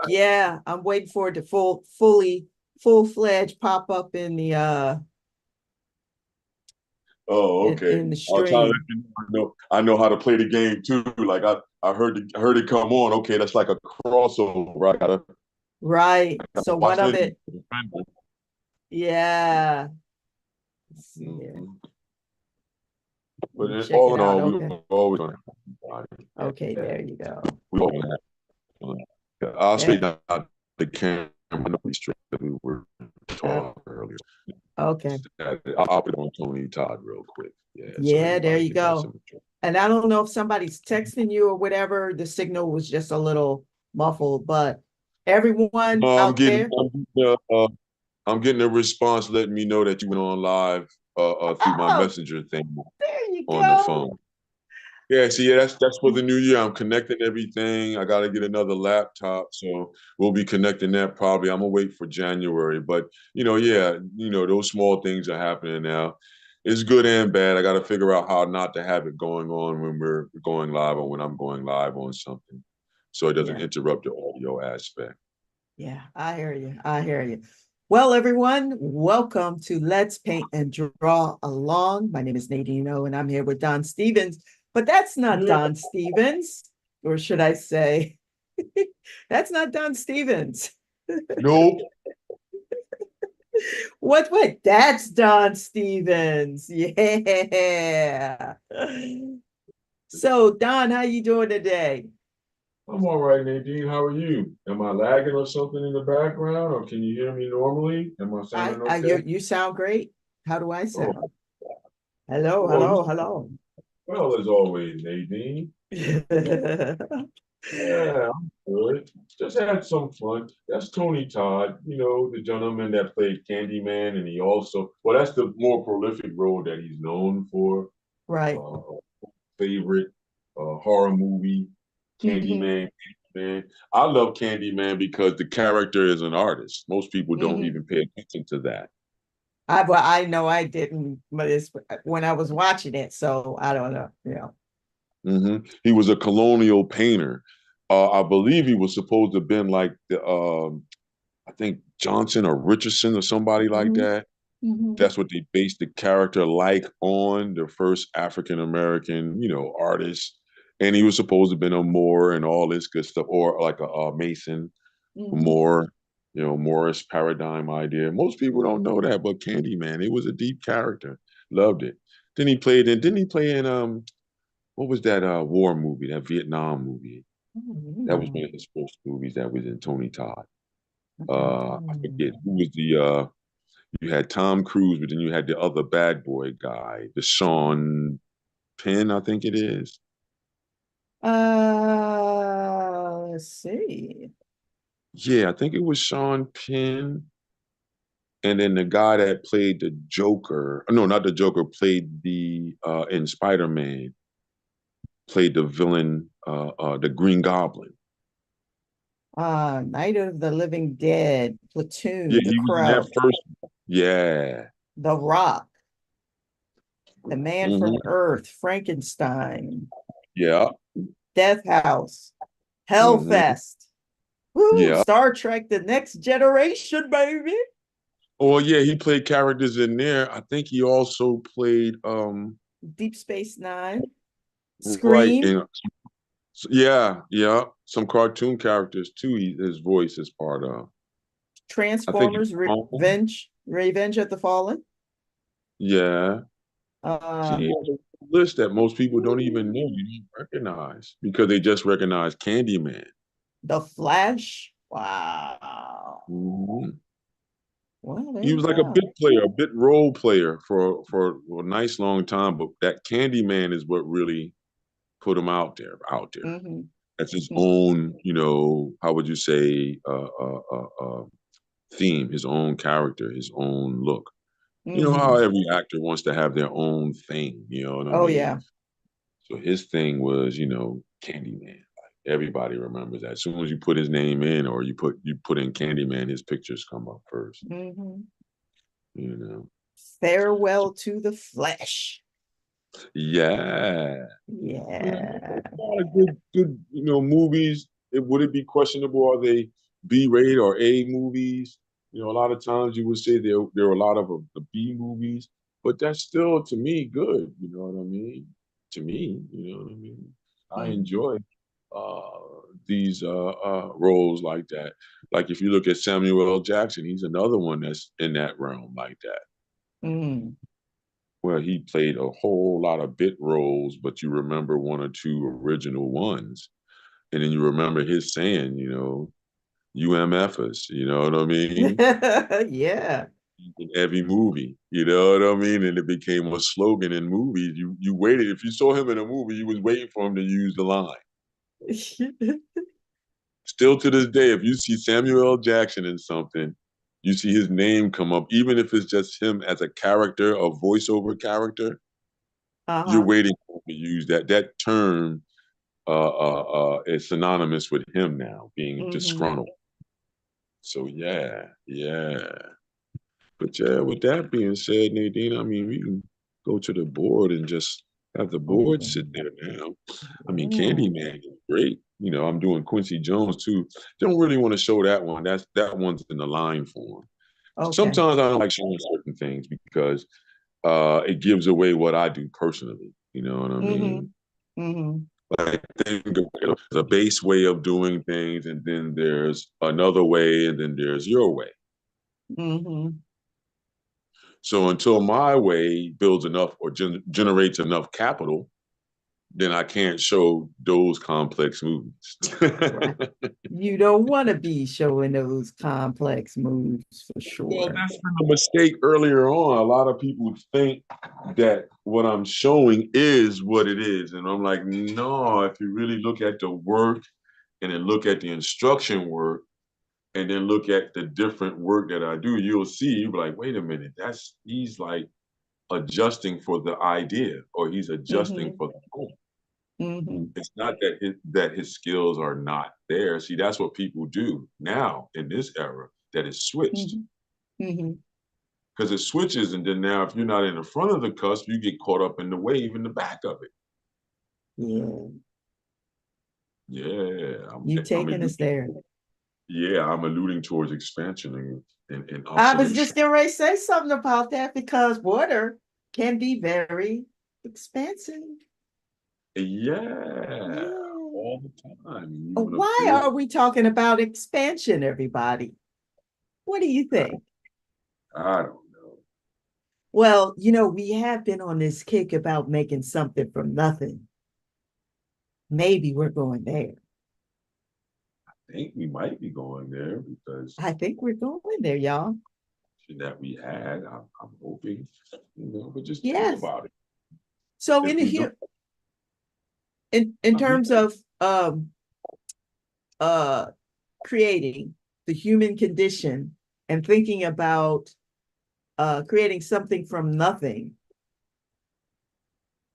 Yeah, I'm waiting for it to full-fledged pop up in the Oh, okay. in the I was trying to let stream. you know I know how to play the game too. Like I heard it come on. Okay, that's like a crossover. Right. I So gotta one watch of this. it, yeah. Let's see here. Mhm. Let But me check all it in out. all, Okay. we always gonna have Okay, yeah, there you go. we always have I'll Eh, straighten out the camera. Straight that we were uh, talking earlier. okay. I'll put on Tony Todd real quick. Yeah, so Yeah, there everybody you can have go. some. And I don't know if somebody's texting you or whatever. The signal was just a little muffled, but everyone No, out there. I'm getting a response letting me know that you went on live through my Oh, messenger thing there you on the go. phone. Yeah, see, yeah, that's for the new year. I'm connecting everything. I got to get another laptop, so we'll be connecting that probably. I'm gonna wait for January, but yeah, those small things are happening now. It's good and bad. I got to figure out how not to have it going on when we're going live or when I'm going live on something, so it doesn't Yeah. interrupt the audio aspect. Yeah, I hear you. I hear you. Well, everyone, welcome to Let's Paint and Draw Along. My name is Nadine, and I'm here with Don Stevens, but that's not Yeah. Don Stevens, or should I say, that's not Don Stevens. Nope. What? That's Don Stevens. Yeah. So, Don, how you doing today? I'm all right, Nadine. How are you? Am I lagging or something in the background, or can you hear me normally? Am I sounding You okay? you sound great. How do I Oh, sound? Hello, well, hello, hello. well as always, Nadine. Yeah, I'm good. Just had some fun. That's Tony Todd, the gentleman that played Candyman, and he also, well, that's the more prolific role that he's known for. Right. Uh, Favorite horror movie, Hmm. Candyman. Candyman. I love Candyman because the character is an artist. Most people don't Hmm. even pay attention to that. I know I didn't, but it's when I was watching it, so I don't know. Yeah. He was a colonial painter. I believe he was supposed to have been like I think Johnson or Richardson or somebody like Hmm. that. Hmm. That's what they based the character like on, the first African American, artist. And he was supposed to have been a Moor and all this good stuff, or like a Mason, Hmm. Moor, Morris paradigm idea. Most people don't know that, but Candyman, it was a deep character. Loved it. Didn't he play in what was that war movie, that Vietnam movie? That was one of his first movies that was in Tony Todd. I forget who was you had Tom Cruise, but then you had the other bad boy guy, the Sean Penn, I think it is. Let's see. Yeah, I think it was Sean Penn. And then the guy that played the Joker, no, not the Joker, played the in Spider-Man, played the villain, the Green Goblin. Night of the Living Dead, Yeah, Platoon, The he was in that Crow, first. Yeah. The Rock, The Man from Hmm. Earth, Frankenstein, Yeah. Death House, Hmm. Hellfest. Woo, Yeah. Star Trek, The Next Generation, baby. Oh yeah, he played characters in there. I think he also played Deep Space Nine, right Scream, in yeah, yeah, some cartoon characters too. His voice is part of. I think Transformers, Revenge of the Fallen. yeah. Uh, See, there's a list that most people don't even know, you don't recognize because they just recognize Candyman. The Flash. Wow. Mhm. Well, there He was you like a go. bit player, a bit role player for a nice long time, but that Candyman is what really put him out there, out there. Hmm. That's his own, how would you say, theme, his own character, his own look. You know how Hmm. every actor wants to have their own thing, you know what I Oh, mean? yeah. So his thing was, Candyman. Like everybody remembers that. As soon as you put his name in or you put in Candyman, his pictures come up first, Hmm. you know. Farewell to the Flesh. Yeah. Yeah. A lot of good, movies. Would it be questionable? Are they B-rated or A movies. You know, a lot of times you would say there were a lot of the B movies, but that's still to me good. You know what I mean? To me, you know what I mean? I Mm, enjoy uh, these roles like that. Like if you look at Samuel L. Jackson, he's another one that's in that realm like that, mm. where he played a whole lot of bit roles, but you remember one or two original ones, and then you remember his saying, you know, UMFers, you know what I mean? Yeah. In every movie, you know what I mean? And it became a slogan in movies. You waited, if you saw him in a movie, you was waiting for him to use the line. Still to this day, if you see Samuel L. Jackson in something, you see his name come up, even if it's just him as a character, a voiceover character, you're Uh-huh. waiting for him to use that. That term is synonymous with him now, being Mm-hmm. disgruntled. So yeah, yeah. But yeah, with that being said, Nadine, I mean, we can go to the board and just have the board Oh, sit there now. I mean, oh, Candyman is great. You know, I'm doing Quincy Jones too. Don't really want to show that one. That one's in the line form. okay. Sometimes I don't like showing certain things because it gives away what I do personally. You know what I Mm-hmm. mean? Mm-hmm. Like think of it, the base way of doing things, and then there's another way, and then there's your way. Mm-hmm. So until my way builds enough or generates enough capital, then I can't show those complex movies. Right. You don't want to be showing those complex moves for Well, sure. that's been a mistake earlier on. A lot of people think that what I'm showing is what it is. And I'm like, no, if you really look at the work and then look at the instruction work and then look at the different work that I do, you'll see, you'll be like, wait a minute, he's like adjusting for the idea or he's adjusting Mm-hmm. for the point. Mm-hmm. It's not that his skills are not there. See, that's what people do now in this era that is switched. Mm-hmm. Mm-hmm. Because it switches, and then now if you're not in the front of the cusp, you get caught up in the wave in the back of it. Yeah. Yeah, You I'm taking us there. yeah, I'm alluding towards expansion and I was oscillation. just getting ready to say something about that because water can be very expansive. Yeah, Yeah. all the time. You want to Why build. are we talking about expansion, everybody? What do you think? I don't know. Well, we have been on this kick about making something from nothing. Maybe we're going there. I think we might be going there because I think we're going there, y'all. that we had. I'm hoping, but just think Yes. about it. So If in we don't, here, in I mean, terms of uh creating the human condition and thinking about creating something from nothing,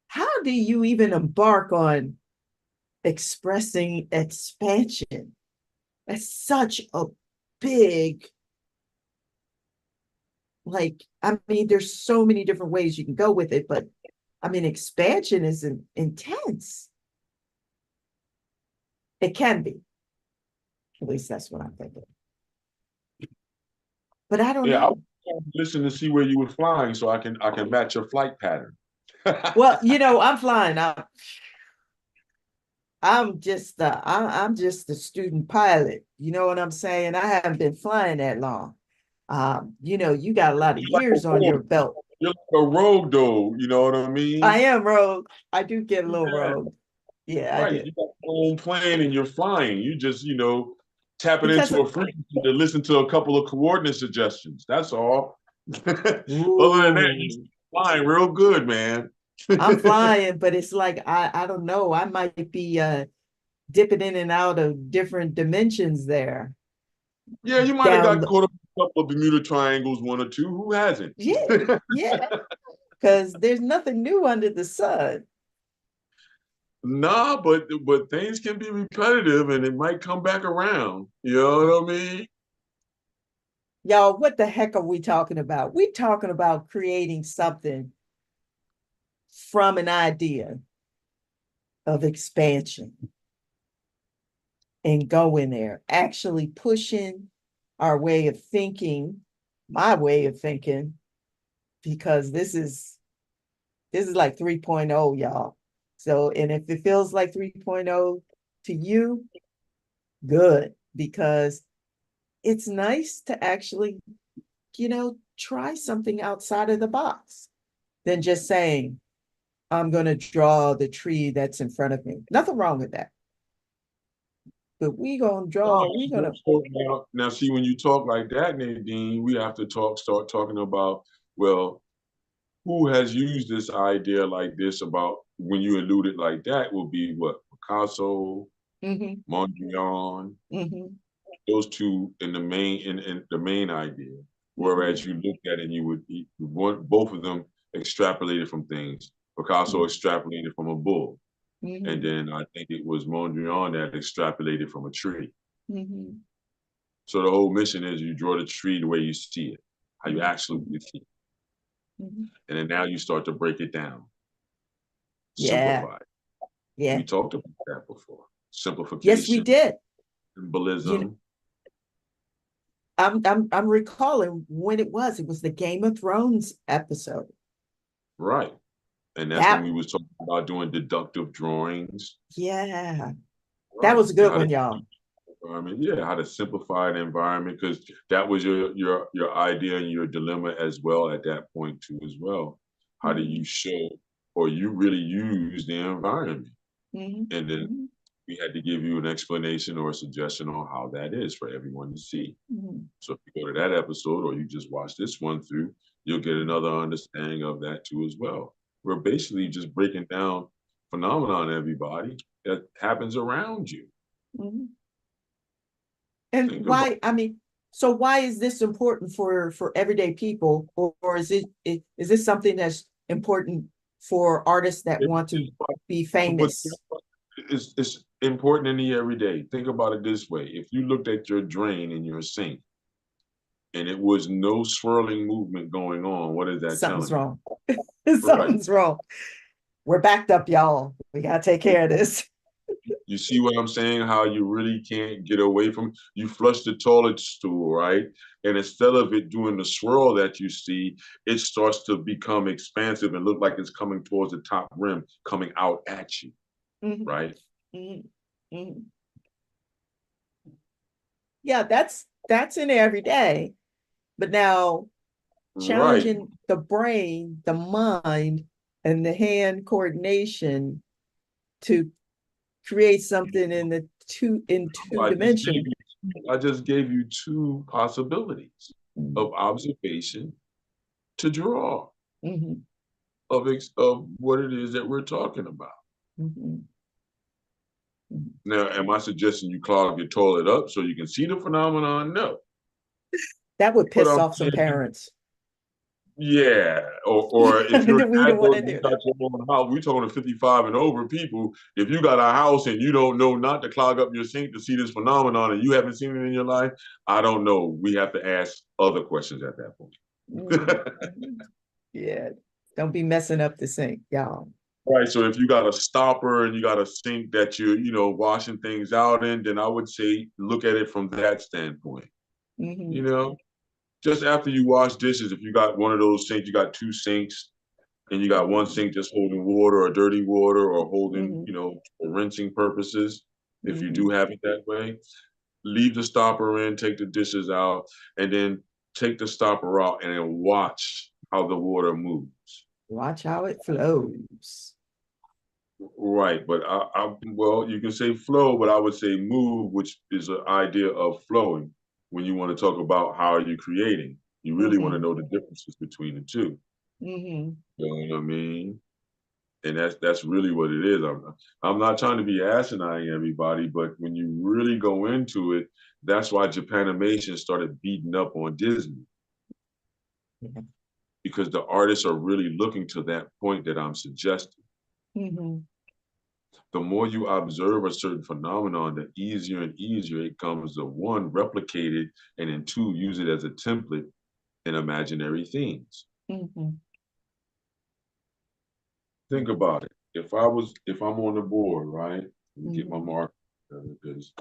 how do you even embark on expressing expansion? That's such a big, like, I mean, there's so many different ways you can go with it, but I mean, expansion is intense. It can be. At least that's what I'm thinking. But I don't yeah, I was know. listen to see where you were flying so I can match your flight pattern. Well, I'm flying. I'm just a student pilot. You know what I'm saying? I haven't been flying that long. You got a lot of You're like years on a your rogue. belt. You're like a rogue, though. You know what I I mean? am rogue. I do get a little Yeah, rogue. Yeah, I right. do. You got your own plane and you're flying. You just, tapping Because into a frequency to listen to a couple of coordinate suggestions. That's all. Other than that, you're ooh, flying real good, man. I'm flying, but it's like I don't know. I might be dipping in and out of different dimensions there. Yeah, you might have Down got the caught up in a couple of Bermuda triangles, one or two. Who hasn't? Yeah, yeah. Because there's nothing new under the sun. Nah, but things can be repetitive and it might come back around. You know what I mean? Y'all, what the heck are we talking about? We talking about creating something from an idea of expansion. and go in there, actually pushing our way of thinking, my way of thinking, because this is like 3.0, y'all. So, and if it feels like 3.0 to you, good, because it's nice to actually, try something outside of the box than just saying, I'm going to draw the tree that's in front of me. Nothing wrong with that. But we gonna. Now, see, when you talk like that, Nadine, we have to start talking about, well, who has used this idea like this about when you alluded like that will be what? Picasso, Mm-hmm, Mondrian, mm-hmm, those two in the main idea. mm-hmm, Whereas you looked at it and both of them extrapolated from things. Picasso extrapolated from a bull. And mm-hmm, then I think it was Mondrian that extrapolated from a tree. mm-hmm, So the whole mission is you draw the tree the way you see it, how you mm-hmm, absolutely see it. mm-hmm. And then now you start to break it down, Yeah, simplify it. yeah. We talked about that before. Yes, we Simplification, did. You know, symbolism, I'm recalling when it was. It was the Game of Thrones episode. right. And that's when That we was talking about doing deductive drawings, yeah, that right? was a And good how to one, y'all. environment, yeah, how to simplify the environment, because that was your idea and your dilemma as well at that point too as well. How do Mm-hmm, you show or you really use the environment? mm-hmm, And then mm-hmm, we had to give you an explanation or a suggestion on how that is for everyone to see. mm-hmm, So if you go to that episode or you just watch this one through, you'll get another understanding of that too as well. We're basically just breaking down phenomenon, everybody, that happens around you. mm-hmm. And Think about why? I mean, so why is this important for everyday people, or is this something that's important for artists that it. want to be But famous? it's important in the everyday. Think about it this way. If you looked at your drain in your sink and it was no swirling movement going on, what is that Something's telling you? wrong. Right. Something's wrong. We're backed up, y'all. We gotta take care of this. You see what I'm saying? How you really can't get away from you flush the toilet stool, right? And instead of it doing the swirl that you see, it starts to become expansive and look like it's coming towards the top rim, coming out at you, Mhm, right? mhm, mhm. Yeah, that's in every day. But now Right. challenging the brain, the mind, and the hand coordination to create something in two I just gave dimension. I just gave you two possibilities Mm-hmm. of observation to draw Mm-hmm. of what it is that we're talking about. Mm-hmm. Now, am I suggesting you clog your toilet up so you can see the phenomenon? No. That would But piss I'm off some saying, parents. yeah, or if you're We an don't want adult to and you do got that. your own house, we're talking to 55 and over people. If you got a house and you don't know not to clog up your sink to see this phenomenon and you haven't seen it in your life, I don't know. We have to ask other questions at that Mm-hmm. point. Yeah. Don't be messing up the sink, y'all. Right. So if you got a stopper and you got a sink that washing things out in, then I would say look at it from that standpoint. Mm-hmm. You know, just after you wash dishes, if you got one of those sinks, you got two sinks, and you got one Mm-hmm. sink just holding water or dirty water or holding, Mm-hmm. for rinsing purposes. If you do Mm-hmm. have it that way, leave the stopper in, take the dishes out, and then take the stopper out and then watch how the water moves. Watch how it flows. Right, but well, you can say flow, but I would say move, which is an idea of flowing. When you want to talk about how are you creating, you really want to Mm-hmm. know the differences between the two. Mm-hmm. You know what I mean? And that's really what it is. I'm not trying to be asinine, everybody, but when you really go into it, that's why Japanimation started beating up on Disney Yeah. because the artists are really looking to that point that I'm suggesting. Mm-hmm. The more you observe a certain phenomenon, the easier and easier it comes to one, replicate it, and then two, use it as a template in imaginary themes. Mm-hmm. Think about it. If I'm on the board, right? Let me get my Mm-hmm. mark. Because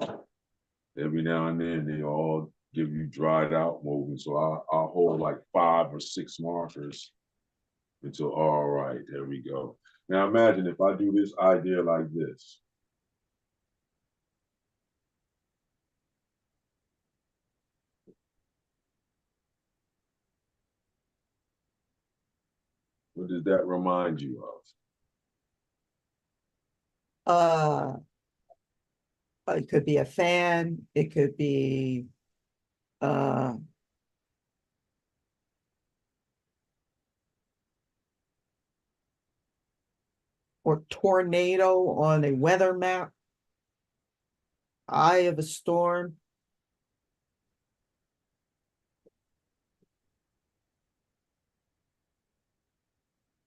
every now and then they all give you dried out movements. So I'll hold like 5 or 6 markers until, all right, there we go. Now imagine if I do this idea like this. What does that remind you of? Uh, it could be a fan, it could be uh or tornado on a weather map, eye of a storm.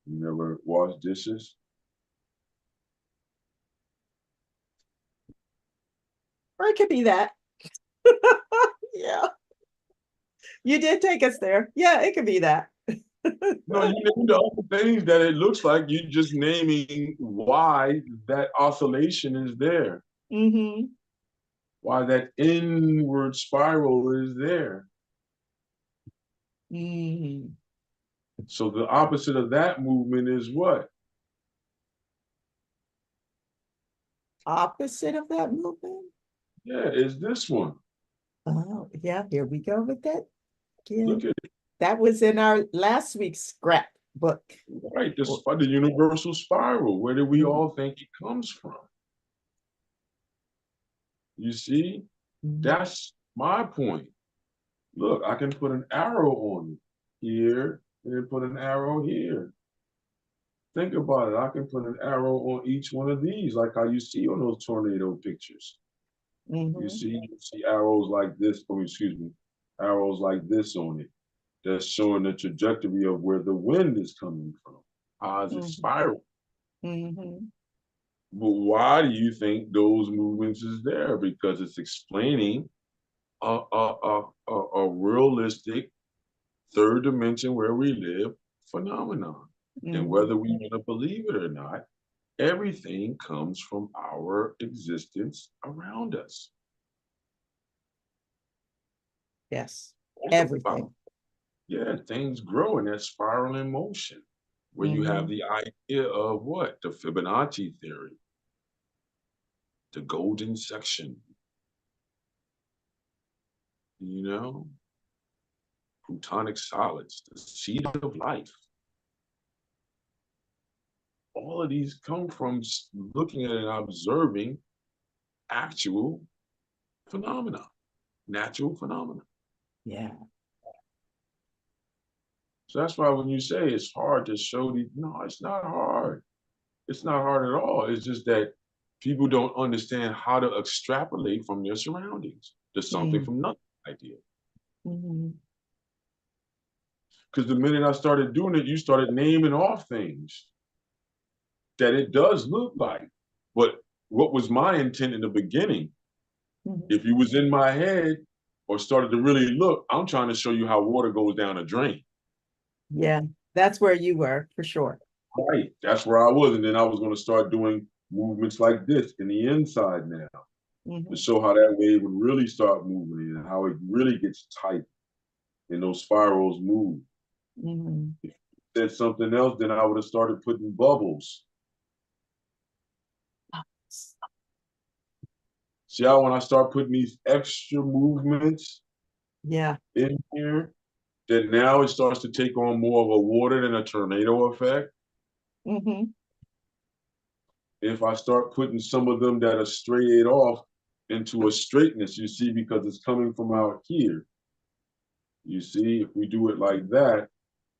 You never wash dishes? Or it could be that. Yeah, you did take us there. Yeah, it could be that. No, you named all the things that it looks like you just naming why that oscillation is there, Mm-hmm. why that inward spiral is there. Mm-hmm. So the opposite of that movement is what? Opposite of that movement. Yeah, is this one. Oh, yeah, here we go with that Look again. at it, That was in our last week's scrap book. right? Or- The universal spiral. Where do we Mhm, all think it comes from? You see, mhm, that's my point. Look, I can put an arrow on it here and then put an arrow here. Think about it. I can put an arrow on each one of these, like how you see on those tornado pictures. mhm, You see arrows like this, oh, excuse me, arrows like this on it. That's showing the trajectory of where the wind is coming from. How is it mhm, spiral? mhm. But why do you think those movements is there? Because it's explaining a realistic third dimension where we live phenomenon. And Mhm. whether we want to believe it or not, everything comes from our existence around us. Yes, Think about, everything. yeah, things grow in that spiraling motion, where you have Mhm, the idea of what? The Fibonacci theory, the golden section, you know, plutonic solids, the seed of life. All of these come from looking at and observing actual phenomena, natural phenomena. yeah. So that's why when you say it's hard to show these, no, it's not hard. It's not hard at all. It's just that people don't understand how to extrapolate from their surroundings to something Mm, from nothing idea. mhm. Because the minute I started doing it, you started naming off things that it does look like. But what was my intent in the beginning? Mhm. If you was in my head or started to really look, I'm trying to show you how water goes down a drain. Yeah, that's where you were for sure. Right. That's where I was. And then I was going to start doing movements like this in the inside now to Mhm, show how that wave would really start moving and how it really gets tight and those spirals move. mhm. If you said something else, then I would have started putting bubbles. See how when I start putting these extra movements Yeah. in here, then now it starts to take on more of a water than a tornado effect. Mhm, If I start putting some of them that are straight off into a straightness, you see, because it's coming from out here. You see, if we do it like that,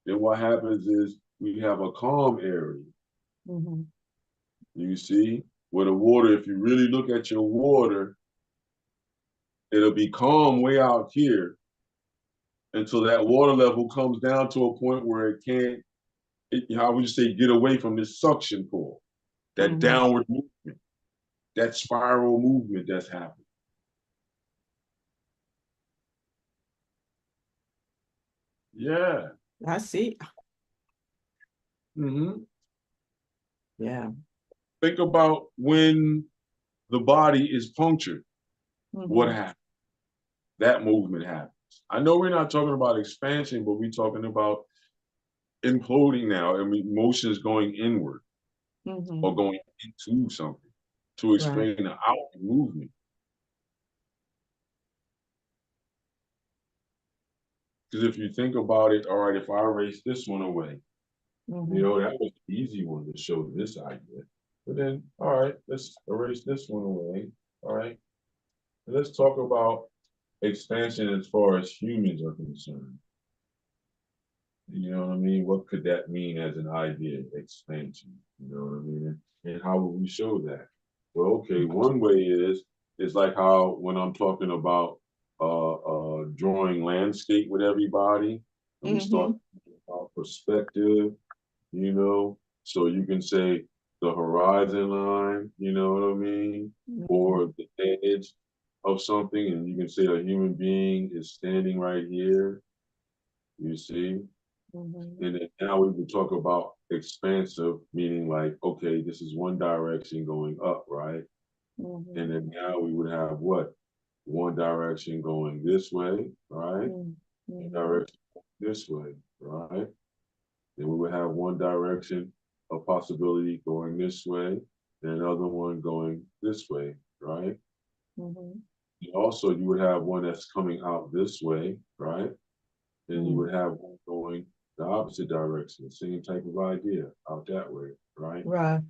then what happens is we have a calm area. mhm, You see, where the water, if you really look at your water, it'll be calm way out here until that water level comes down to a point where it can't, how would you say, get away from this suction pull, that mhm. downward movement, that spiral movement that's happening. Yeah. I see. Mm-hmm. Yeah. Think about when the body is punctured, what Mhm. happens? That movement happens. I know we're not talking about expansion, but we're talking about imploding now, and emotions going inward or Mhm. going into something to Right. explain the outward movement. Because if you think about it, all right, if I erase this one away, Mhm. that was the easy one to show this idea. But then, all right, let's erase this one away. All right, let's talk about expansion as far as humans are concerned. You know what I mean? What could that mean as an idea, expansion? You know what I mean? And how would we show that? Well, okay, one way is like how when I'm talking about drawing landscape with everybody, and we start Mhm. thinking about perspective, so you can say the horizon line, you know what I mean? Mhm. Or the edge of something, and you can say a human being is standing right here, you see? Mhm. And then now we would talk about expansive, meaning like, okay, this is one direction going up, right? And Mhm. then now we would have what? One direction going this way, right? Mhm. One Mhm. direction this way, right? Then we would have one direction, a possibility going this way, and another one going this way, right? Mhm. And also, you would have one that's coming out this way, right? Then you Mhm. would have one going the opposite direction, same type of idea out that way, right? Right.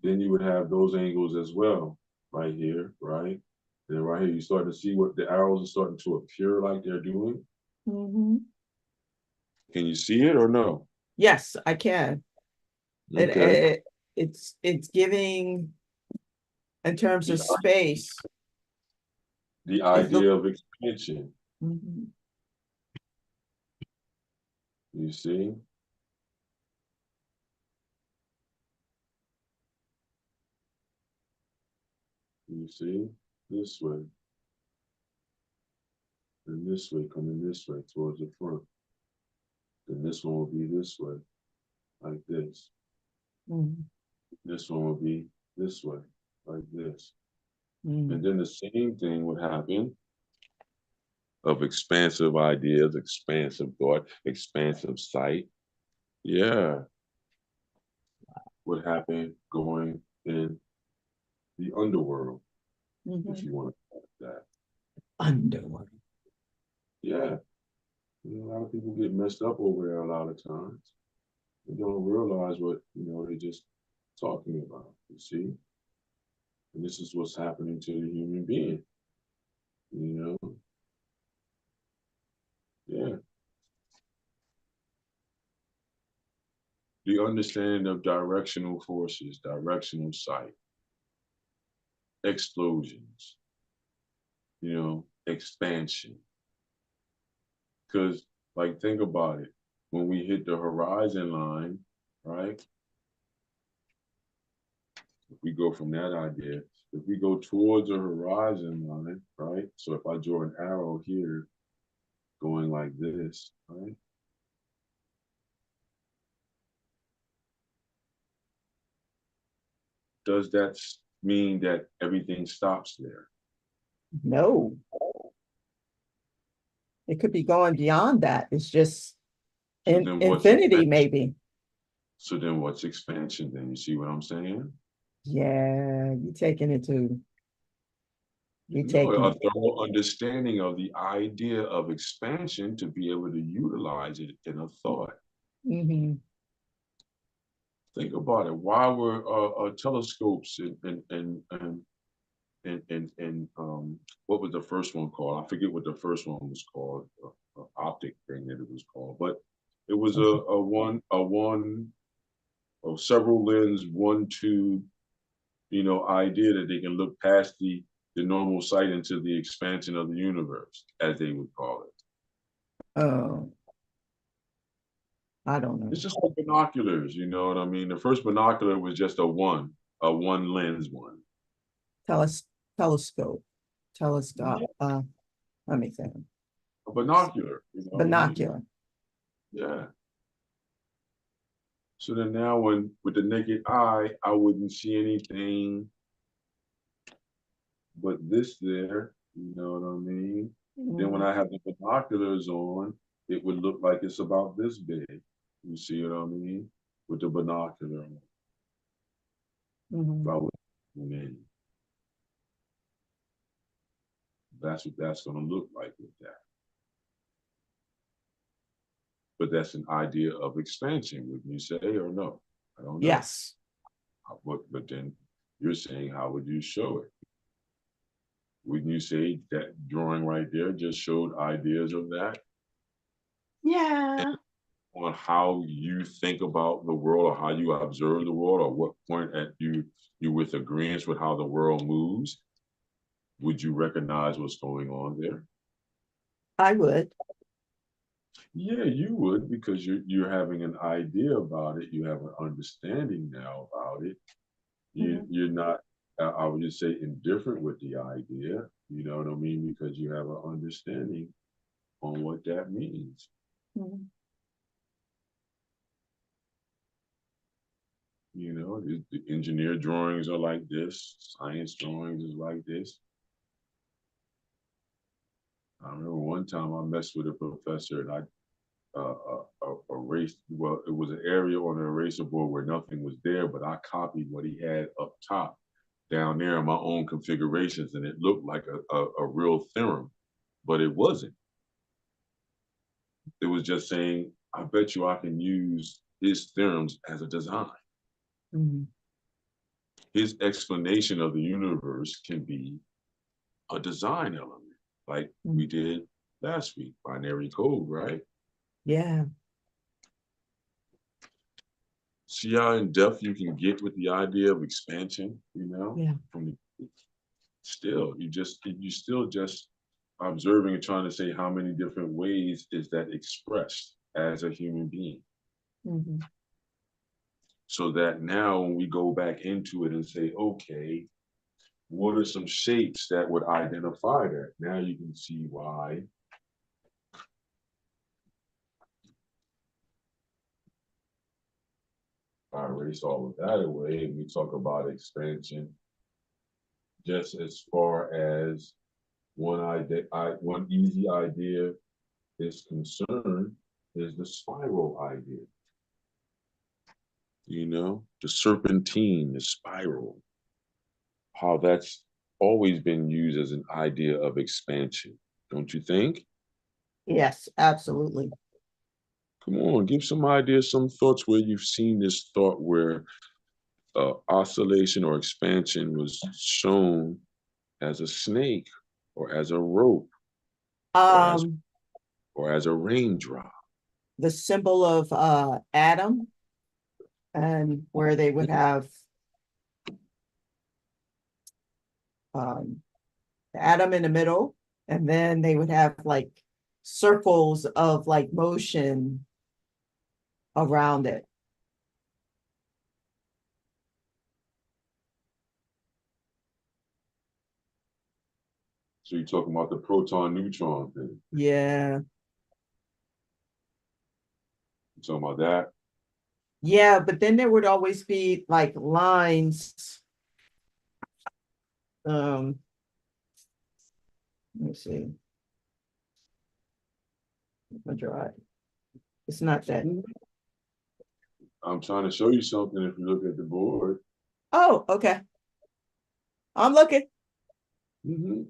Then you would have those angles as well, right here, right? And then right here, you start to see what the arrows are starting to appear like they're doing. Mhm. Can you see it or no? Yes, I can. It, Okay. it it's giving in terms The of space. the It idea look. of expansion, Mhm. you see? You see? This way, and this way, coming this way towards the front. Then this one will be this way, like this. Mhm. This one will be this way, like this. And Mhm. then the same thing would happen of expansive ideas, expansive thought, expansive sight. Yeah, would happen going in the underworld, if Mhm. you want to call it that. Underworld. Yeah, a lot of people get messed up over there a lot of times. They don't realize what, they're just talking about, you see? And this is what's happening to the human being, you know? Yeah. The understanding of directional forces, directional sight, explosions, expansion. Because, like, think about it. When we hit the horizon line, right? If we go from that idea, if we go towards the horizon line, right? So if I draw an arrow here going like this, right? Does that mean that everything stops there? No, it could be going beyond that. It's just So then what's infinity, expansion? maybe. So then what's expansion then? You see what I'm saying? Yeah, you No, a taking. thorough understanding of the idea of expansion to be able to utilize it in a thought. Mhm. Think about it. Why were telescopes and what was the first one called? I forget what the first one was called. Optic thing that it was called, but it was Okay. a one of several lens, one tube, idea that they can look past the normal sight into the expansion of the universe, as they would call it. Oh, I don't know. It's just like binoculars, you know what I mean? The first binocular was just a one lens one. Teles telescope. Telescope. Yeah, Let me think. a binocular, you know what I mean? Binocular. Yeah. So then now when with the naked eye, I wouldn't see anything but this there, you know what I mean? Then when Mhm. I have the binoculars on, it would look like it's about this big. You see what I mean? With the binocular on. If Mhm. I would zoom in, that's what that's gonna look like with that. But that's an idea of expansion, wouldn't you say, or no? I don't know. Yes. But then you're saying, how would you show it? Wouldn't you say that drawing right there just showed ideas of that Yeah. on how you think about the world or how you observe the world or what point at you with agreement with how the world moves? Would you recognize what's going on there? I would. Yeah, you would because you're having an idea about it. You have an understanding now about it. Mhm. You're not, I would just say, indifferent with the idea. You know what I mean? Because you have an understanding on what that means. Mhm. You know, the engineer drawings are like this, science drawings is like this. I remember one time I messed with a professor and I erased, well, it was an area on an eraser board where nothing was there, but I copied what he had up top down there in my own configurations, and it looked like a real theorem, but it wasn't. It was just saying, I bet you I can use his theorems as a design. Mhm. His explanation of the universe can be a design element, like we Mhm. did last week, binary code, right? Yeah. See how in depth you can get with the idea of expansion, Yeah. from still, you still just observing and trying to say how many different ways is that expressed as a human being. Mhm. So that now when we go back into it and say, okay, what are some shapes that would identify that? Now you can see why I erase all of that away and we talk about expansion just as far as one easy idea is concerned is the spiral idea. The serpentine, the spiral, how that's always been used as an idea of expansion, don't you think? Yes, absolutely. Come on, give some ideas, some thoughts where you've seen this thought where oscillation or expansion was shown as a snake or as a rope or as Um, or as a raindrop. the symbol of Adam, and where they would have um Adam in the middle, and then they would have like circles of like motion around it. So you're talking about the proton neutron thing. Yeah. You're talking about that. Yeah, but then there would always be like lines. Let me see. I'll draw it. It's not that. I'm trying to show you something if you look at the board. Oh, okay. I'm looking. Mm-hmm.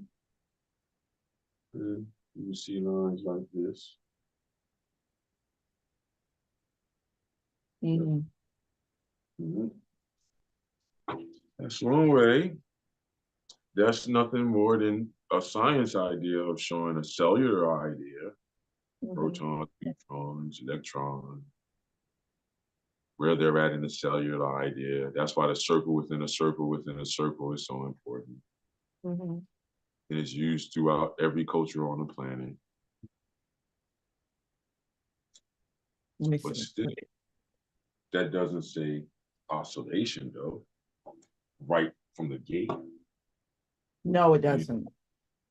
And you see lines like this. Yep. Mhm. Mm-hmm. That's one way. That's nothing more than a science idea of showing a cellular idea, Mhm. protons, neutrons, electrons, where they're at in the cellular idea. That's why the circle within a circle within a circle is so important. Mhm. It is used throughout every culture on the planet. Let me But see. still, that doesn't say oscillation, though, right from the gate. No, it You, doesn't.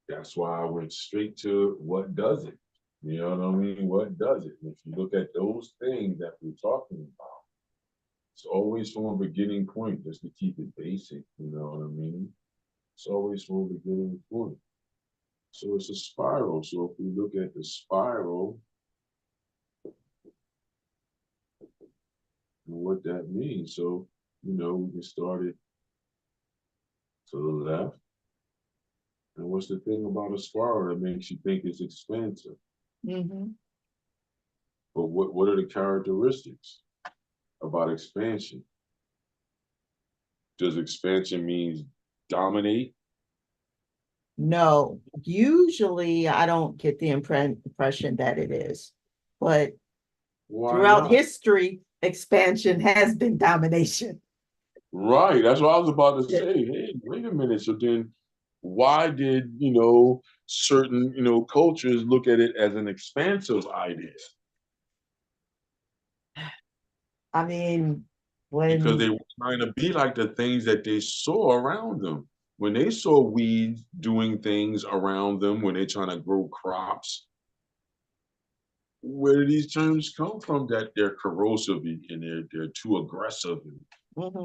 that's why I went straight to what does it? You know what I mean? What does it? If you look at those things that we're talking about, it's always from a beginning point just to keep it basic. You know what I mean? It's always from a beginning point. So it's a spiral. So if we look at the spiral and what that means, so we can start it to the left. And what's the thing about a spiral that makes you think it's expansive? Mm-hmm. But what are the characteristics about expansion? Does expansion mean dominate? No, usually I don't get the impression that it is, but Why throughout not? history, expansion has been domination. Right. That's what I was about to Yeah. say. Hey, wait a minute. So then why did, certain, cultures look at it as an expansive idea? I mean, Because they when, were trying to be like the things that they saw around them. When they saw weeds doing things around them, when they're trying to grow crops, where do these terms come from that they're corrosive and they're too aggressive and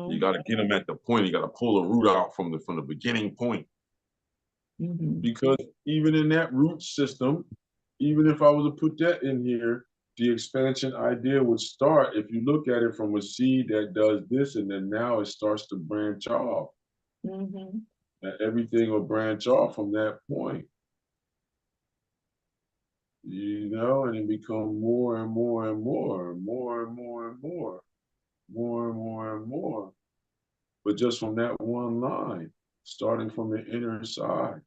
you mhm, got to get them at the point. You got to pull a root out from the beginning point. mhm, Because even in that root system, even if I was to put that in here, the expansion idea would start if you look at it from a seed that does this, and then now it starts to branch off. mhm, And everything will branch off from that point, and it become more and more and more, and more and more and more, more and more and more. But just from that one line, starting from the inner side.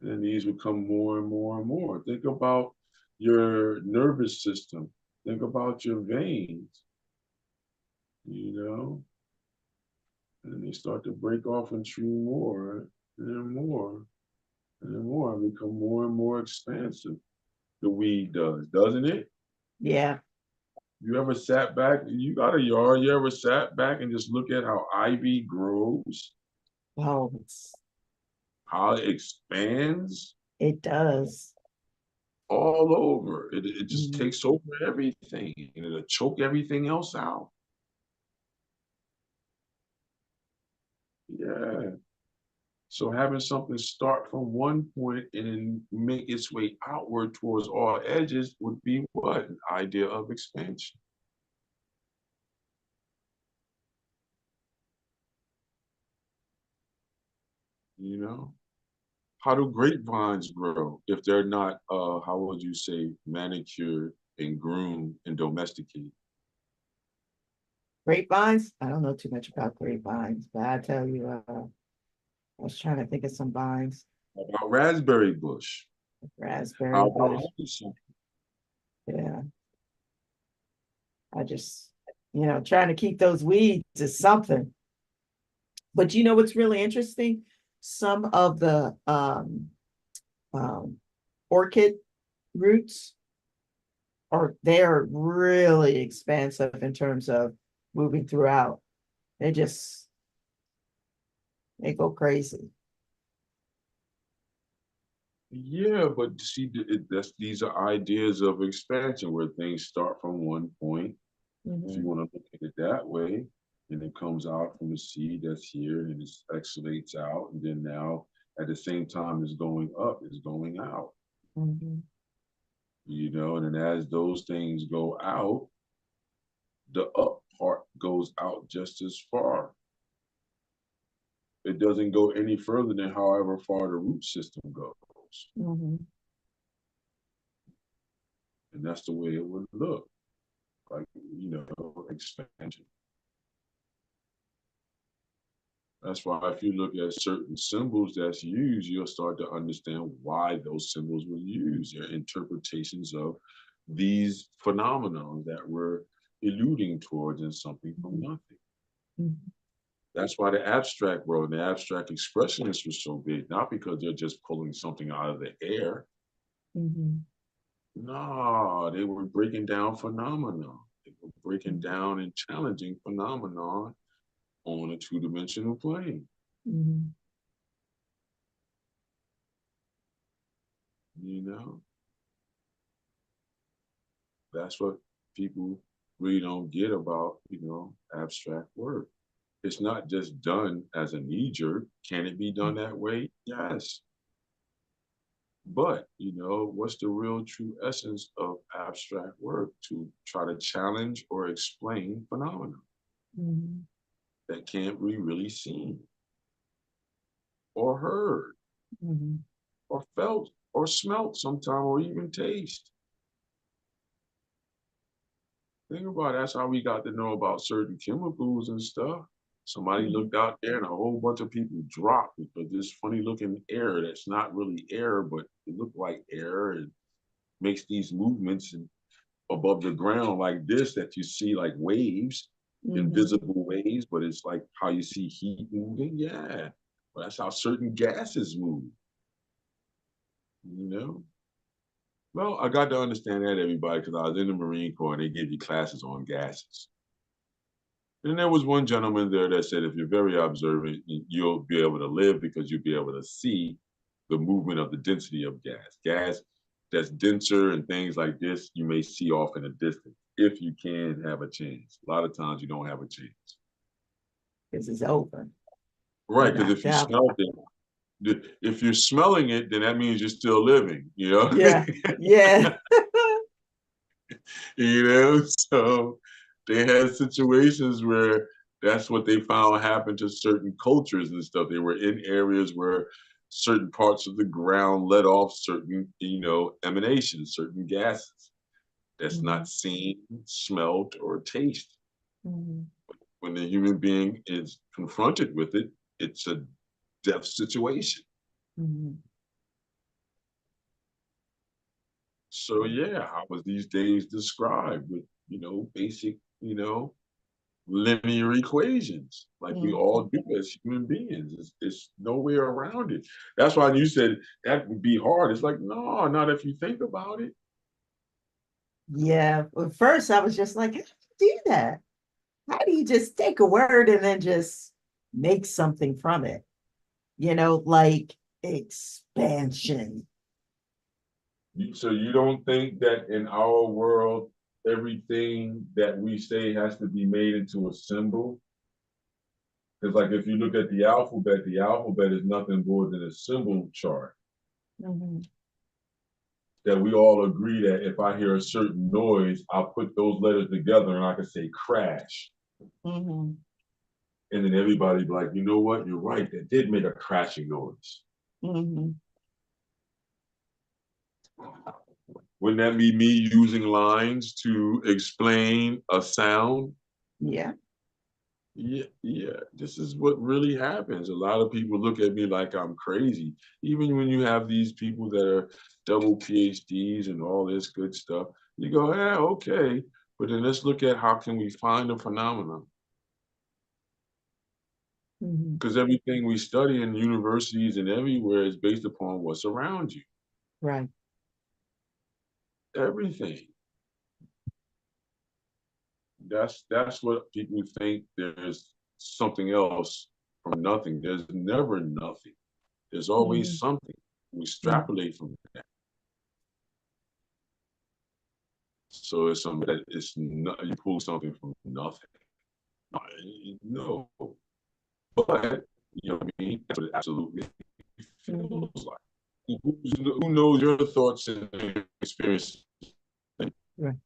And then these become more and more and more. Think about your nervous system. Think about your veins, you know, and they start to break off and chew more and more and more, and become more and more expansive. The weed does, doesn't it? yeah. You ever sat back? You got a yard. You ever sat back and just look at how ivy grows, Oh, how it expands it does. all over? It just Mhm. takes over everything and it'll choke everything else out. Yeah. So having something start from one point and then make its way outward towards all edges would be what? An idea of expansion, you know? How do grapevines grow if they're not, how would you say, manicured and groomed and domesticated? Grapevines? I don't know too much about grapevines, but I tell you, I was trying to think of some vines. How about raspberry bush? How Raspberry about bush. honeysuckle? Yeah, I just, trying to keep those weeds is something. But you know what's really interesting? Some of the um, orchid roots they're really expansive in terms of moving throughout. They just they go crazy. Yeah, but see, these are ideas of expansion where things start from one point. If you Mhm, want to look at it that way, and it comes out from the seed that's here and it exhalates out, and then now at the same time it's going up, it's going out, mhm, and then as those things go out, the up part goes out just as far. It doesn't go any further than however far the root system goes. mhm. And that's the way it would look like, expansion. That's why if you look at certain symbols that's used, you'll start to understand why those symbols were used. They're interpretations of these phenomena that we're alluding towards in something from Mhm, nothing. mhm, That's why the abstract world and the abstract expressionists were so big, not because they're just pulling something out of the air. mhm, No, they were breaking down phenomena. They were breaking mhm, down and challenging phenomena on a two-dimensional plane. mhm. You know, that's what people really don't get about, abstract work. It's not just done as a knee jerk. Can it be done that way? Yes. But, what's the real true essence of abstract work? To try to challenge or explain phenomena Mhm. that can't be really seen or heard Mhm. or felt or smelt sometime or even taste. Think about it, that's how we got to know about certain chemicals and stuff. Somebody Mhm. looked out there and a whole bunch of people dropped because this funny looking air that's not really air, but it looked like air and makes these movements and above the ground like this that you see like waves, Mhm. invisible waves, but it's like how you see heat moving. Yeah. Well, that's how certain gases move, you know? Well, I got to understand that, everybody, because I was in the Marine Corps and they give you classes on gases. And there was one gentleman there that said, if you're very observant, you'll be able to live because you'll be able to see the movement of the density of gas. Gas that's denser and things like this, you may see off in a distance if you can have a chance. A lot of times you don't have a chance. This is over. You're Right, because if knocked you out. smell it, if you're smelling it, then that means you're still living, Yeah. Yeah. So they had situations where that's what they found happened to certain cultures and stuff. They were in areas where certain parts of the ground let off certain, emanations, certain gases that's not Mhm. seen, smelled, or tasted. Mhm. When the human being is confronted with it, it's a death situation. Mhm. So yeah, how was these days described with, basic, linear equations like we all Mhm. do as human beings. It's no way around it. That's why you said that would be hard. It's like, no, not if you think about it. Yeah. Well, first I was just like, how do you do that? How do you just take a word and then just make something from it? Like expansion. So you don't think that in our world, everything that we say has to be made into a symbol? Because like if you look at the alphabet is nothing more than a symbol chart Mhm. that we all agree that if I hear a certain noise, I'll put those letters together and I can say crash. Mhm. And then everybody be like, you know what? You're right. That did make a crashing noise. Mhm. Wouldn't that be me using lines to explain a sound? Yeah. Yeah, yeah. This is what really happens. A lot of people look at me like I'm crazy. Even when you have these people that are double PhDs and all this good stuff, you go, yeah, okay. But then let's look at how can we find a phenomenon? Mhm. Because everything we study in universities and everywhere is based upon what's around you. Right. Everything. That's what people think there's something else from nothing. There's never nothing. There's always Mhm. something. We Mhm. extrapolate from that. So it's something that it's not you pull something from nothing. No. But what I mean? That's what it absolutely Mhm. feels like. Who knows your thoughts and experiences? Right.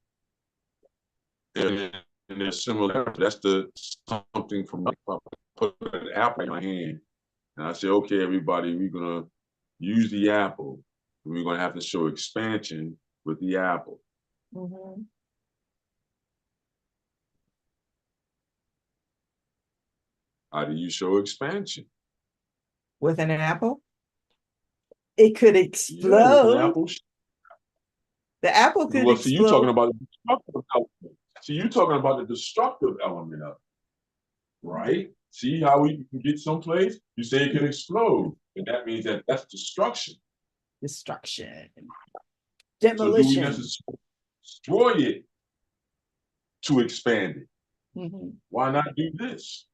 And, and they're similar. That's the something from nothing. I put an apple in my hand and I say, okay, everybody, we're gonna use the apple. We're gonna have to show expansion with the apple. Mhm. How do you show expansion? With an apple, it could Yeah, with an explode. apple. The apple could Well, see, you talking explode. about the destructive element. See, you talking about the destructive element of it, right? See how we can get someplace? You say it can Yeah. explode, and that means that that's destruction. Destruction. So do we Demolition. necessarily destroy it to expand it? Mhm. Why not do this?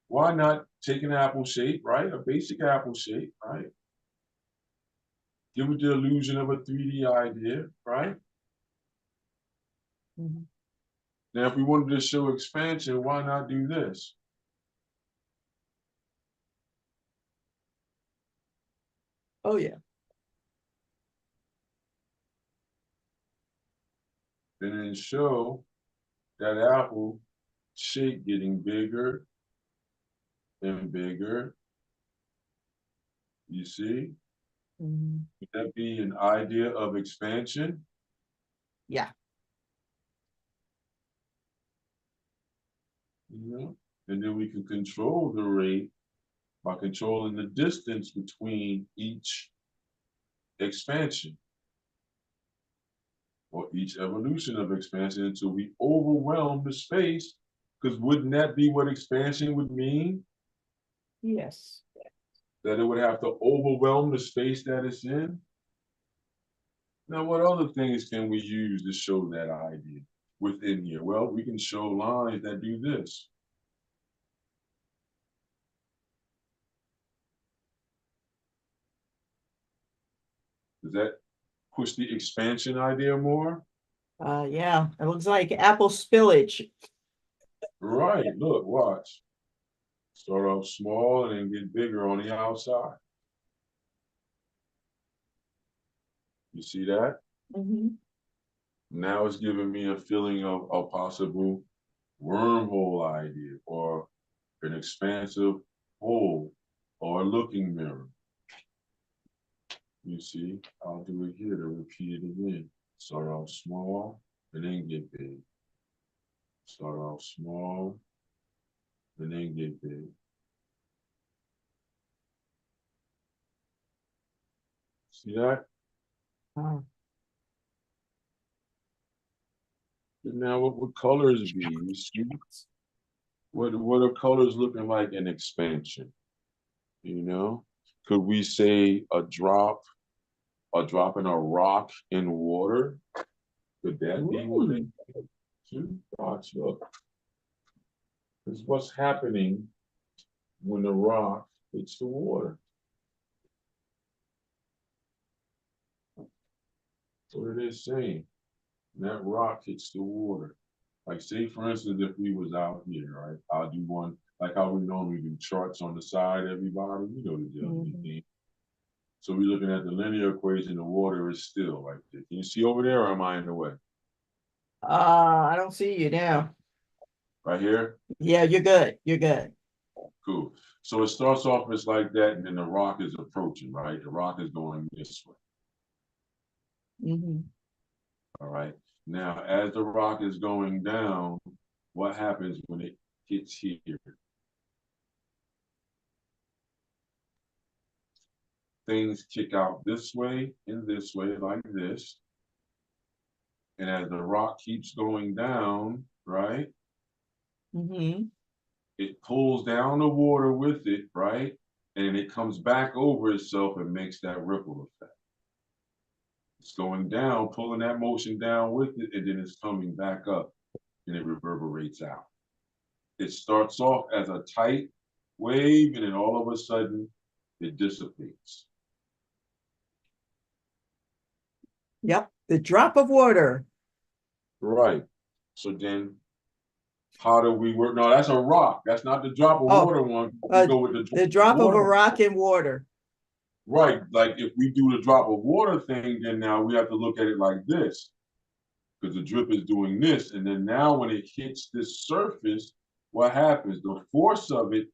Why not take an apple shape, right? A basic apple shape, right? Give it the illusion of a 3D idea, right? Mhm. Now, if we wanted to show expansion, why not do this? Oh, yeah. And then show that apple shape getting bigger and bigger. You see? Mhm. Would that be an idea of expansion? Yeah. You know? And then we can control the rate by controlling the distance between each expansion or each evolution of expansion until we overwhelm the space. Because wouldn't that be what expansion would mean? Yes. That it would have to overwhelm the space that it's in? Now, what other things can we use to show that idea within here? Well, we can show lines that do this. Does that push the expansion idea more? Yeah, it looks like apple spillage. Right, look, watch. Start off small and then get bigger on the outside. You see that? Mhm. Now it's giving me a feeling of a possible wormhole idea or an expansive hole or a looking mirror. You see, I'll do it here to repeat it again. Start off small and then get big. Start off small and then get big. See that? Oh. And now what would colors be? You see? What are colors looking like in expansion? You know? Could we say a drop in a rock in water? Could that be one? Ooh. Two? Watch, look. This is what's happening when the rock hits the water. What it is saying. And that rock hits the water. Like say for instance, if we was out here, right? I'll do one like how we normally do charts on the side, everybody. You know the deal. Mhm. So we're looking at the linear equation, the water is still right there. Can you see over there or am I in the way? I don't see you now. Right here? Yeah, you're good. You're good. Cool. So it starts off as like that, and then the rock is approaching, right? The rock is going this way. Mhm. All right. Now, as the rock is going down, what happens when it hits here? Things kick out this way and this way, like this. And as the rock keeps going down, right, Mhm. it pulls down the water with it, right? And it comes back over itself and makes that ripple effect. It's going down, pulling that motion down with it, and then it's coming back up and it reverberates out. It starts off as a tight wave, and then all of a sudden it dissipates. Yep. The drop of water. Right. So then how do we work? No, that's a rock. That's not the drop of Oh, water one. We uh, go with the drop the of drop of a water. rock in water. Right. Like if we do the drop of water thing, then now we have to look at it like this. Because the drip is doing this. And then now when it hits this surface, what happens? The force of it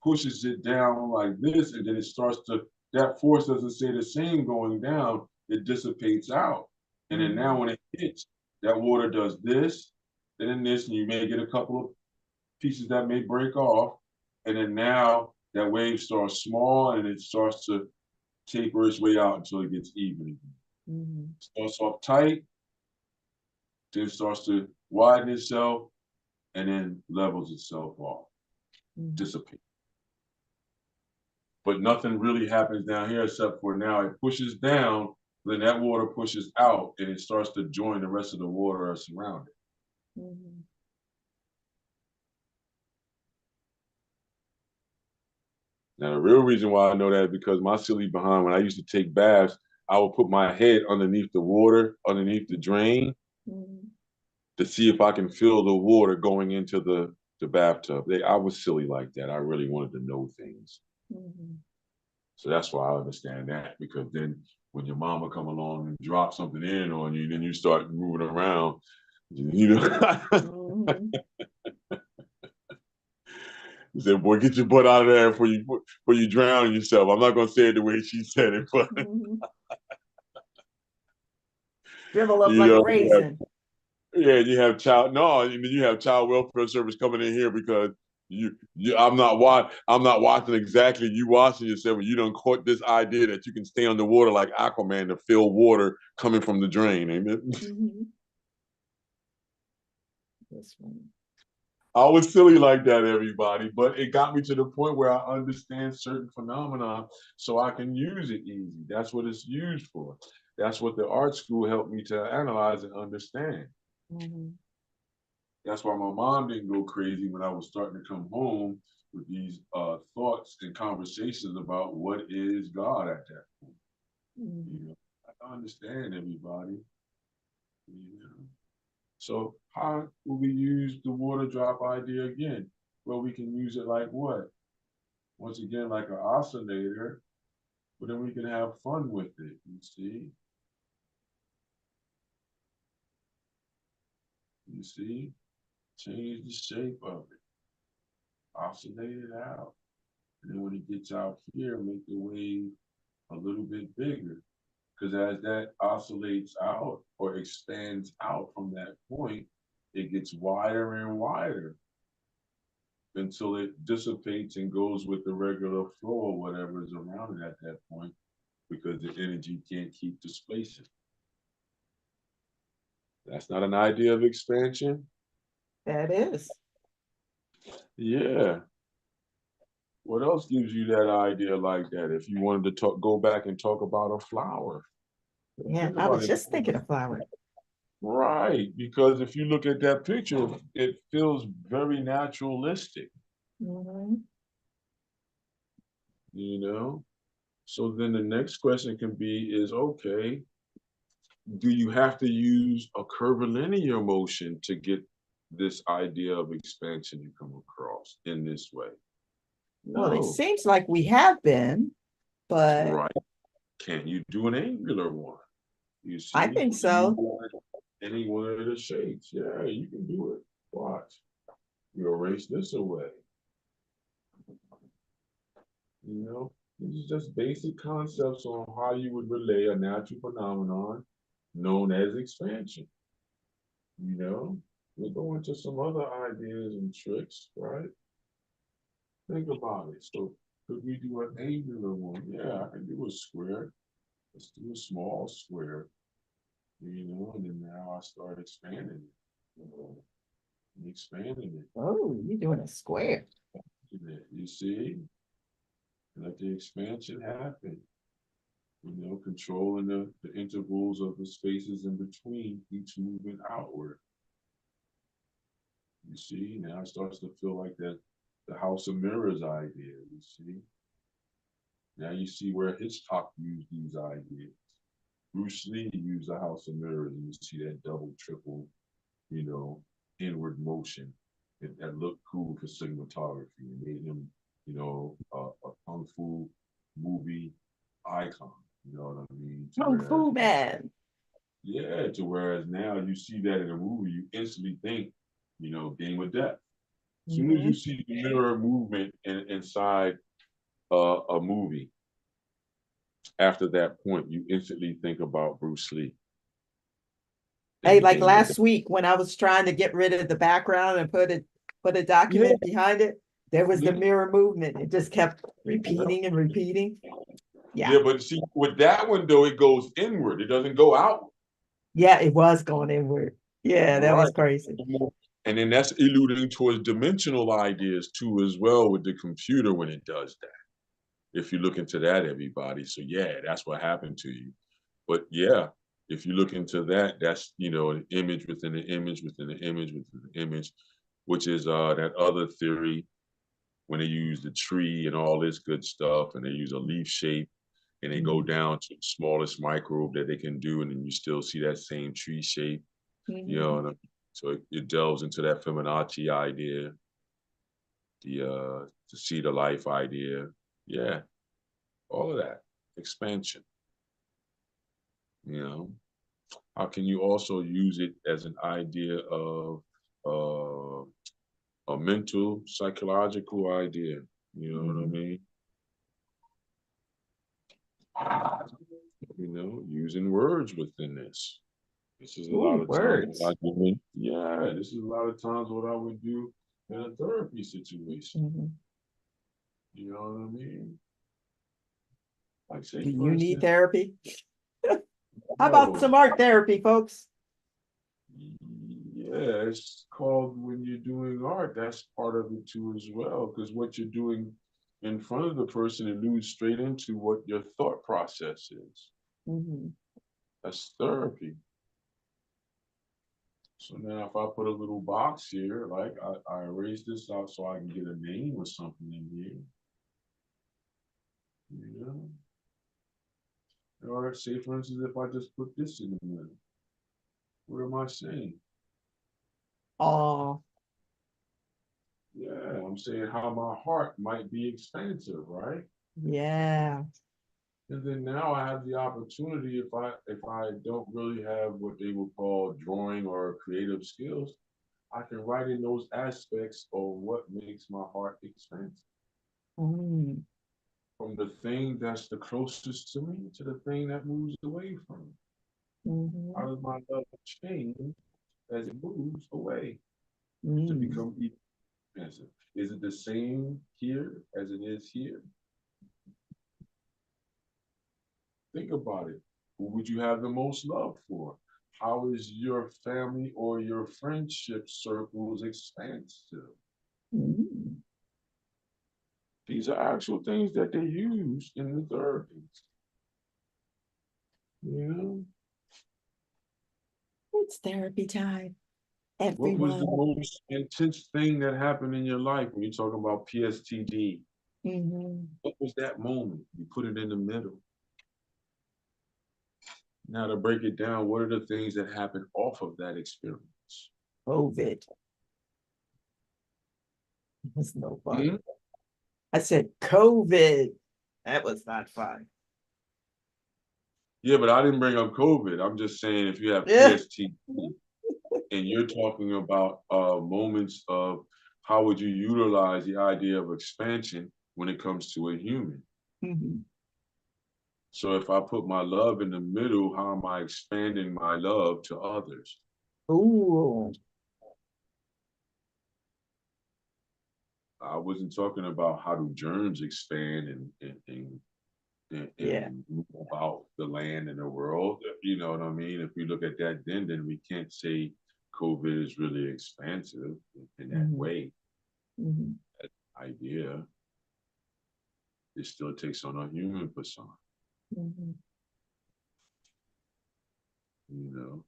pushes it down like this, and then it starts to, that force doesn't stay the same going down, it dissipates out. And then now when it hits, that water does this, and then this, and you may get a couple of pieces that may break off. And then now that wave starts small and it starts to taper its way out until it gets even again. Mhm. Starts off tight, then starts to widen itself, and then levels itself off, Mhm. dissipates. But nothing really happens down here except for now it pushes down, then that water pushes out, and it starts to join the rest of the water surrounding it. Mhm. Now, the real reason why I know that is because my silly behind, when I used to take baths, I would put my head underneath the water, underneath the drain, Mhm. to see if I can feel the water going into the bathtub. I was silly like that. I really wanted to know things. Mhm. So that's why I understand that, because then when your mama come along and drop something in on you, then you start moving around, you know. Mhm. He said, "Boy, get your butt out of there before you drown yourself." I'm not gonna say it the way she said it, but Mhm. Shrivel up you like a know, raisin. yeah, you have child welfare service coming in here because I'm not watching exactly you watching yourself, and you don't caught this idea that you can stay underwater like Aquaman to fill water coming from the drain. Amen. Mhm. This one. I was silly like that, everybody, but it got me to the point where I understand certain phenomena so I can use it easy. That's what it's used for. That's what the art school helped me to analyze and understand. Mhm. That's why my mom didn't go crazy when I was starting to come home with these thoughts and conversations about what is God at that point. You Mhm. know, I understand everybody. You know. So how will we use the water drop idea again? Well, we can use it like what? Once again, like an oscillator, but then we can have fun with it. You see, change the shape of it, oscillate it out. And then when it gets out here, make the wave a little bit bigger. Because as that oscillates out or expands out from that point, it gets wider and wider until it dissipates and goes with the regular flow or whatever is around it at that point, because the energy can't keep displacing. That's not an idea of expansion. That is. Yeah. What else gives you that idea like that? If you wanted to go back and talk about a flower, Yeah, think I about was it. just thinking of flower. Right, because if you look at that picture, it feels very naturalistic, Mhm. you know? So then the next question can be is, okay, do you have to use a curvilinear motion to get this idea of expansion you come across in this way? Well, it No. seems like we have been, but Right. Can you do an angular one? You I see? think Do you so. want any one of the shapes? Yeah, you can do it. Watch. You erase this away. You know, these are just basic concepts on how you would relay a natural phenomenon known as expansion. You know, we'll go into some other ideas and tricks, right? Think about it. So, could we do an angular one? Yeah, I can do a square. Let's do a small square, you know, and then now I start expanding it, you know, and expanding it. Oh, you're doing a square. You see, let the expansion happen. You know, controlling the intervals of the spaces in between each movement outward. You see, now it starts to feel like that the House of Mirrors idea. You see, now you see where Hitchcock used these ideas. Bruce Lee used the House of Mirrors, and you see that double, triple, you know, inward motion. That looked cool for cinematography. It made him, you know, a kung fu movie icon. You know what I mean? To Kung whereas, Fu Man. yeah, to whereas now you see that in a movie, you instantly think, you know, Game of Death. As soon as you Mhm. see the mirror movement inside a movie, after that point, you instantly think about Bruce Lee Hey, in like Game of last Death. week when I was trying to get rid of the background and put a Yeah, document behind it, there was the yeah, mirror movement. It just kept repeating and repeating. Yeah. yeah. But see, with that one though, it goes inward. It doesn't go outward. Yeah, it was going inward. Yeah, that was Right. crazy. And then that's alluding towards dimensional ideas too, as well, with the computer when it does that. If you look into that, everybody. So yeah, that's what happened to you. But yeah, if you look into that, that's, you know, an image within an image within an image within an image, which is that other theory when they use the tree and all this good stuff, and they use a leaf shape, and they go Mhm. down to the smallest microbe that they can do, and then you still see that same tree shape, you know. Mhm. So it delves into that Fibonacci idea, the see the life idea. Yeah, All of that expansion. You know, how can you also use it as an idea of uh, a mental, psychological idea? You know what I Mhm. mean? You know, using words within this. This is a lot Ooh, of times what I words. do. Yeah, this is a lot of times what I would do in a therapy situation. Mhm. You know what I mean? Like, say, Do for you need instance, therapy? How about no, some art therapy, folks? yeah, it's called when you're doing art, that's part of it too as well, because what you're doing in front of the person alludes straight into what your thought process is. Mhm. That's therapy. So now if I put a little box here, like I erase this out so I can get a name or something in here, you know? Or say for instance, if I just put this in the middle, what am I saying? Oh, Yeah, I'm saying how my heart might be expansive, right? yeah. And then now I have the opportunity, if I don't really have what they would call drawing or creative skills, I can write in those aspects of what makes my heart expansive. Mm. From the thing that's the closest to me to the thing that moves away from me. How Mhm. does my love change as it moves away to Mm. become even expansive? Is it the same here as it is here? Think about it. Who would you have the most love for? How is your family or your friendship circles expansive? Mm. These are actual things that they use in the therapies. You know, It's therapy time, what was the everyone. most intense thing that happened in your life when you're talking about PSTD? Mhm. What was that moment? You put it in the middle. Now to break it down, what are the things that happened off of that experience? COVID. It was no fun. Hmm? I said COVID. That was not fun. Yeah, but I didn't bring up COVID. I'm just saying if you have Yeah. PSTD and you're talking about moments of how would you utilize the idea of expansion when it comes to a human. Mhm. So if I put my love in the middle, how am I expanding my love to others? Ooh. I wasn't talking about how do germs expand and Yeah. move about the land and the world. You know what I mean? If we look at that, then we can't say COVID is really expansive in that Mhm. way. Mhm. Idea, it still takes on a human persona, Mhm. you know,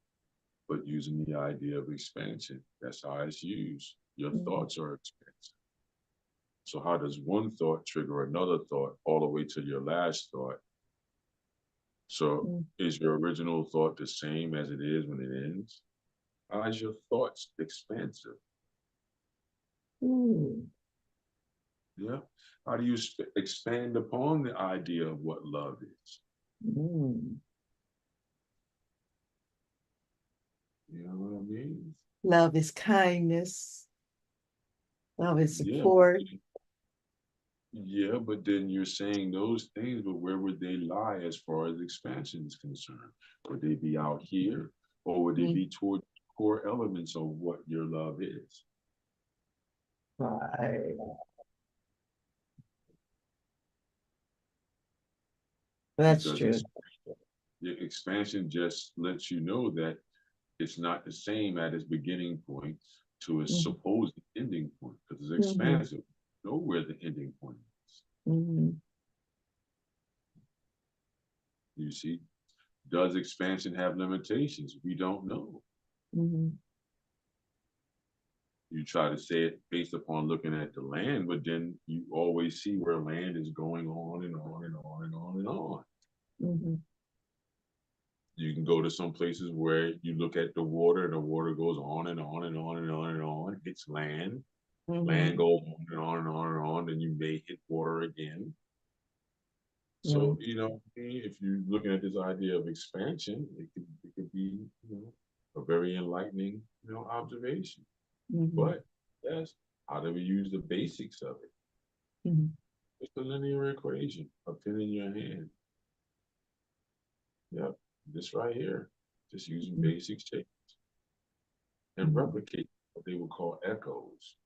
but using the idea of expansion, that's how it's used. Your Mhm. thoughts are expansive. So how does one thought trigger another thought all the way to your last thought? So Mhm. is your original thought the same as it is when it ends? How is your thoughts expansive? Ooh. Yeah. How do you expand upon the idea of what love is? Mm. You know what I mean? Love is kindness. Love is Yeah. support. Yeah, but then you're saying those things, but where would they lie as far as expansion is concerned? Would they be out here or would they Mm. be toward core elements of what your love is? Right. That's Because true. the expansion just lets you know that it's not the same at its beginning point to its Mhm. supposed ending point because it's Mhm. expansive. Know where the ending point is. Mhm. You see, does expansion have limitations? We don't know. Mhm. You try to say it based upon looking at the land, but then you always see where land is going on and on and on and on and on. Mhm. You can go to some places where you look at the water and the water goes on and on and on and on and on. It's land. Land Mhm. goes on and on and on and on. Then you may hit water again. So, you know, if you're looking at this idea of expansion, it could be, you know, a very enlightening, you know, observation. Mm-hmm. But yes, how do we use the basics of it? Mm-hmm. It's a linear equation, a pen in your hand. Yep, this right here, just using basic shapes and Mm-hmm. replicate what they would call echoes.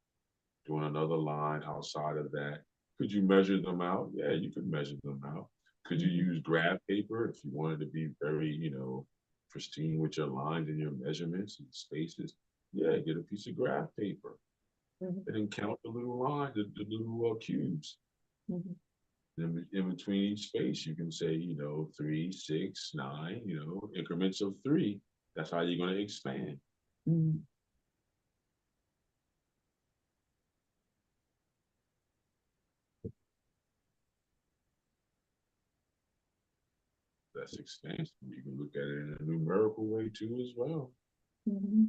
Doing another line outside of that. Could you measure them out? Yeah, you could measure them out. Could you Mm-hmm. use graph paper if you wanted to be very, you know, pristine with your lines and your measurements and spaces? Yeah, get a piece of graph paper Mm-hmm. and then count the little lines, the little cubes. Mm-hmm. In between each space, you can say, you know, 3, 6, 9, you know, increments of 3. That's how you're going to expand. Mm-hmm. That's expansion. You can look at it in a numerical way too, as well. Mm-hmm.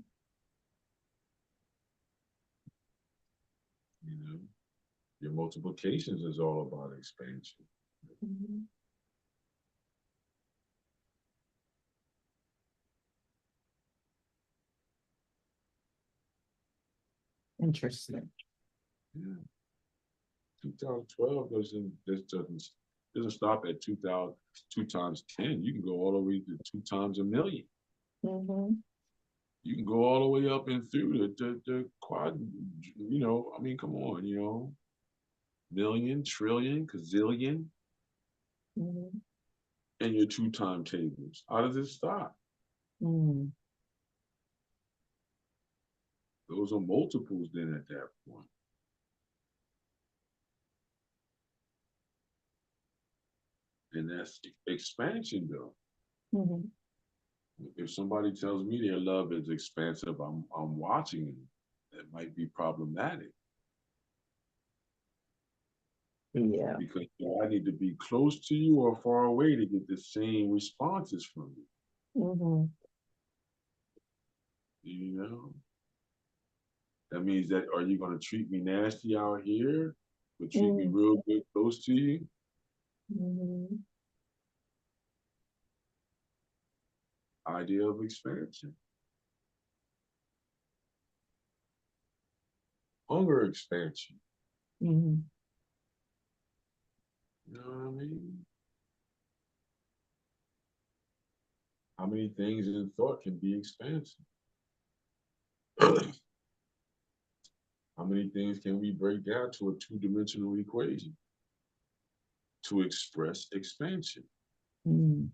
You know, your multiplications is all about expansion. Mm-hmm. Interesting. Yeah. 2012 doesn't stop at 2000, 2 times 10. You can go all the way to 2 times a million. Mm-hmm. You can go all the way up and through the quad, you know, I mean, come on, you know, million, trillion, gazillion, Mm-hmm. and your 2 time tables. How does it stop? Mm-hmm. Those are multiples then at that point. And that's expansion though. Mm-hmm. If somebody tells me their love is expansive, I'm watching them. That might be problematic Yeah. because I need to be close to you or far away to get the same responses from you. Mm-hmm. You know, that means that are you going to treat me nasty out here, but treat me real good close to you? Mm-hmm. Idea of expansion, hunger expansion. Mm-hmm. You know what I mean? How many things in thought can be expansive? How many things can we break down to a two-dimensional equation to express expansion? Mm-hmm.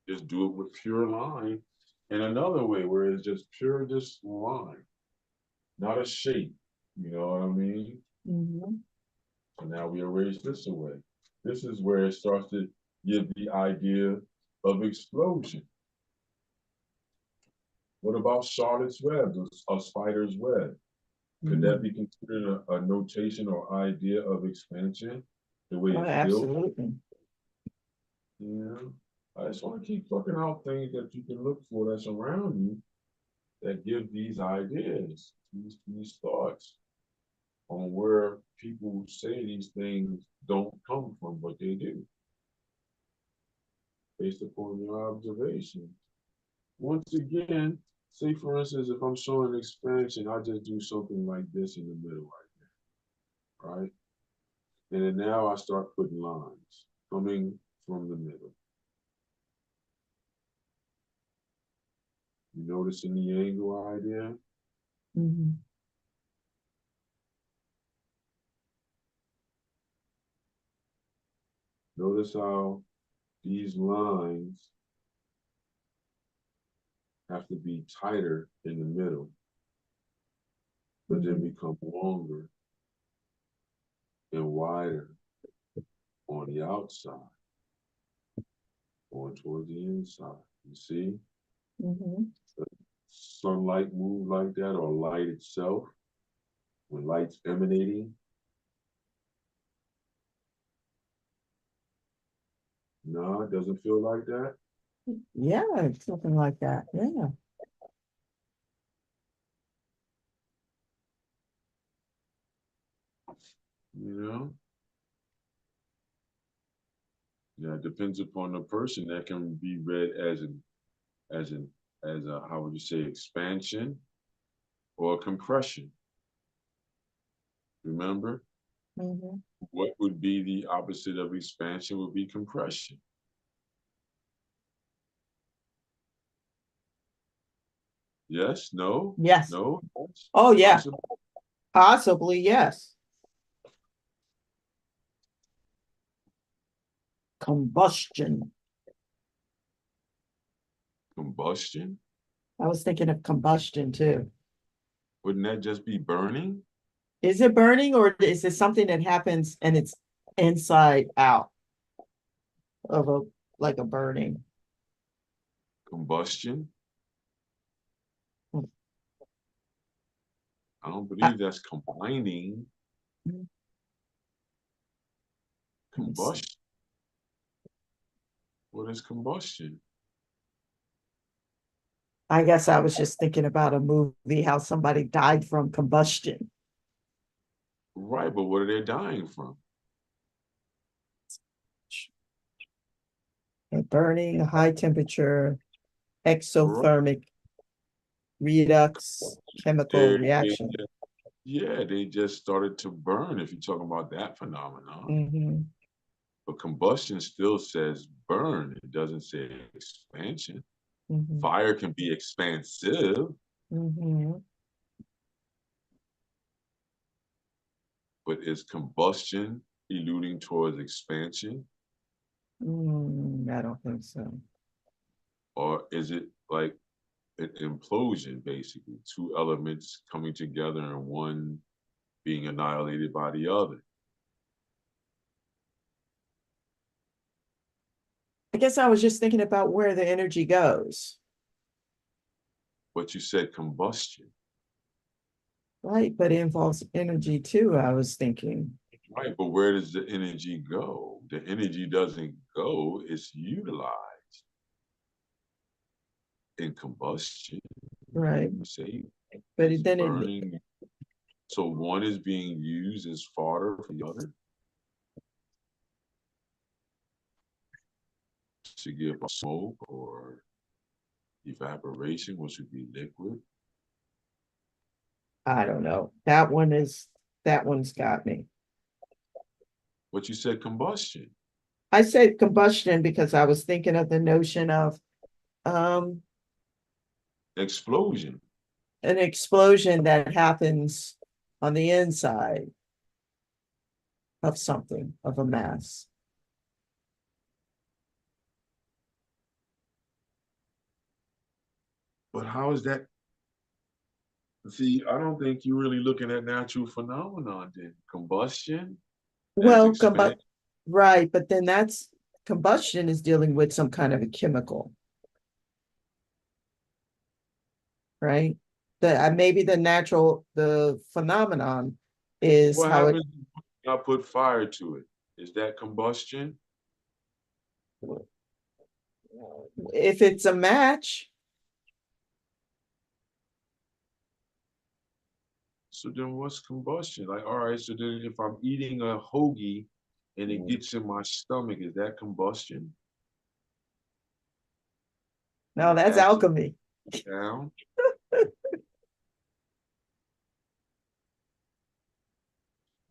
Just do it with pure line. And another way where it's just pure just line, not a shape. You know what I mean? Mm-hmm. So now we erase this away. This is where it starts to give the idea of explosion. What about Charlotte's Web, a spider's web? Could that Mm-hmm. be considered a notation or idea of expansion? The way Oh, it's built? absolutely. You know? I just want to keep looking out things that you can look for that's around you that give these ideas, these thoughts on where people say these things don't come from, but they do, based upon your observation. Once again, say for instance, if I'm showing expansion, I just do something like this in the middle right there, right? And then now I start putting lines coming from the middle. You noticing the angle idea? Mm-hmm. Notice how these lines have to be tighter in the middle, but then Mm-hmm. become longer and wider on the outside, going towards the inside. You see? Mm-hmm. Sunlight move like that, or light itself, when light's emanating. No, it doesn't feel like that. Yeah, something like that. Yeah. You know, Yeah, it depends upon the person. That can be read as an as a, how would you say, expansion or compression. Remember, Mhm. what would be the opposite of expansion would be compression. Yes, no, Yes. no, yes, Oh, yeah. possible. Possibly, yes. Combustion. Combustion. I was thinking of combustion too. Wouldn't that just be burning? Is it burning or is it something that happens and it's inside out of a like a burning? Combustion. I don't I, believe that's combining. let me see. Combustion. What is combustion? I guess I was just thinking about a movie, how somebody died from combustion. Right, but what are they dying from? A burning, high temperature, Right. exothermic redox chemical They reaction. just, yeah, they just started to burn if you're talking about that phenomenon. Hmm. But combustion still says burn. It doesn't say expansion. Hmm. Fire can be expansive, Hmm. but is combustion alluding towards expansion? I don't think so. Or is it like an implosion, basically? Two elements coming together and one being annihilated by the other. I guess I was just thinking about where the energy goes, But you said combustion. right? But it involves energy too, I was thinking. Right, but where does the energy go? The energy doesn't go, it's utilized in combustion. Right. You say But it's then burning. So one is being used as fodder for the other to give smoke or evaporation, which would be liquid. I don't know. That one's got me. But you said combustion, I said combustion because I was thinking of the notion of um explosion. an explosion that happens on the inside of something, of a mass. But how is that? See, I don't think you're really looking at natural phenomenon then. Combustion as Well, expand. right, but then that's combustion is dealing with some kind of a chemical, right? The maybe the phenomenon is What how it happens when I put fire to it? Is that combustion? if it's a match. So then what's combustion? Like, all right, so then if I'm eating a hoagie and it gets in my stomach, is that combustion? And No, it that's actually alchemy. down?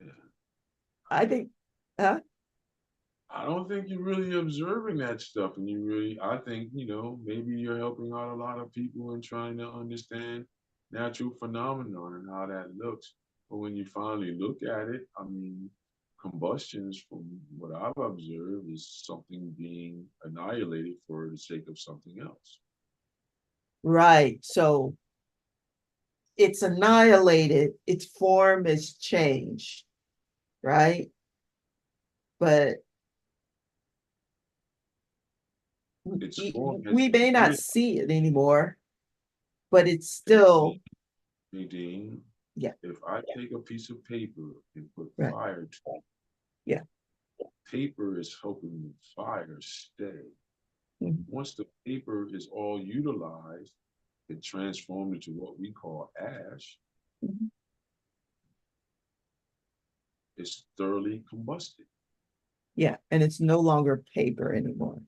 Yeah. I think, huh? I don't think you're really observing that stuff. And you really, I think, maybe you're helping out a lot of people in trying to understand natural phenomenon and how that looks. But when you finally look at it, I mean, combustions, from what I've observed, is something being annihilated for the sake of something else. Right. So it's annihilated, its form is changed, right? But Its form has we been may not risen. see it anymore, but it's Nadine, still, Nadine, yeah, if I take a piece of paper and put right. fire to it, Yeah. paper is helping the fire stay. Mhm. Once the paper is all utilized, it transformed into what we call ash. Mhm. It's thoroughly combusted. Yeah, and it's no longer paper anymore.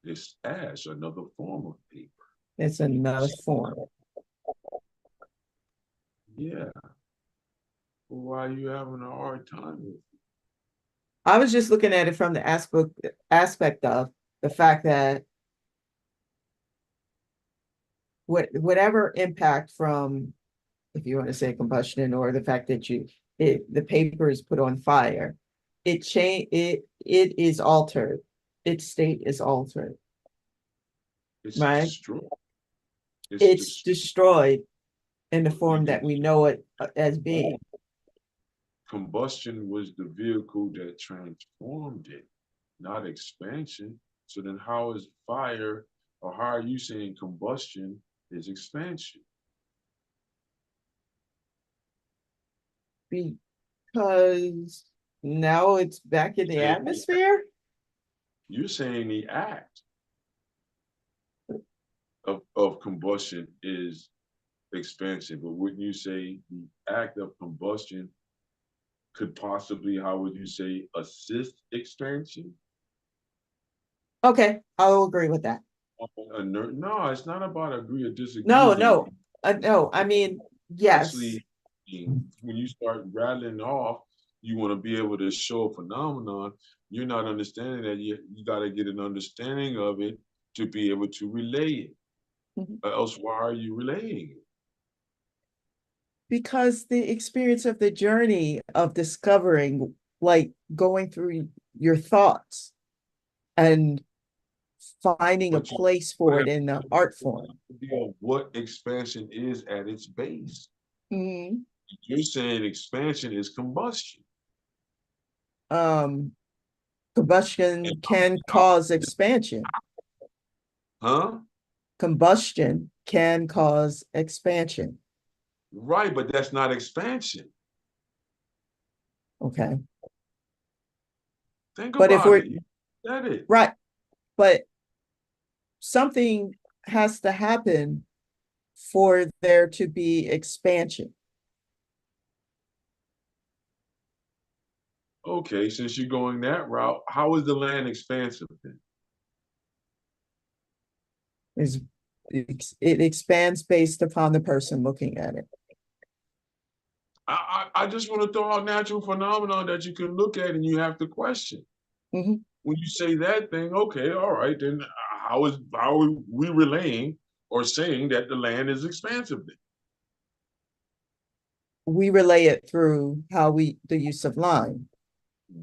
It's ash, another form of paper. It's another form. Yeah. Well, why are you having a hard time with it? I was just looking at it from the aspect of the fact that whatever impact from, if you want to say combustion, or the fact that the paper is put on fire, it is altered. Its state is altered, It's right? destroyed. It's It's just destroyed in the form when you that we know it as being. combustion was the vehicle that transformed it, not expansion. So then how is fire, or how are you saying combustion is expansion? Because now it's back in the Saying atmosphere. You're saying the act of combustion is expansion, but wouldn't you say the act of combustion could possibly, how would you say, assist expansion? Okay, I'll agree with that. No, it's not about agree or disagree No, here. no, no. I mean, yes. Actually, when you start rattling off, you want to be able to show a phenomenon. You're not understanding that you got to get an understanding of it to be able to relay it. Mhm. Or else, why are you relaying it? Because the experience of the journey of discovering, like going through your thoughts and finding a But you place for it have in the art form. idea of what expansion is at its base. Mhm. You're saying expansion is combustion. Um, And combustion can cause expansion. huh? Combustion can cause expansion. Right, but that's not expansion. Okay. Think But if about we're it. You said it. right, but something has to happen for there to be expansion. Okay, since you're going that route, how is the land expansive then? Is it expands based upon the person looking at it. I just want to throw out natural phenomenon that you can look at and you have to question. Mhm. When you say that thing, okay, all right, then how are we relaying or saying that the land is expansive then? We relay it through how we the use of line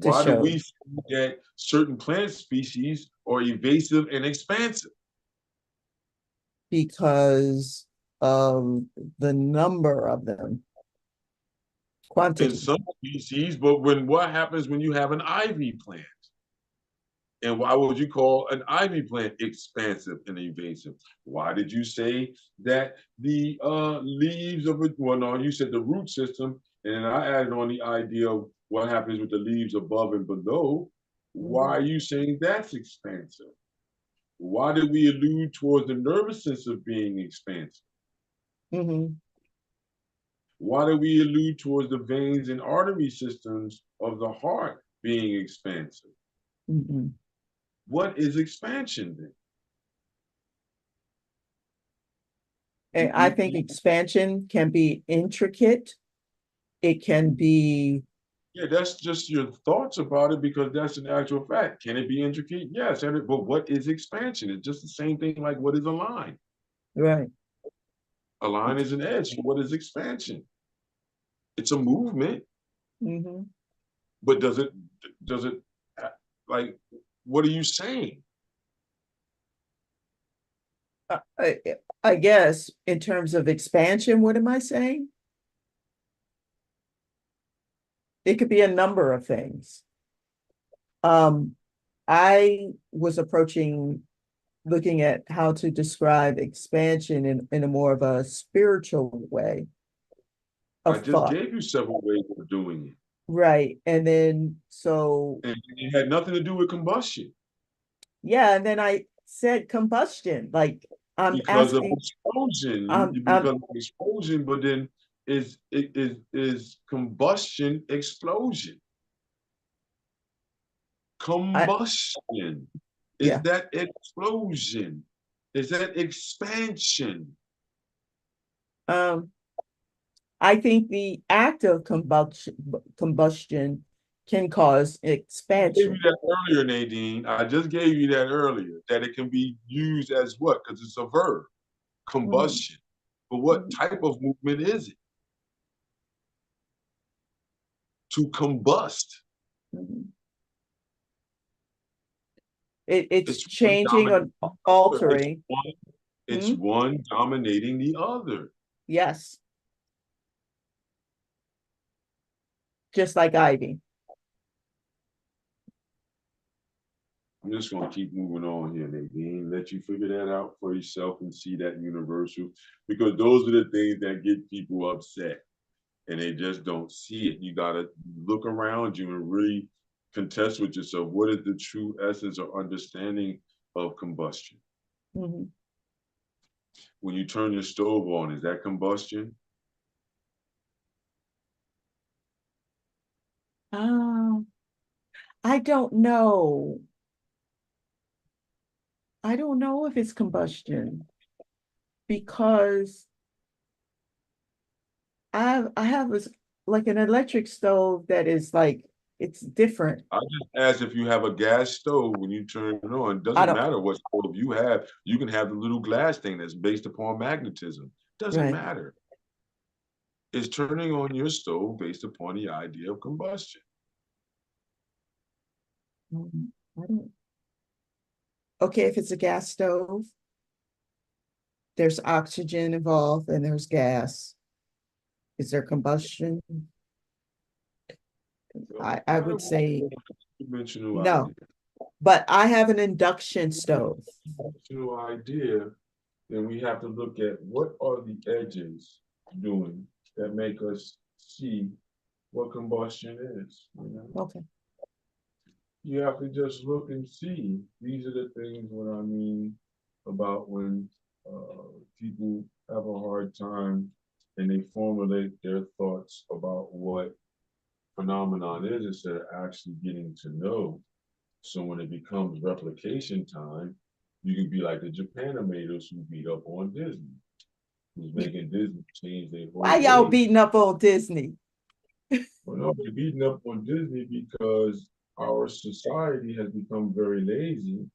to Why do show, we say that certain plant species are evasive and expansive? because of the number of them, In quantity. some species, but when what happens when you have an ivy plant? And why would you call an ivy plant expansive and invasive? Why did you say that the leaves of it? Well, no, you said the root system, and I added on the idea of what happens with the leaves above and below. Why Mhm. are you saying that's expansive? Why did we allude towards the nervous system being expansive? Mhm. Why do we allude towards the veins and artery systems of the heart being expansive? Mhm. What is expansion then? And I think expansion can be intricate. It can be Yeah, that's just your thoughts about it because that's an actual fact. Can it be intricate? Yes, but what is expansion? It's just the same thing like what is a line? right. A line is an edge. So what is expansion? It's a movement, Mhm. but does it like what are you saying? Uh, I, I guess in terms of expansion, what am I saying? It could be a number of things. Um, I was looking at how to describe expansion in a more of a spiritual way I of just thought. gave you several ways of doing it. Right. And then, so, And it had nothing to do with combustion yeah. And then I said combustion, like I'm because of asking, explosion. um, um, Because of explosion, but then is combustion explosion? I, Combustion. Is yeah. that explosion? Is that expansion? Um, I think the act of combustion can cause I gave you expansion. that earlier, Nadine. I just gave you that earlier, that it can be used as what? Because it's a verb, Mhm, combustion. But what mhm, type of movement is it? To combust. mhm. It's It's one changing or dominating the other. altering. It's Hmm? one dominating the other. Yes, just like ivy. I'm just going to keep moving on here, Nadine. Let you figure that out for yourself and see that universal, because those are the things that get people upset and they just don't see it. You got to look around you and really contest with yourself. What is the true essence or understanding of combustion? Mhm. When you turn your stove on, is that combustion? Um, I don't know. I don't know if it's combustion because I have like an electric stove that is like it's different. I just asked if you have a gas stove when you turn it on. It I doesn't don't, matter what stove you have. You can have the little glass thing that's based upon magnetism. Doesn't right. matter. Is turning on your stove based upon the idea of combustion. I don't. Okay, if it's a gas stove, there's oxygen involved and there's gas. Is there combustion? So I kind would of say dimensional no, idea. but I have an induction stove. Dimensional idea, then we have to look at what are the edges doing that make us see what combustion is. You know? Okay. You have to just look and see. These are the things what I mean about when people have a hard time and they formulate their thoughts about what phenomenon is instead of actually getting to know. So when it becomes replication time, you can be like the Japanimators who beat up on Disney, who's making Disney change their Why whole y'all way. beating up on Disney? Well, no, they're beating up on Disney because our society has become very lazy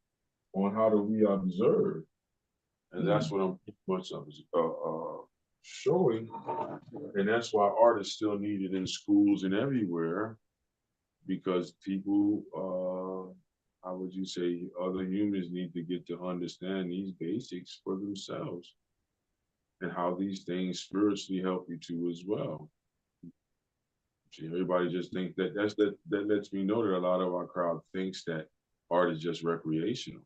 on how do we observe, and that's Mm, what I'm pretty much showing, and that's why art is still needed in schools and everywhere because people, how would you say, other humans need to get to understand these basics for themselves and how these things spiritually help you too as well. See, everybody just thinks that lets me know that a lot of our crowd thinks that art is just recreational.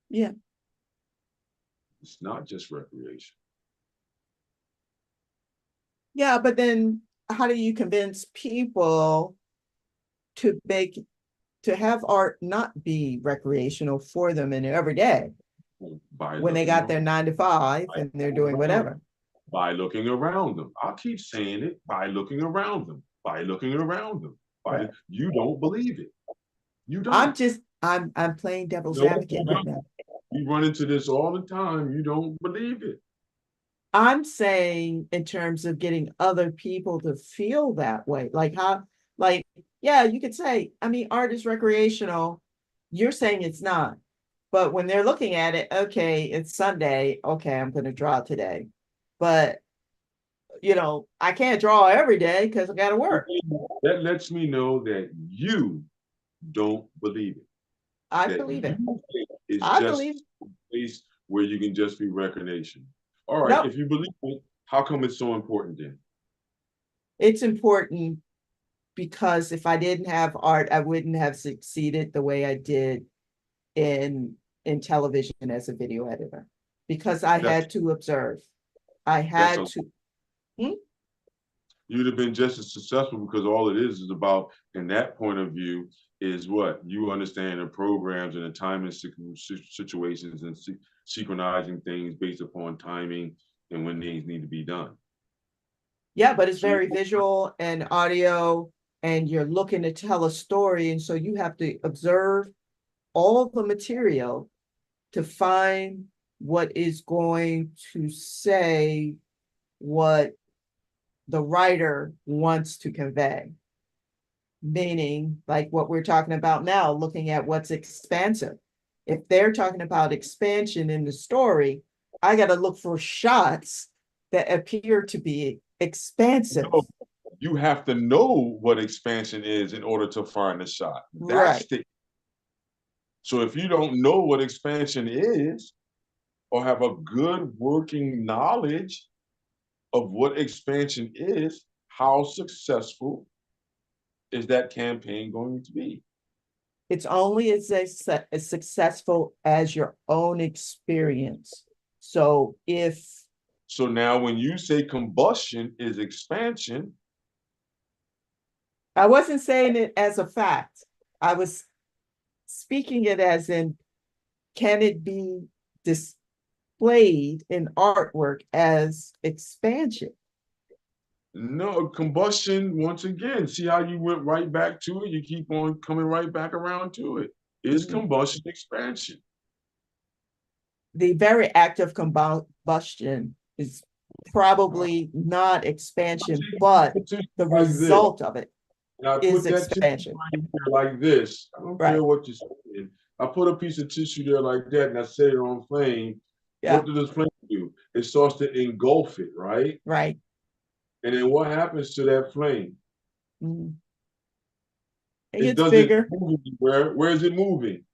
yeah. It's not just recreation. Yeah, but then how do you convince people to make to have art not be recreational for them in every day By when they looking got their around, 9 to 5 by and they're looking doing around, whatever? by looking around them. I'll keep saying it. By looking around them. By looking around them. Right. You don't believe it. You I'm don't. just I'm playing devil's No, advocate you right don't. now. We run into this all the time. You don't believe it. I'm saying in terms of getting other people to feel that way. Like how, like, yeah, you could say, I mean, art is recreational. You're saying it's not. But when they're looking at it, okay, it's Sunday. Okay, I'm going to draw today. But, I can't draw every day because I got to work. That lets me know that you don't believe it. I That believe it. you think it's I believe. just a place where you can just be recreation. All right, No, if you believe it, how come it's so important then? it's important because if I didn't have art, I wouldn't have succeeded the way I did in in television as a video editor because I That's had to observe. I that's had a to. Hmm? you'd have been just as successful because all it is about, in that point of view, is what you understand the programs and the timing situations and synchronizing things based upon timing and when things need to be done. Yeah, but it's So very visual and audio. and you're looking to tell a story. And so you have to observe all the material to find what is going to say what the writer wants to convey. Meaning, like what we're talking about now, looking at what's expansive. If they're talking about expansion in the story, I got to look for shots that appear to be expansive. No, you have to know what expansion is in order to find the shot. Right. So if you don't know what expansion is, or have a good working knowledge of what expansion is, how successful is that campaign going to be? It's only as successful as your own experience. So So now when you say combustion is expansion, I wasn't saying it as a fact, I was speaking it as in, can it be displayed in artwork as expansion? no, combustion, once again, see how you went right back to it? You keep on coming right back around to it. Is combustion expansion? The very act of combustion is probably not expansion, but the Like this. result of it And I is put that tissue expansion. right here like this. I don't Right. care what you're saying. I put a piece of tissue there like that and I set it on flame. Yeah. What does the flame do? It starts to engulf it, right? Right. And then what happens to that flame? Mm. It It gets doesn't bigger. move anywhere. Where is it moving?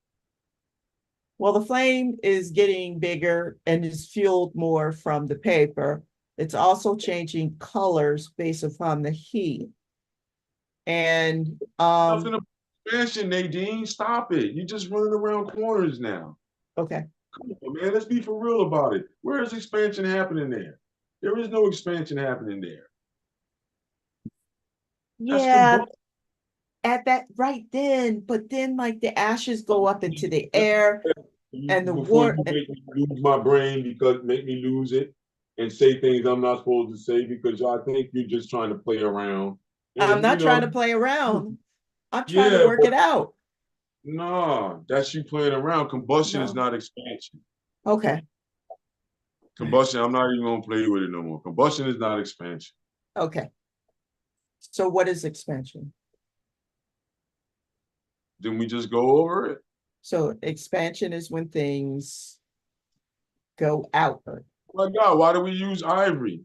Well, the flame is getting bigger and is fueled more from the paper. It's also changing colors based upon the heat. And Nothing about expansion, Nadine. Stop it. You're just running around corners now. okay. Come on, man. Let's be for real about it. Where is expansion happening there? There is no expansion happening there. That's Yeah, combustion. at that right then, but then like the ashes go up into the air and the Before you water. make me lose my brain because make me lose it and say things I'm not supposed to say because I think you're just trying to play around. I'm And not trying to play around. I'm trying to yeah, work but it out. nah, that's you playing around. Combustion is No. not expansion. Okay. Combustion, I'm not even gonna play with it no more. Combustion is not expansion. Okay. So what is expansion? Then we just go over it. So expansion is when things go outward. My God, why do we use ivory?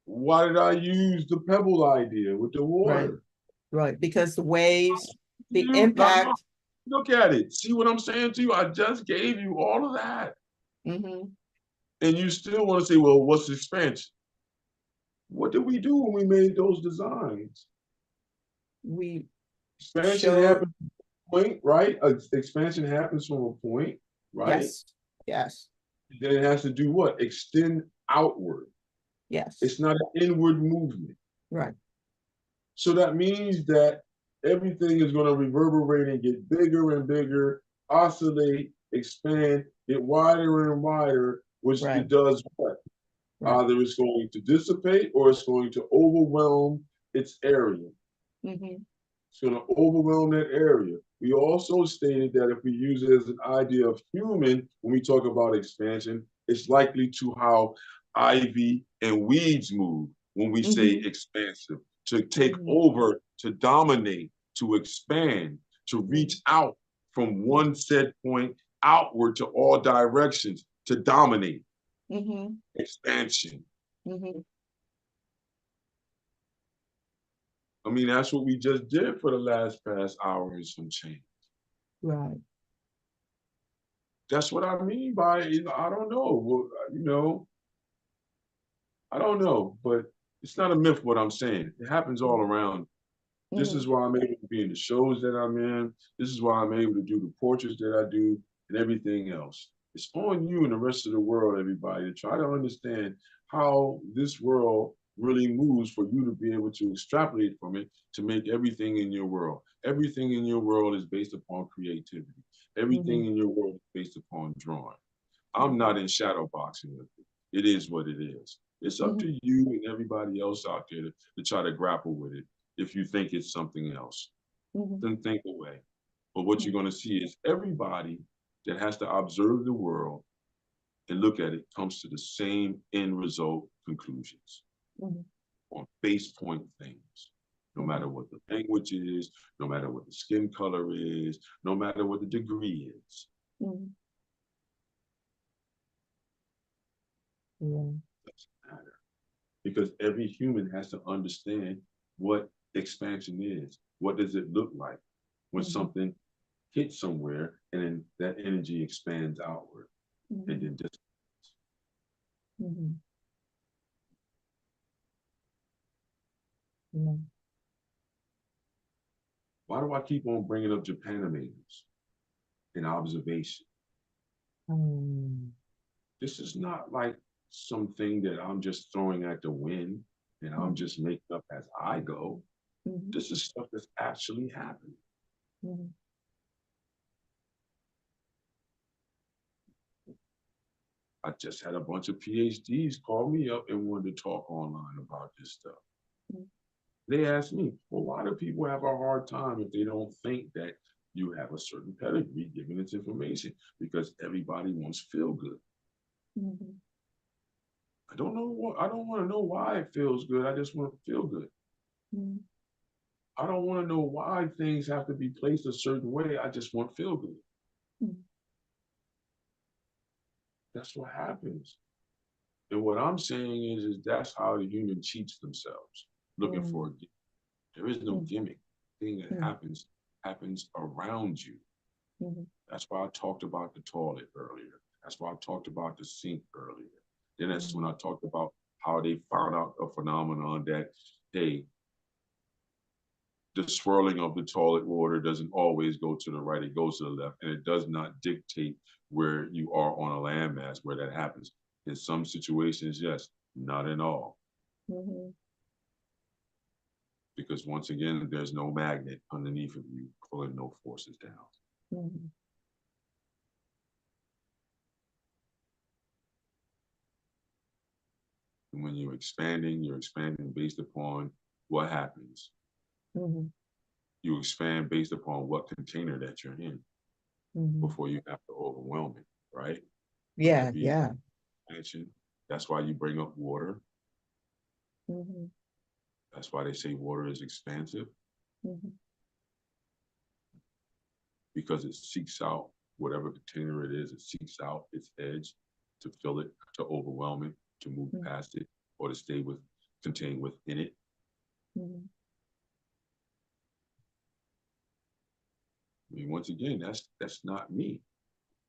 Why did I use the pebble idea with the Right. water? Right. Because the waves, the You no, impact. look at it. See what I'm saying to you? I just gave you all of that. Mm-hmm. And you still want to say, well, what's expansion? What did we do when we made those designs? We Expansion showed, happens from a point, right? Expansion happens from a point, right? yes, yes, Then it has to do what? Extend outward. yes, It's not an inward movement. right. So that means that everything is going to reverberate and get bigger and bigger, oscillate, expand, get wider and wider, which Right. it does what? Right. Either it's going to dissipate or it's going to overwhelm its area. Mm-hmm. It's going to overwhelm that area. We also stated that if we use it as an idea of human, when we talk about expansion, it's likely to how ivy and weeds move when we say Mm-hmm. expansive, to take Mm-hmm. over, to dominate, to expand, to reach out from one set point outward to all directions, to dominate. Mm-hmm. Expansion. Mm-hmm. I mean, that's what we just did for the past hour and some change. Right. That's what I mean by, I don't know. Well, I don't know, but it's not a myth what I'm saying. It happens all around. This Mm-hmm. is why I'm able to be in the shows that I'm in. This is why I'm able to do the portraits that I do and everything else. It's on you and the rest of the world, everybody, to try to understand how this world really moves for you to be able to extrapolate from it to make everything in your world. Everything in your world is based upon creativity. Mm-hmm. Everything in your world is based upon drawing. I'm not in shadow boxing with it. It is what it is. It's up Mm-hmm. to you and everybody else out there to try to grapple with it if you think it's something else. Mhm. Then think away. But what you're going to see is everybody that has to observe the world and look at it comes to the same end result conclusions Mhm. on base point things. No matter what the language is, no matter what the skin color is, no matter what the degree is. Mhm. Yeah. Doesn't matter. Because every human has to understand what expansion is. What does it look like when Mhm. something hits somewhere and then that energy expands outward and Mhm. then just Mhm. Yeah. why do I keep on bringing up Japanimators and observation? Mm. This is not like something that I'm just throwing at the wind and I'm Mhm. just making up as I go. Mhm. This is stuff that's actually happening. Mhm. I just had a bunch of PhDs call me up and wanted to talk online about this stuff. Mhm. They asked me, well, why do people have a hard time if they don't think that you have a certain pedigree giving this information? Because everybody wants feel good. Mhm. I don't know what I don't want to know why it feels good. I just want to feel good. Mhm. I don't want to know why things have to be placed a certain way. I just want to feel good. Mhm. That's what happens. And what I'm saying is that's how the human cheats themselves, looking for a gimmick. There is no Mhm. gimmick. The thing that Mhm. happens around you. Mhm. That's why I talked about the toilet earlier. That's why I talked about the sink earlier. Then that's when Mhm. I talked about how they found out a phenomenon that, hey, the swirling of the toilet water doesn't always go to the right, it goes to the left, and it does not dictate where you are on a landmass where that happens. In some situations, yes, not in all. Mhm. Because once again, there's no magnet underneath of you pulling no forces down. Mhm. And when you're expanding based upon what happens. Mhm. You expand based upon what container that you're in Mhm. before you have to overwhelm it, right? For there Yeah, be yeah. expansion. That's why you bring up water. Mhm. That's why they say water is expansive Mhm. because it seeks out whatever container it is, it seeks out its edge to fill it, to overwhelm it, to move Mhm. past it, or to stay contained within it. Mhm. I mean, once again, that's not me.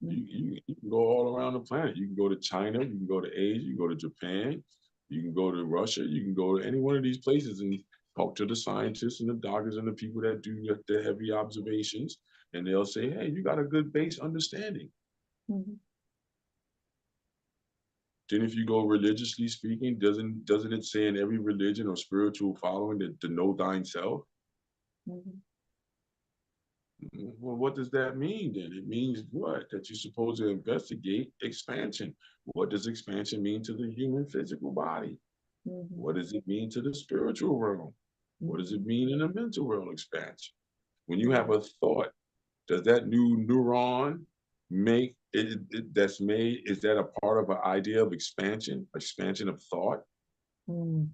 Mhm. You can go all around the planet. You can go to China, you can go to Asia, you can go to Japan, you can go to Russia, you can go to any one of these places and talk to the scientists and the doctors and the people that do the heavy observations, and they'll say, "Hey, you got a good base understanding." Mhm. Then, if you go religiously speaking, doesn't it say in every religion or spiritual following that to know thyself? Mhm. Well, what does that mean then? It means what? That you're supposed to investigate expansion. What does expansion mean to the human physical body? Mhm. What does it mean to the spiritual realm? What does it Mhm. mean in the mental world expansion? When you have Mhm. a thought, does that new neuron make that's made, is that a part of an idea of expansion of thought? Mhm.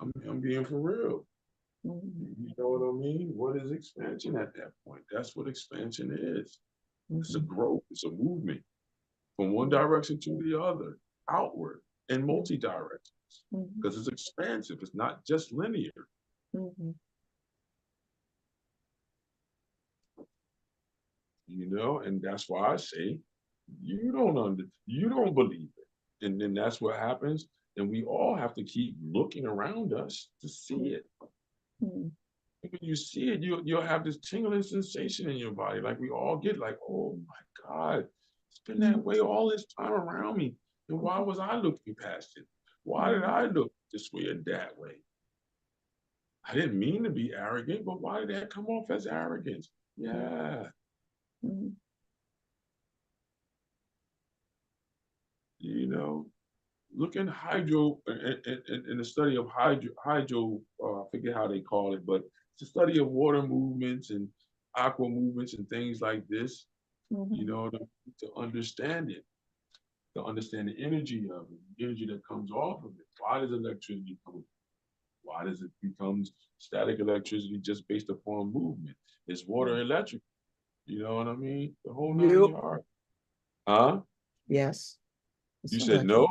I'm being for real. Mhm. You know what I mean? What is expansion at that point? That's what expansion is. It's a Mhm. growth, it's a movement from one Mhm. direction to the other, outward and Mhm. multi-directions. Mhm. Because it's expansive, it's not just linear. Mhm. And that's why I say you don't believe it. And then that's what happens. And we all have to keep looking around us to see it. Mhm. And when you see it, you'll have this tingling sensation in your body. Like we all get like, oh my God, it's been that Mhm. way all this time around me. And why was I looking past it? Why did Mhm. I look this way and that way? I didn't mean to be arrogant, but why did that come off as arrogance? Yeah, Mhm. you know, look in hydro in the study of hydro. I forget how they call it, but it's a study of water movements and aqua movements and things like this. You Mhm. know, to understand it, to understand the energy of it, the energy that comes off of it. Why does electricity come? Why does it become static electricity just based upon movement? It's water electric. You know what I mean? The whole nine Yep. yards. Huh? Yes. It's You said electric. no?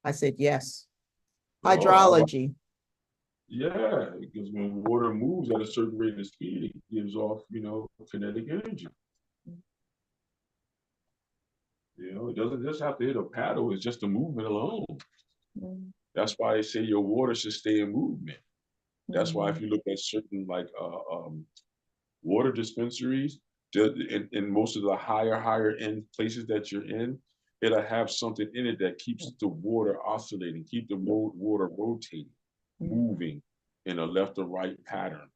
I said yes. Oh, Hydrology. yeah, because when water moves at a certain rate of speed, it gives off, kinetic energy. It doesn't just have to hit a paddle, it's just the movement alone. Mhm. That's why they say your water should stay in movement. That's why if Mhm. you look at certain water dispensaries, in most of the higher end places that you're in, it'll have something in it that keeps the water oscillating, keep the water rotating, Mhm. moving in a left or right pattern,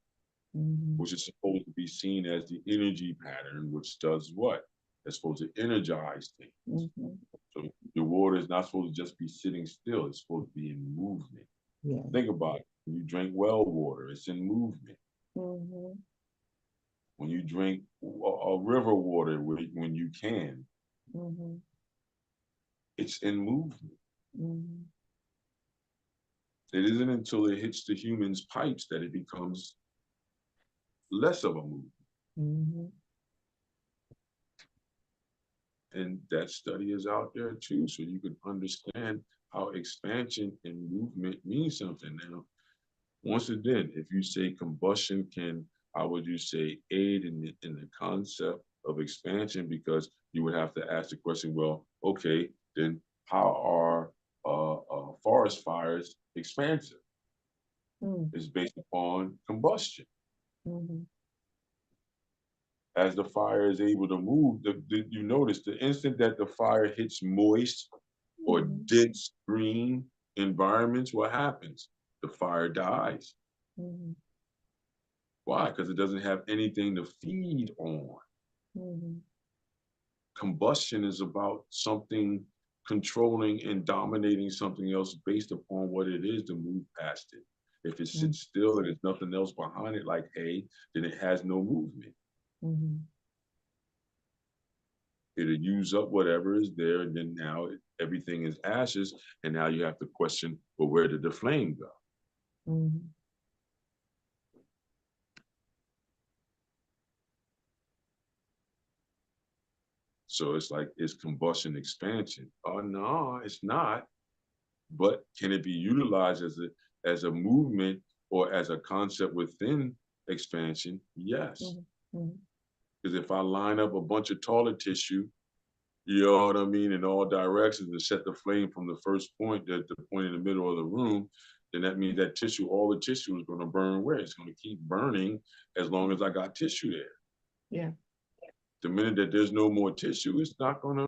Mhm. which is supposed to be seen as the energy pattern, which does what? It's supposed to energize things. Mhm. So the water is not supposed to just be sitting still, it's supposed to be in movement. Yeah. Think about it. When you drink well water, it's in movement. Mhm. When you drink a river water, when you can, Mhm. it's in movement. Mhm. It isn't until it hits the human's pipes that it becomes less of a movement. Mhm. And that study is out there too, so you can understand how expansion and movement means something. Now, once again, if you say combustion can, how would you say aid in the concept of expansion? Because you would have to ask the question, well, okay, then how are forest fires expansive? Mhm. It's based upon combustion. Mhm. As the fire is able to move, you notice the instant that the fire hits moist or Mhm. dense green environments, what happens? The fire dies. Mhm. Why? Because it doesn't have anything to feed on. Mhm. Combustion is about something controlling and dominating something else based upon what it is to move past it. If it Mhm. sits still and there's nothing else behind it, like hay, then it has no movement. Mhm. It'll use up whatever is there, and then now everything is ashes, and now you have to question, well, where did the flame go? Mhm. So it's like, is combustion expansion? Oh no, it's not. But can it be utilized as a movement or as a concept within expansion? Yes. Mhm. Mhm. Because if I line up a bunch of toilet tissue, you know what I mean, in all directions and set the flame from the first point to the point in the middle of the room, then that means that tissue, all the tissue is going to burn away. It's going to keep burning as long as I got tissue there. Yeah. The minute that there's no more tissue, it's not gonna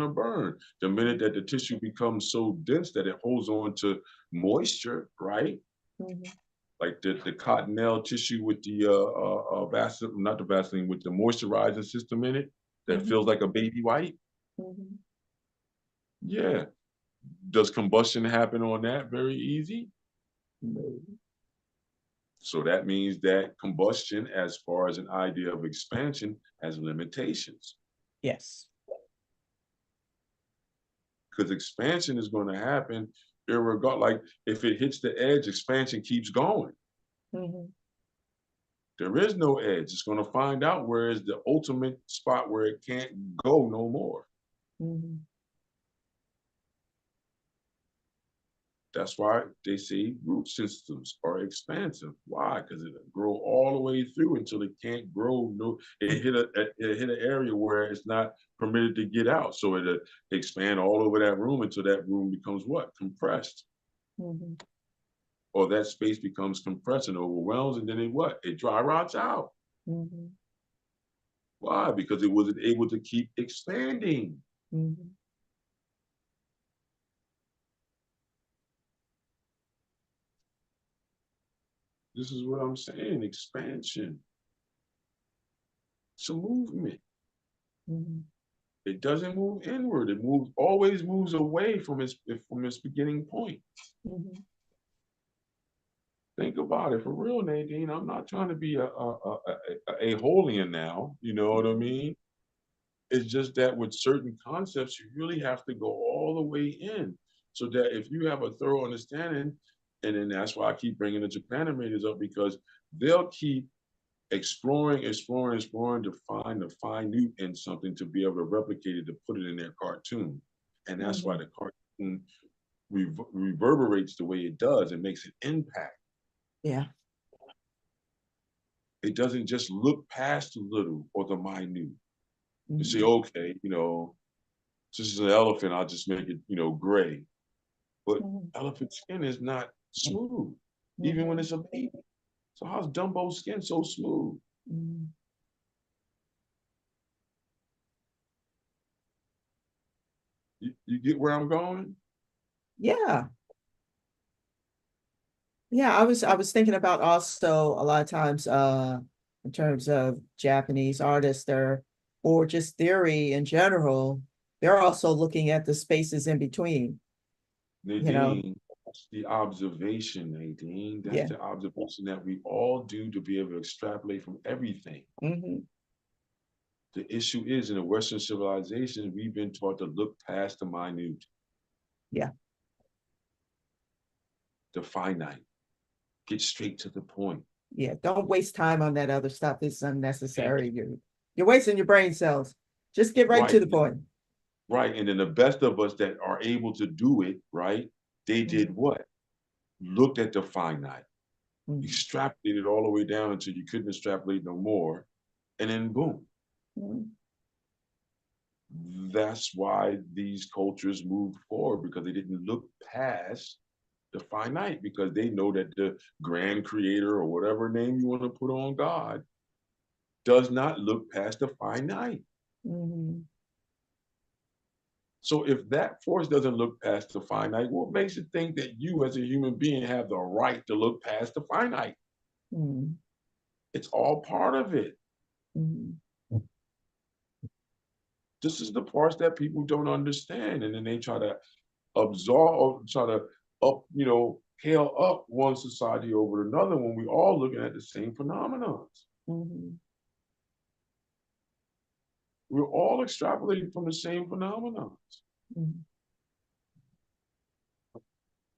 burn. The minute that the tissue becomes so dense that it holds on to moisture, right? Mhm. Like the cottonelle tissue with the Vaseline, not the Vaseline, with the moisturizing system in it that Mhm. feels like a baby wipe. Mhm. Yeah. Does combustion happen on that? Very easy. No. So that means that combustion, as far as an idea of expansion, has limitations. Yes. Because expansion is going to happen irregardless. Like if it hits the edge, expansion keeps going. Mhm. There is no edge. It's going to find out where is the ultimate spot where it can't go no more. Mhm. That's why they say root systems are expansive. Why? Because it'll grow all the way through until it can't grow. No, it hit an area where it's not permitted to get out. So it'll expand all over that room until that room becomes what? Compressed. Mhm. Or that space becomes compressed and overwhelms, and then it what? It dry rots out. Mhm. Why? Because it wasn't able to keep expanding. Mhm. This is what I'm saying. Expansion. It's a movement. Mhm. It doesn't move inward. It always moves away from its beginning point. Mhm. Think about it for real, Nadine. I'm not trying to be a holian now. You know what I mean? It's just that with certain concepts, you really have to go all the way in, so that if you have a thorough understanding, and then that's why I keep bringing the Japan animators up, because they'll keep exploring to find the minute in something to be able to replicate it, to put it in their cartoon. And that's why Mhm. the cartoon reverberates the way it does and makes an impact. Yeah. It doesn't just look past the little or the minute. You say, Mhm. okay, this is an elephant, I'll just make it, gray. But Mhm. elephant skin is not smooth, even when Mhm. it's a baby. So how's Dumbo's skin so smooth? Mhm. You get where I'm going? Yeah. Yeah, I was thinking about also a lot of times in terms of Japanese artists or just theory in general, they're also looking at the spaces in between, you know. Nadine, that's the observation, Nadine. That's Yeah. the observation that we all do to be able to extrapolate from everything. Hmm. The issue is, in a Western civilization, we've been taught to look past the minute, Yeah. the finite, get straight to the point. Yeah. Don't waste time on that other stuff. It's Thank unnecessary. you. You're wasting your brain cells. Just get right Right, to the point. right. And then the best of us that are able to do it, right? They did Mhm. what? Looked at the finite, Mhm. extrapolated all the way down until you couldn't extrapolate no more, and then boom. Mhm. That's why these cultures moved forward, because they didn't look past the finite, because they know that the grand creator, or whatever name you want to put on God, does not look past the finite. Mhm. So if that force doesn't look past the finite, what makes you think that you as a human being have the right to look past the finite? Mhm. It's all part of it. Mhm. This is the parts that people don't understand. And then they try to absolve, try to hail up one society over another, when we all looking at the same phenomenon. Mhm. We're all extrapolating from the same phenomenon. Mhm.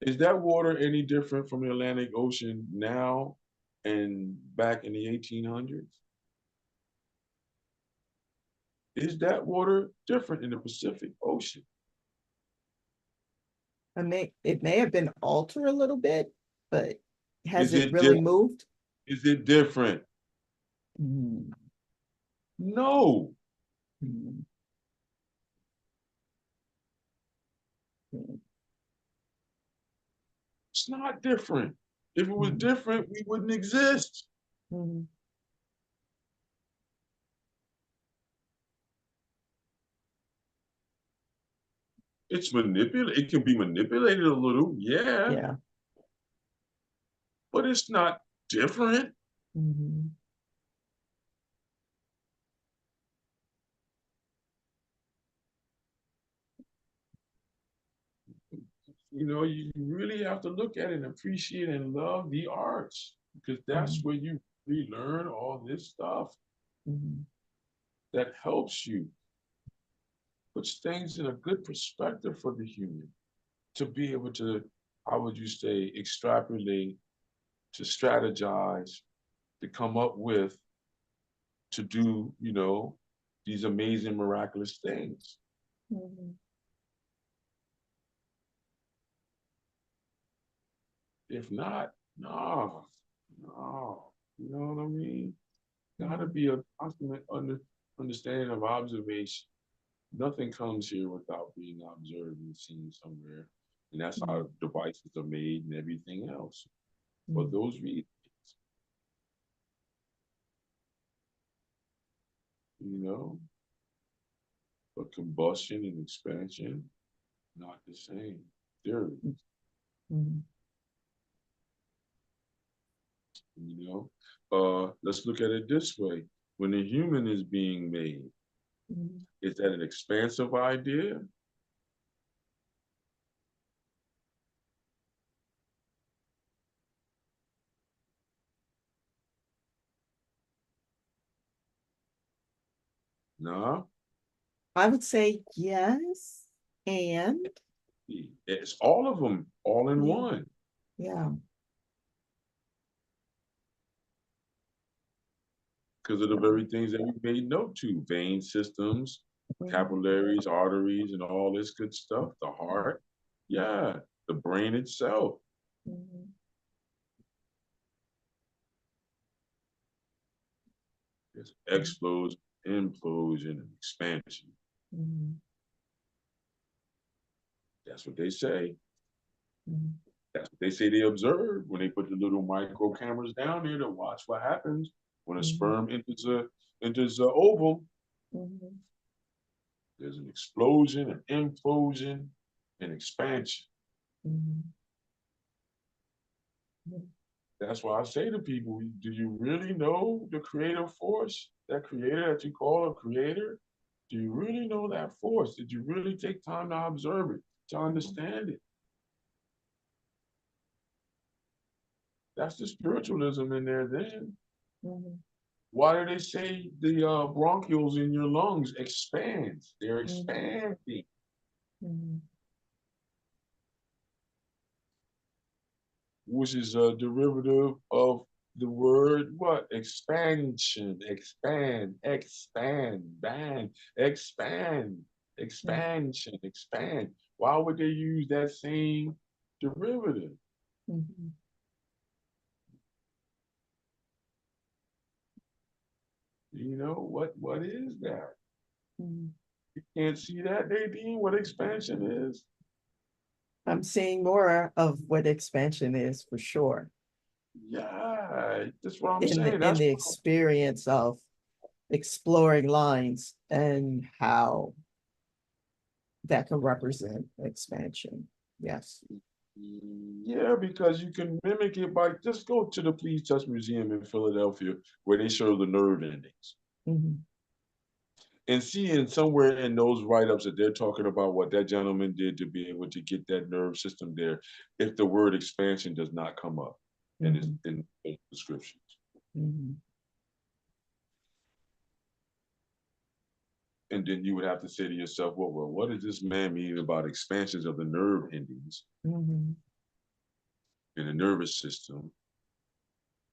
Is that water any different from the Atlantic Ocean now and back in the 1800s? Is that water different in the Pacific Ocean? It may have been altered a little bit, but has Is it it really different? moved? Is it different? Mhm. No, Mhm. Mhm. it's not different. If it was Mhm. different, we wouldn't exist. Mhm. It can be manipulated a little, yeah, Yeah. but it's not different. Mhm. You really have to look at it and appreciate and love the arts, because that's Mhm. where you really learn all this stuff Mhm. that helps you, puts things in a good perspective for the human to be able to, how would you say, extrapolate, to strategize, to come up with, to do, these amazing, miraculous things. Mhm. If not, no, no. You know what I mean? Gotta Mhm. be a constant understanding of observation. Nothing comes here without being observed and seen somewhere. And that's how Mhm. devices are made and everything else. For Mhm. those reasons, you know, but combustion and expansion, not the same. Theory, Mhm. you know. Let's look at it this way. When a human is being made, Mhm. Is that an expansive idea? No. I would say yes. And It's all of them all in yeah, one. yeah. Because of the very things that we made note to: vein systems, Mhm. capillaries, arteries, and all this good stuff. The heart, yeah, the brain itself. Mhm. There's explosion, implosion, and expansion. Mhm. That's what they say. Mhm. That's what they say they observed when they put the little micro cameras down there to watch what happens when a Mhm. sperm enters a ovum. Mhm. There's an explosion, an implosion, an expansion. Mhm. Mhm. That's why I say to people, do you really know the creative force, that creator that you call a creator? Do you really know that force? Did you really take time to observe it, to understand it? That's the spiritualism in there then. Mhm. Why do they say the bronchioles in your lungs expand? They're Mhm. expanding, Mhm. which is a derivative of the word what? Expansion, expand, expand, band, expand, expansion, expand. Why would they use that same derivative? Mhm. You know, what is that? Mhm. You can't see that, Nadine, what expansion is? I'm seeing more of what expansion is for sure Yeah, that's what I'm in saying. in That's the experience of exploring lines and how that can represent expansion. Yes. yeah, because you can mimic it by just go to the Please Touch Museum in Philadelphia where they show the nerve endings Mhm. and seeing somewhere in those write-ups that they're talking about what that gentleman did to be able to get that nerve system there, if the word expansion does not come up in his Mhm. in the descriptions. Mhm. And then you would have to say to yourself, well, what does this man mean about expansions of the nerve endings Mhm. in the nervous system?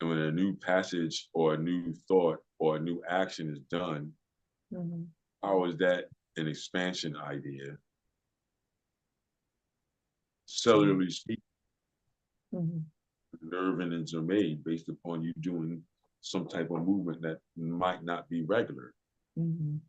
And when a new passage or a new thought or a new action is done, Mhm. how is that an expansion idea? Cellularly speaking, Mhm. nerve endings are made based upon you doing some type of movement that might not be regular. Mhm.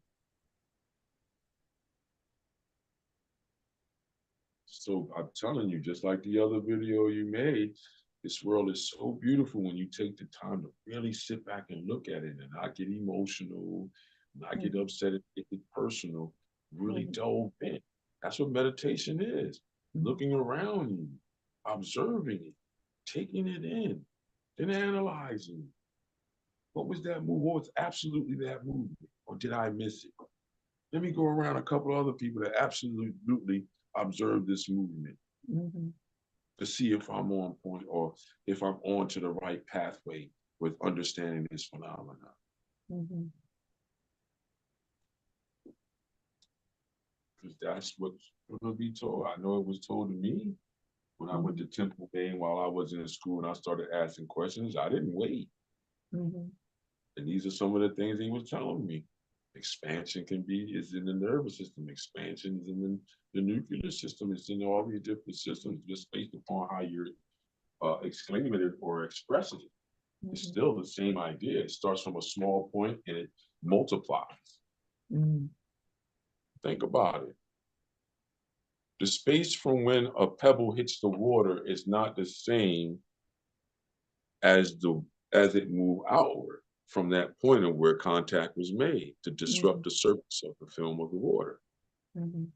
So I'm telling you, just like the other video you made, this world is so beautiful when you take the time to really sit back and look at it and not get emotional, not get Mhm. upset, and get it personal, really Mhm. delve in. That's what meditation is. Mhm. Looking around you, observing it, taking it in, then analyzing. What was that move? What was absolutely that movement? Or did I miss it? Let me go around a couple other people that absolutely observed this movement Mhm. to see if I'm on point or if I'm on to the right pathway with understanding this phenomenon. Mhm. Because that's what's going to be told. I know it was told to me when I went to Mhm. Temple Maine while I was in school and I started asking questions. I didn't wait. Mhm. And these are some of the things he was telling me. Expansion is in the nervous system. Expansion is in the nuclear system. It's in all these different systems just based upon how you're exclaiming it or expressing it. It's Mhm. still the same idea. It starts from a small point and it multiplies. Mhm. Think about it. The space from when a pebble hits the water is not the same as the as it moved outward from that point of where contact was made to disrupt Mhm. the surface of the film of the water. Mhm.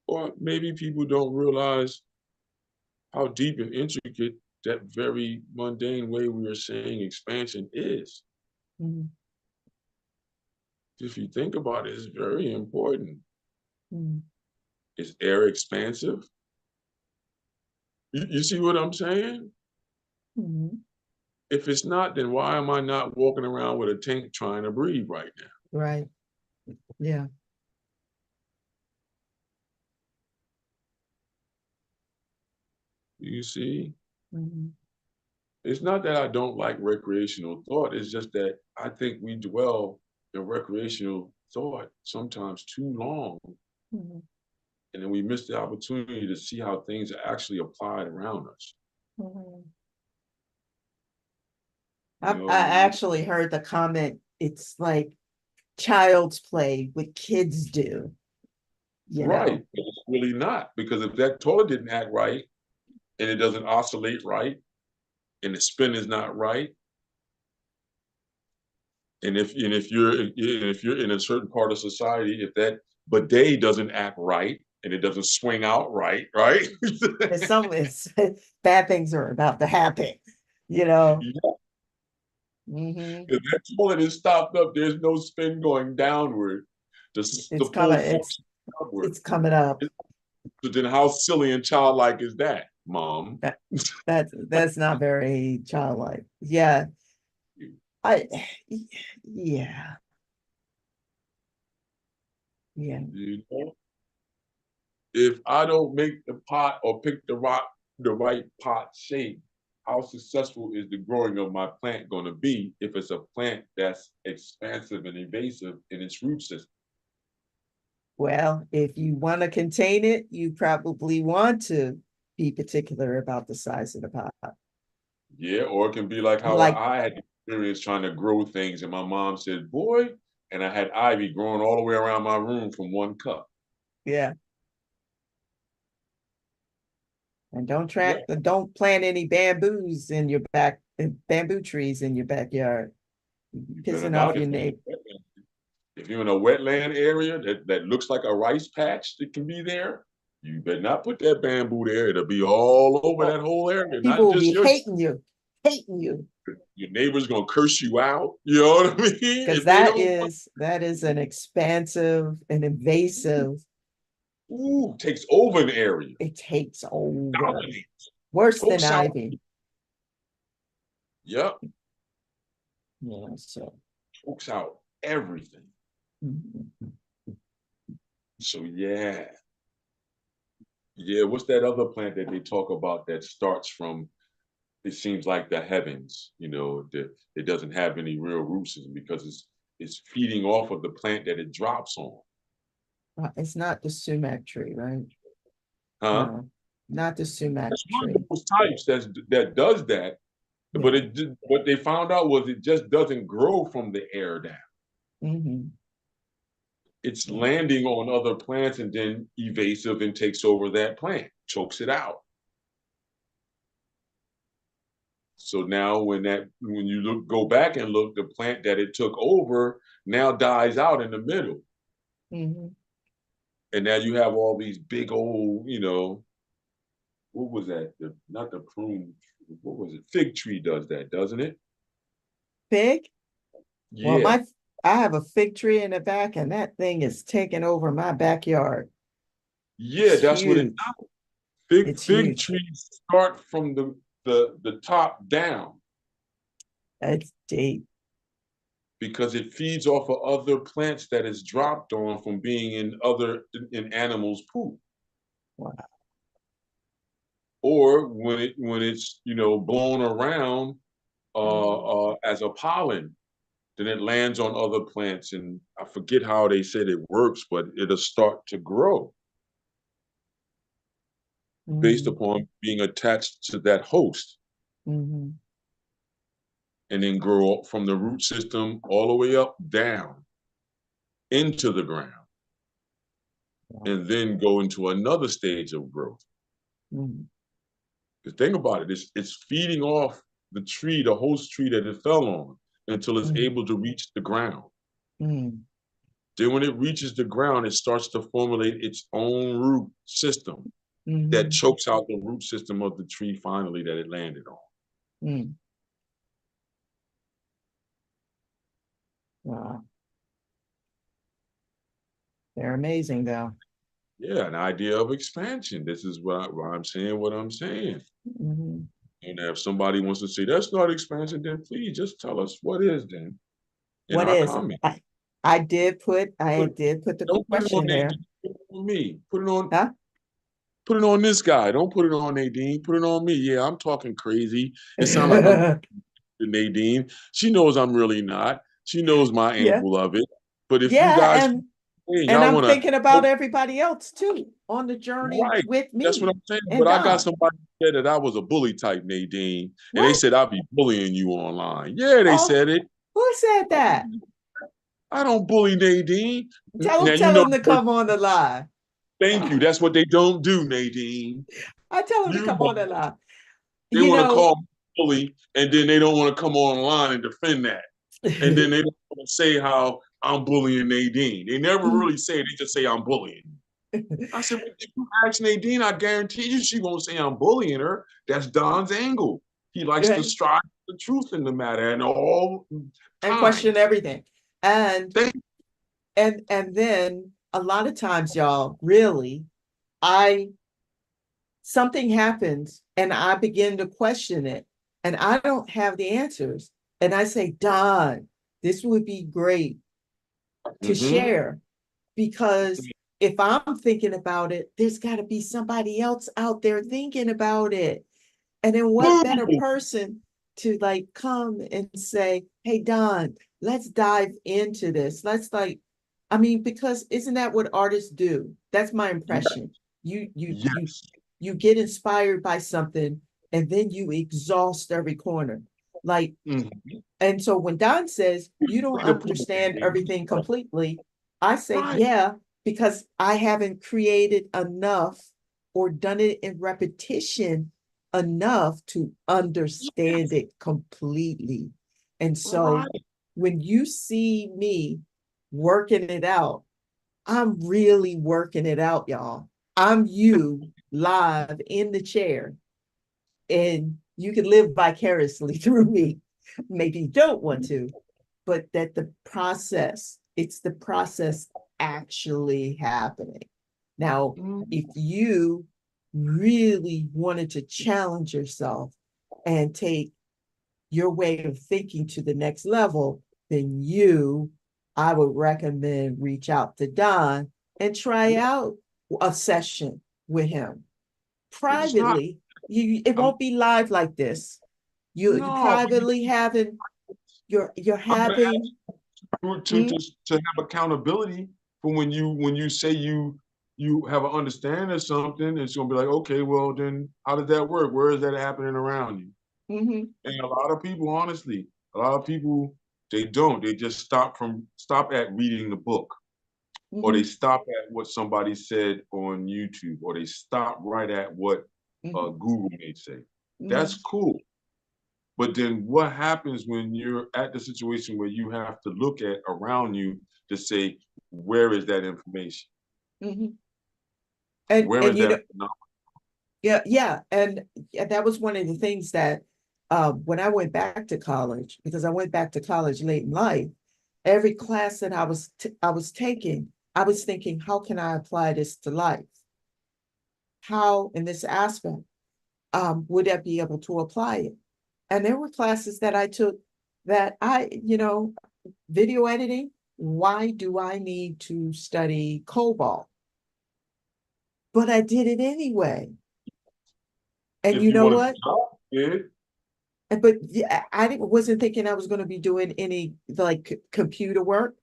Or maybe people don't realize how deep and intricate that very mundane way we are saying expansion is. Mm-hmm. If you think about it, it's very important. Mm-hmm. Is air expansive? You see what I'm saying? Mm-hmm. If it's not, then why am I not walking around with a tank trying to breathe right now? Right. Yeah. You see? Mm-hmm. It's not that I don't like recreational thought. It's just that I think we dwell in recreational thought sometimes too long, Mm-hmm. and then we miss the opportunity to see how things are actually applied around us. Mm-hmm. You I know, actually heard the comment, it's like child's play, what kids do, you right? know. But it's really not, because if that toilet didn't act right and it doesn't oscillate right and the spin is not right, and if you're in a certain part of society, if that bidet doesn't act right and it doesn't swing out right, right? It's bad things are about to happen, you know. Yeah, Mm-hmm. if that toilet is stopped up, there's no spin going downward. It's The coming, full force upward. it's coming up. So then how silly and childlike is that, mom? That that's not very childlike. Yeah. I yeah. Yeah. You know? If I don't make the pot or pick the right pot shape, how successful is the growing of my plant going to be if it's a plant that's expansive and invasive in its root system? Well, if you want to contain it, you probably want to be particular about the size of the pot. Yeah, or it can be like how Like, I had experience trying to grow things, and my mom said, "Boy," and I had ivy growing all the way around my room from one cup. yeah. And Yeah, don't plant any bamboos in your bamboo trees in your backyard. you better Pissing off not your neighbor. if you're in a wetland area that looks like a rice patch that can be there, you better not put that bamboo there. It'll be all over Oh, that whole area, people not will just be hating you, hating you. your neighbor's gonna curse you out. You know what I mean? Because If they don't, that is an expansive and invasive, ooh, takes over an area, it takes over. dominates, Worse than chokes out. ivy. Yep, Yeah, so chokes out everything. mhm. So yeah, yeah. What's that other plant that they talk about that starts from? It seems like the heavens. You know, it doesn't have any real root system because it's feeding off of the plant that it drops on. It's not the sumac tree, right? Huh? No, not the sumac That's one of tree. those types that does that. But Yeah. what they found out was it just doesn't grow from the air down. Hmm. It's Yeah. landing on other plants and then evasive and takes over that plant, chokes it out. So now when you go back and look, the plant that it took over now dies out in the middle. Hmm. And now you have all these big old, what was that? Not the prune, what was it? Fig tree does that, doesn't it? Fig? Well, Yeah. I have a fig tree in the back, and that thing is taking over my backyard. Yeah, It's that's what it huge. It's fig huge. trees start from the top down It's deep. because it feeds off of other plants that it's dropped on from being in animals' poop. Wow. Or when it's blown around as a pollen, then it lands on other plants, and I forget how they said it works, but it'll start to grow based Mm-hmm. upon being attached to that host, Mm-hmm. and then grow up from the root system all the way up down into the ground, and then go into another stage of growth. Mm-hmm. The thing about it is it's feeding off the tree, the host tree that it fell on, until it's Mm-hmm. able to reach the ground. Mm-hmm. Then when it reaches the ground, it starts to formulate its own root system. that Mhm. chokes out the root system of the tree finally that it landed on. Mm. Wow. They're amazing though. Yeah, an idea of expansion. This is why I'm saying what I'm saying. Mhm. And if somebody wants to say that's not expansion, then please just tell us what is then in What our is it? comment. I Put, did put the don't put it on question there. Nadine. Put it on me. Huh? Put it on this guy. Don't put it on Nadine. Put it on me. Yeah, I'm talking crazy. It sounds like I'm Nadine. She knows I'm really not. She knows my Yeah. angle of it. But if you Yeah, guys, hey, and y'all I'm want to, thinking about everybody else too on the journey right? with That's what me I'm saying. and But I got Don. somebody who said that I was a bully type, Nadine, and they What? said I'll be bullying you online. Yeah, they Oh, said it. who said that? I don't bully Nadine. Now you Tell know. him to come on the live. Thank you. That's what they don't do, Nadine. I tell him to You come on the live. They You want to know, call me bully, and then they don't want to come online and defend that. And then they don't want to say how I'm bullying Nadine. They never really say it. They just say I'm bullying. I said, well, if you ask Nadine, I guarantee you she won't say I'm bullying her. That's Don's angle. He likes to right? strive for the truth in the matter at all And question times. everything. And Thank and then a lot of times, y'all, really, I something happens and I begin to question it and I don't have the answers. And I say, Don, this would be great to mm-hmm. share because if I'm thinking about it, there's got to be somebody else out there thinking about it. And then what better Boom. person to like come and say, hey, Don, let's dive into this. Let's like, I mean, because isn't that what artists do? That's my Yes. impression. You Yes. you get inspired by something and then you exhaust every corner. Like, Mm-hmm. and so when Don says you don't Way to put understand it, everything completely, I say, right. yeah, because I haven't created enough or done it in repetition enough to understand it completely. And so Right. when you see me working it out, I'm really working it out, y'all. I'm you live in the chair, and you can live vicariously through me. Maybe you don't want to, but that it's the process actually happening. Now, if Mm-hmm. you really wanted to challenge yourself and take your way of thinking to the next level, then I would recommend reach out to Don and try out a session with him It's not. privately. It I'm won't be live like this. You no. privately having you're I'm gonna having ask you mm, to have accountability for when you say you have an understanding of something. It's gonna be like, okay, well then how does that work? Where is that happening around you? mhm, And a lot of people, honestly, a lot of people they don't. They just stop at reading the book, or they mhm, stop at what somebody said on YouTube, or they stop right at what mhm, Google may say. That's mhm, cool. But then what happens when you're at the situation where you have to look at around you to say, where is that information? mhm. Where And is you that know, knowledge? yeah, and yeah, that was one of the things that when I went back to college, because I went back to college late in life, every class that I was taking, I was thinking, how can I apply this to life? How in this aspect would I be able to apply it? And there were classes that I took that video editing. Why do I need to study COBOL? But I did it anyway. And If you you know want to what? be good, But yeah, wasn't thinking I was going to be doing any like computer work.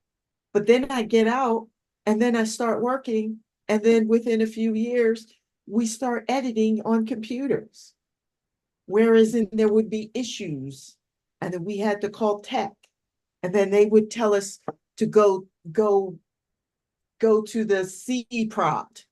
But then I get out and then I start working. And then within a few years, we start editing on computers. Whereas there would be issues, and then we had to call tech, and then they would tell us to go to the C prompt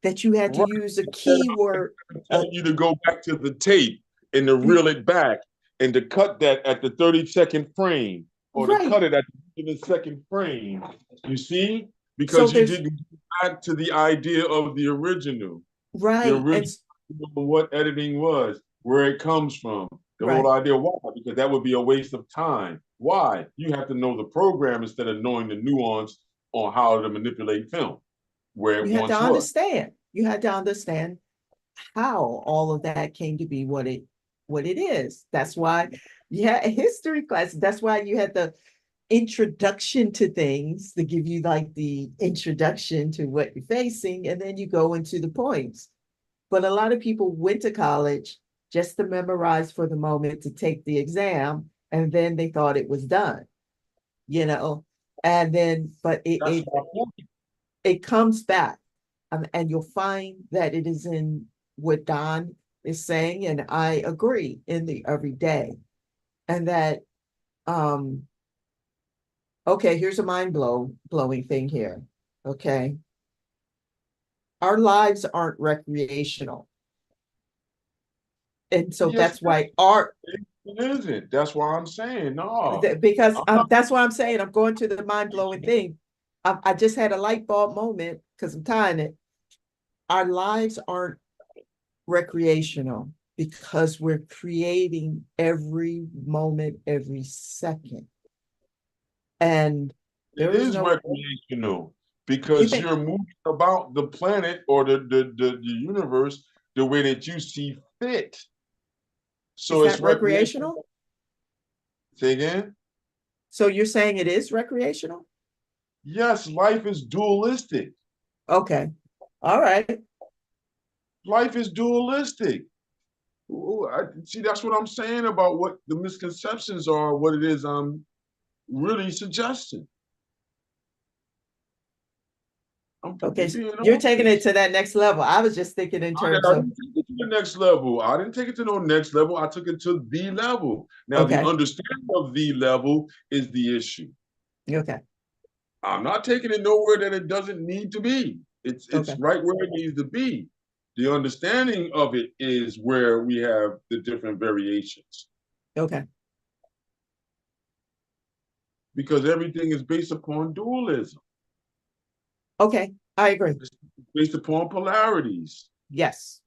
that you had to right? use a Instead of keyword. telling you to go back to the tape and to reel it back and to cut that at the 30-second frame or to Right. cut it at the second frame. You see? So Because you there's didn't go back to the idea of the original. You're Right. really what editing was, where it comes from, the Right. whole idea. Why? Because that would be a waste of time. Why? You have to know the program instead of knowing the nuance on how to manipulate film, where it You had to once was. understand. You had to understand how all of that came to be what it is. That's why you had a history class. That's why you had the introduction to things to give you like the introduction to what you're facing, and then you go into the points. But a lot of people went to college just to memorize for the moment to take the exam, and then they thought it was done, you know. And then, but That's my point. it comes back, and you'll find that it is in what Don is saying, and I agree in the everyday, and that okay, here's a blowing thing here. Okay, our lives aren't recreational, and so Yes, that's why art. it isn't. That's why I'm saying no. Because I'm not. that's why I'm saying I'm going to the mind blowing thing. I just had a light bulb moment because I'm tying it. Our lives aren't recreational because we're creating every moment, every second. And It there is is no, recreational you because think, you're moving about the planet or the universe the way that you see fit. is So it's that recreational. recreational? Say again? So you're saying it is recreational? Yes, life is dualistic. Okay. All right. Life is dualistic. Ooh, see, that's what I'm saying about what the misconceptions are, what it is I'm really suggesting. I'm Okay. being You're taking it honest. to that next level. I was just thinking in terms I of, didn't take it to the next level. I didn't take it to no next level. I took it to the level. Now, the okay. understanding of the level is the issue. Okay. I'm not taking it nowhere that it doesn't need to be. It's Okay. right where it needs to be. The understanding of it is where we have the different variations Okay. because everything is based upon dualism. Okay. I agree. It's based upon polarities. Yes.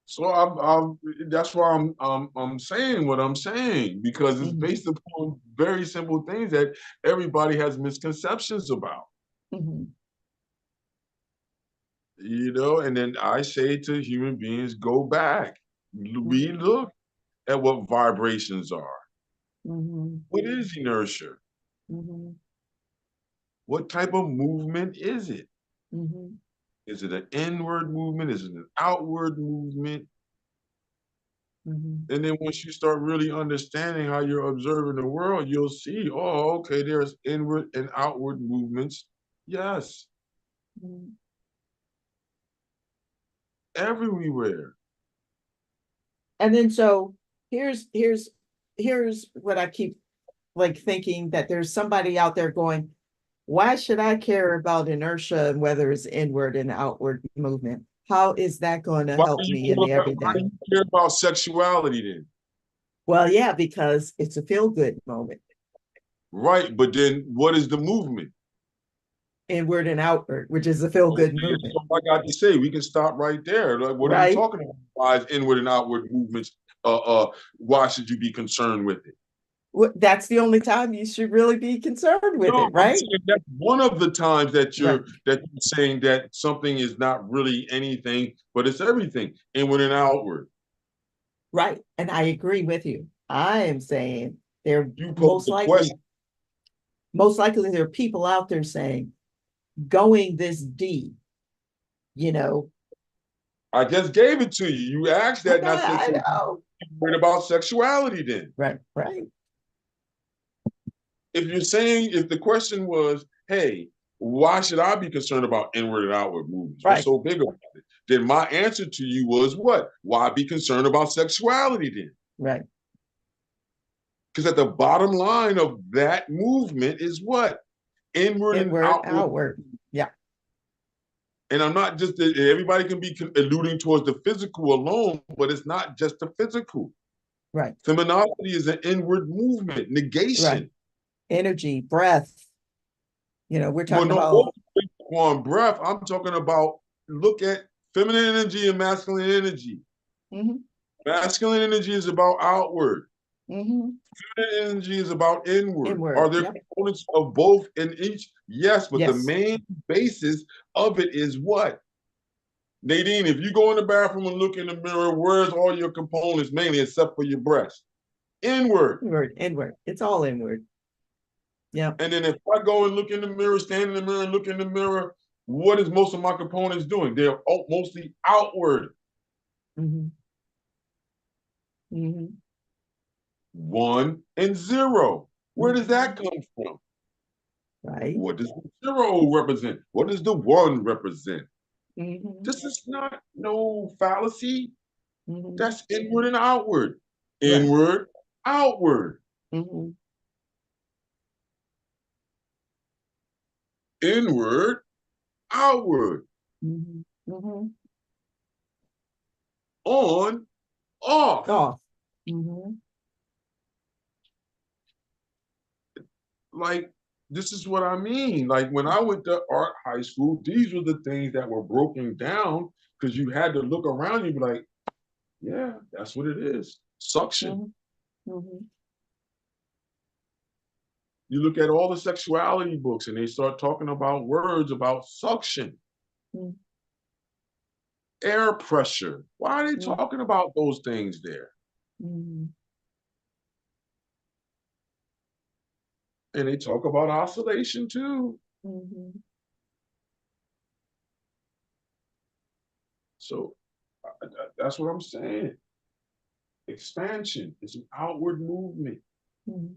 So that's why I'm saying what I'm saying because it's Mm-hmm. based upon very simple things that everybody has misconceptions about, Mm-hmm. and then I say to human beings, go back, relook at what vibrations are. Mm-hmm. What is inertia? Mm-hmm. What type of movement is it? Mm-hmm. Is it an inward movement? Is it an outward movement? Mm-hmm. And then once you start really understanding how you're observing the world, you'll see, oh, okay, there's inward and outward movements. Yes, Mm-hmm. everywhere. And then so here's here's what I keep like thinking, that there's somebody out there going, why should I care about inertia and whether it's inward and outward movement? How is that going to help me in the Why do everyday? you care about sexuality then? Well, yeah, because it's a feel good moment, Right, but then what is the movement? inward and outward, which is a feel good Okay, movement, so I got to say, we can stop right there. Like, what are you right? talking about? Why is inward and outward movements? Why should you be concerned with it? That's the only time you should really be concerned with No, it, I'm right? saying that's one of the times that Right, you're saying that something is not really anything, but it's everything, inward and outward. right. And I agree with you. I am saying there You pose the question. most likely there are people out there saying, going this deep, you know. I just gave it to you. You asked that, and I said, I so know. what about sexuality then? Right, right. If you're saying, if the question was, hey, why should I be concerned about inward and outward movements? What's Right, so big about it? Then my answer to you was what? Why be concerned about sexuality then? right. Because at the bottom line of that movement is what? Inward and Inward, outward. outward. Yeah. And I'm not just, everybody can be alluding towards the physical alone, but it's not just the physical. Right, Femininity is an inward movement, right. negation. Energy, breath. We're Well, talking no, about, on breath, I'm talking about look at feminine energy and masculine energy. Mm-hmm. Masculine energy is about outward. Mm-hmm. Feminine energy is about inward. Are Inward. there Yep. components of both in each? Yes, but the Yes. main basis of it is what? Nadine, if you go in the bathroom and look in the mirror, where's all your components mainly except for your breast? Inward. Inward. Inward. It's all inward. Yep. And then if I go and look in the mirror, stand in the mirror and look in the mirror, what is most of my components doing? They're mostly outward. Mm-hmm. Mm-hmm. 1 and 0. Where does that Mm-hmm. come from? Right. What does the 0 represent? What does the 1 represent? Mm-hmm. This is not no fallacy. Mm-hmm. That's inward and outward. Right. Inward, outward. Mm-hmm. Inward, outward. Mm-hmm. Mm-hmm. On, off. Off. Mm-hmm. Like, this is what I mean. Like, when I went to art high school, these were the things that were broken down because you had to look around you and be like, yeah, that's what it is. Suction. Mm-hmm. Mm-hmm. You look at all the sexuality books and they start talking about words about suction, Mm-hmm. air pressure. Why are they talking about those things there? Mm-hmm. And they talk about oscillation too. Mm-hmm. So that's what I'm saying. Expansion is an outward movement. Mm-hmm.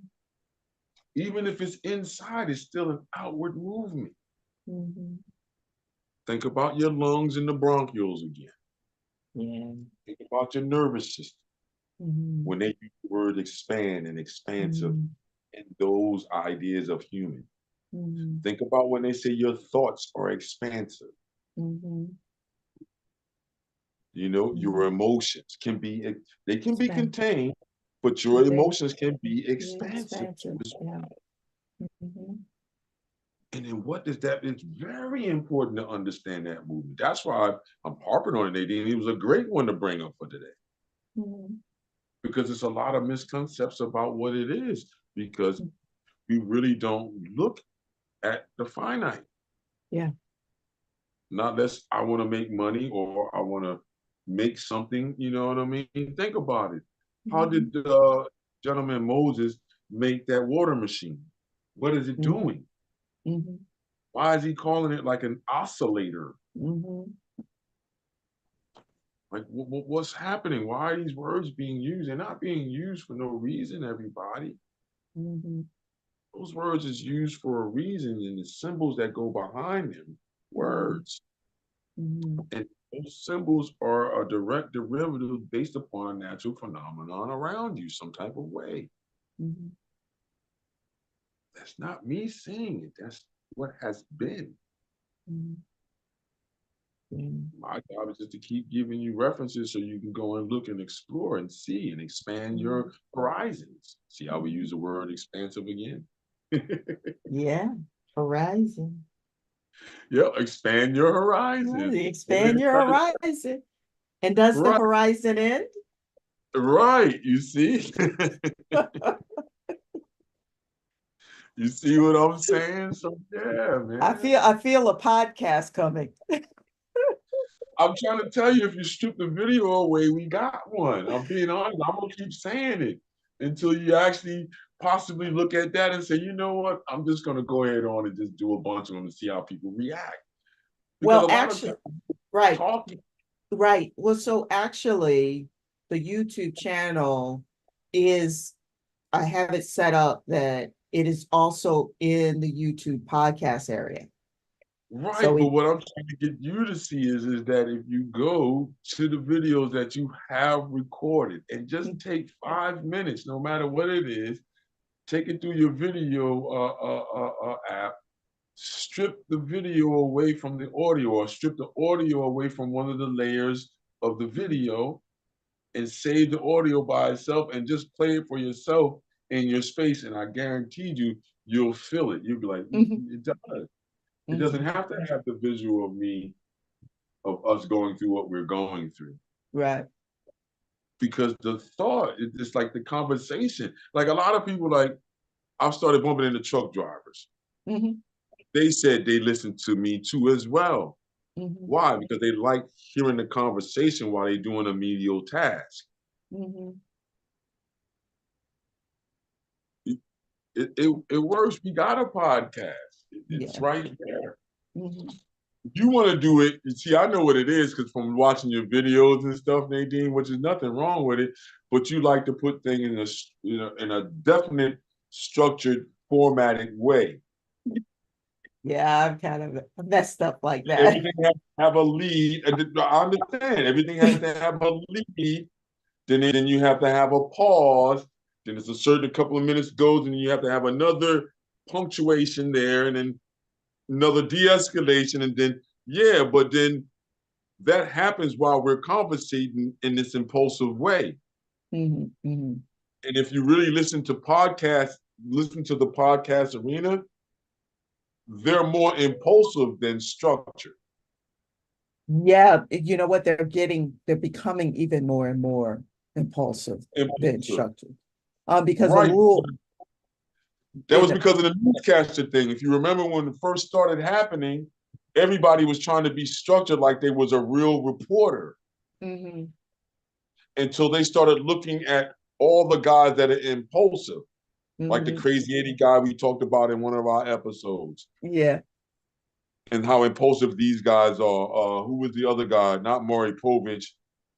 Even if it's inside, it's still an outward movement. Mm-hmm. Think about your lungs and the bronchioles again. Yeah. Think about your nervous system. Mm-hmm. When they use the word expand and expansive Mm-hmm. and those ideas of human. Mm-hmm. Think about when they say your thoughts are expansive. Mm-hmm. You know, your Mm-hmm. emotions can be, they can be Expand. contained, but your But they emotions can be be expansive expansive. as Yeah. well. Mm-hmm. And then what does that, it's very important to understand that movement. That's why I'm harping on it, Nadine. It was a great one to bring up for today Mm-hmm. because it's a lot of misconceptions about what it is because we really don't look at the finite. Yeah. Not less I want to make money or I want to make something, you know what I mean? Think about it. How Mm-hmm. did gentleman Moses make that water machine? What is it Mm-hmm. doing? Mm-hmm. Why is he calling it like an oscillator? Mm-hmm. Like, what's happening? Why are these words being used? They're not being used for no reason, everybody. Mm-hmm. Those words is used for a reason and the symbols that go behind them, words. Mm-hmm. And those symbols are a direct derivative based upon a natural phenomenon around you, some type of way. Mm-hmm. That's not me saying it. That's what has been. Mm-hmm. My job is just to keep giving you references so you can go and look and explore and see and expand Mm-hmm. your horizons. See how we use the word expansive again? Yeah. Horizon. Yeah, expand your Well, horizon. you expand your horizon. And does the Right, horizon end? right. You see? You see what I'm saying? So yeah, man. I feel a podcast coming. I'm trying to tell you, if you strip the video away, we got one. I'm being honest. I'm gonna keep saying it until you actually possibly look at that and say, you know what? I'm just gonna go ahead on and just do a bunch of them and see how people react. Because a Well, lot of actually, times right, talking, right. Well, so actually, the YouTube channel is, I have it set up that it is also in the YouTube podcast area. So right? But we, what I'm trying to get you to see is that if you go to the videos that you have recorded and just take 5 minutes, no matter what it is, take it through your video app, strip the video away from the audio or strip the audio away from one of the layers of the video and save the audio by itself and just play it for yourself in your space. And I guarantee you, you'll feel it. You'll be like, Mhm, it does. It doesn't mhm, have to have the visual of me of us going through what we're going through. Right. Because the thought is just like the conversation. Like a lot of people, like I've started bumping into truck drivers. Mm-hmm. They said they listened to me too as well. Mm-hmm. Why? Because they like hearing the conversation while they're doing a menial task. Mm-hmm. It works. We got a podcast. It's Yeah. right there. Mm-hmm. You want to do it. You see, I know what it is because from watching your videos and stuff, Nadine, which is nothing wrong with it, but you like to put things in in a definite, structured, formatted way. Yeah, I'm kind of messed up like that. Everything has to have a lead. I understand. Everything has to have a lead. Then you have to have a pause. Then it's a certain couple of minutes goes, and you have to have another punctuation there, and then another de-escalation, and then yeah, but then that happens while we're conversating in this impulsive way. Mm-hmm. Mm-hmm. And if you really listen to podcasts, listen to the podcast arena, they're more impulsive than structured. Yeah, you know what? They're becoming even more and more impulsive than Impulsive. structured. Because the Right. rule That in was the because of the newscaster thing. If you remember when it first started happening, everybody was trying to be structured like they was a real reporter mm-hmm. until they started looking at all the guys that are impulsive, like the Mm-hmm. crazy 80 guy we talked about in one of our episodes, Yeah. and how impulsive these guys are. Who was the other guy? Not Maury Povich.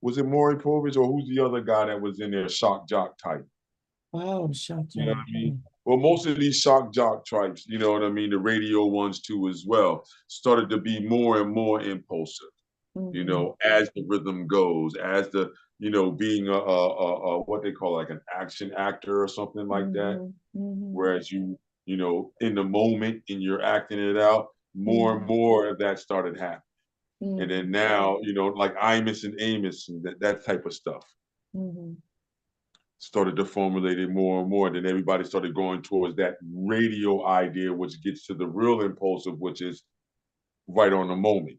Was it Maury Povich or who's the other guy that was in there? Shock jock type. Oh, shut You know up. what I mean? Well, most of these shock jock types, you know what I mean, the radio ones too as well, started to be more and more impulsive, you Mm-hmm. know, as the rhythm goes, as the, you know, being a what they call like an action actor or something like that. Mm-hmm. Mm-hmm. Whereas you know, in the moment and you're acting it out, more and Mm-hmm. more of that started happening. And Mm-hmm. then now, you know, like Imus and Amos and that type of stuff Mm-hmm. started to formulate it more and more. Then everybody started going towards that radio idea, which gets to the real impulsive, which is right on the moment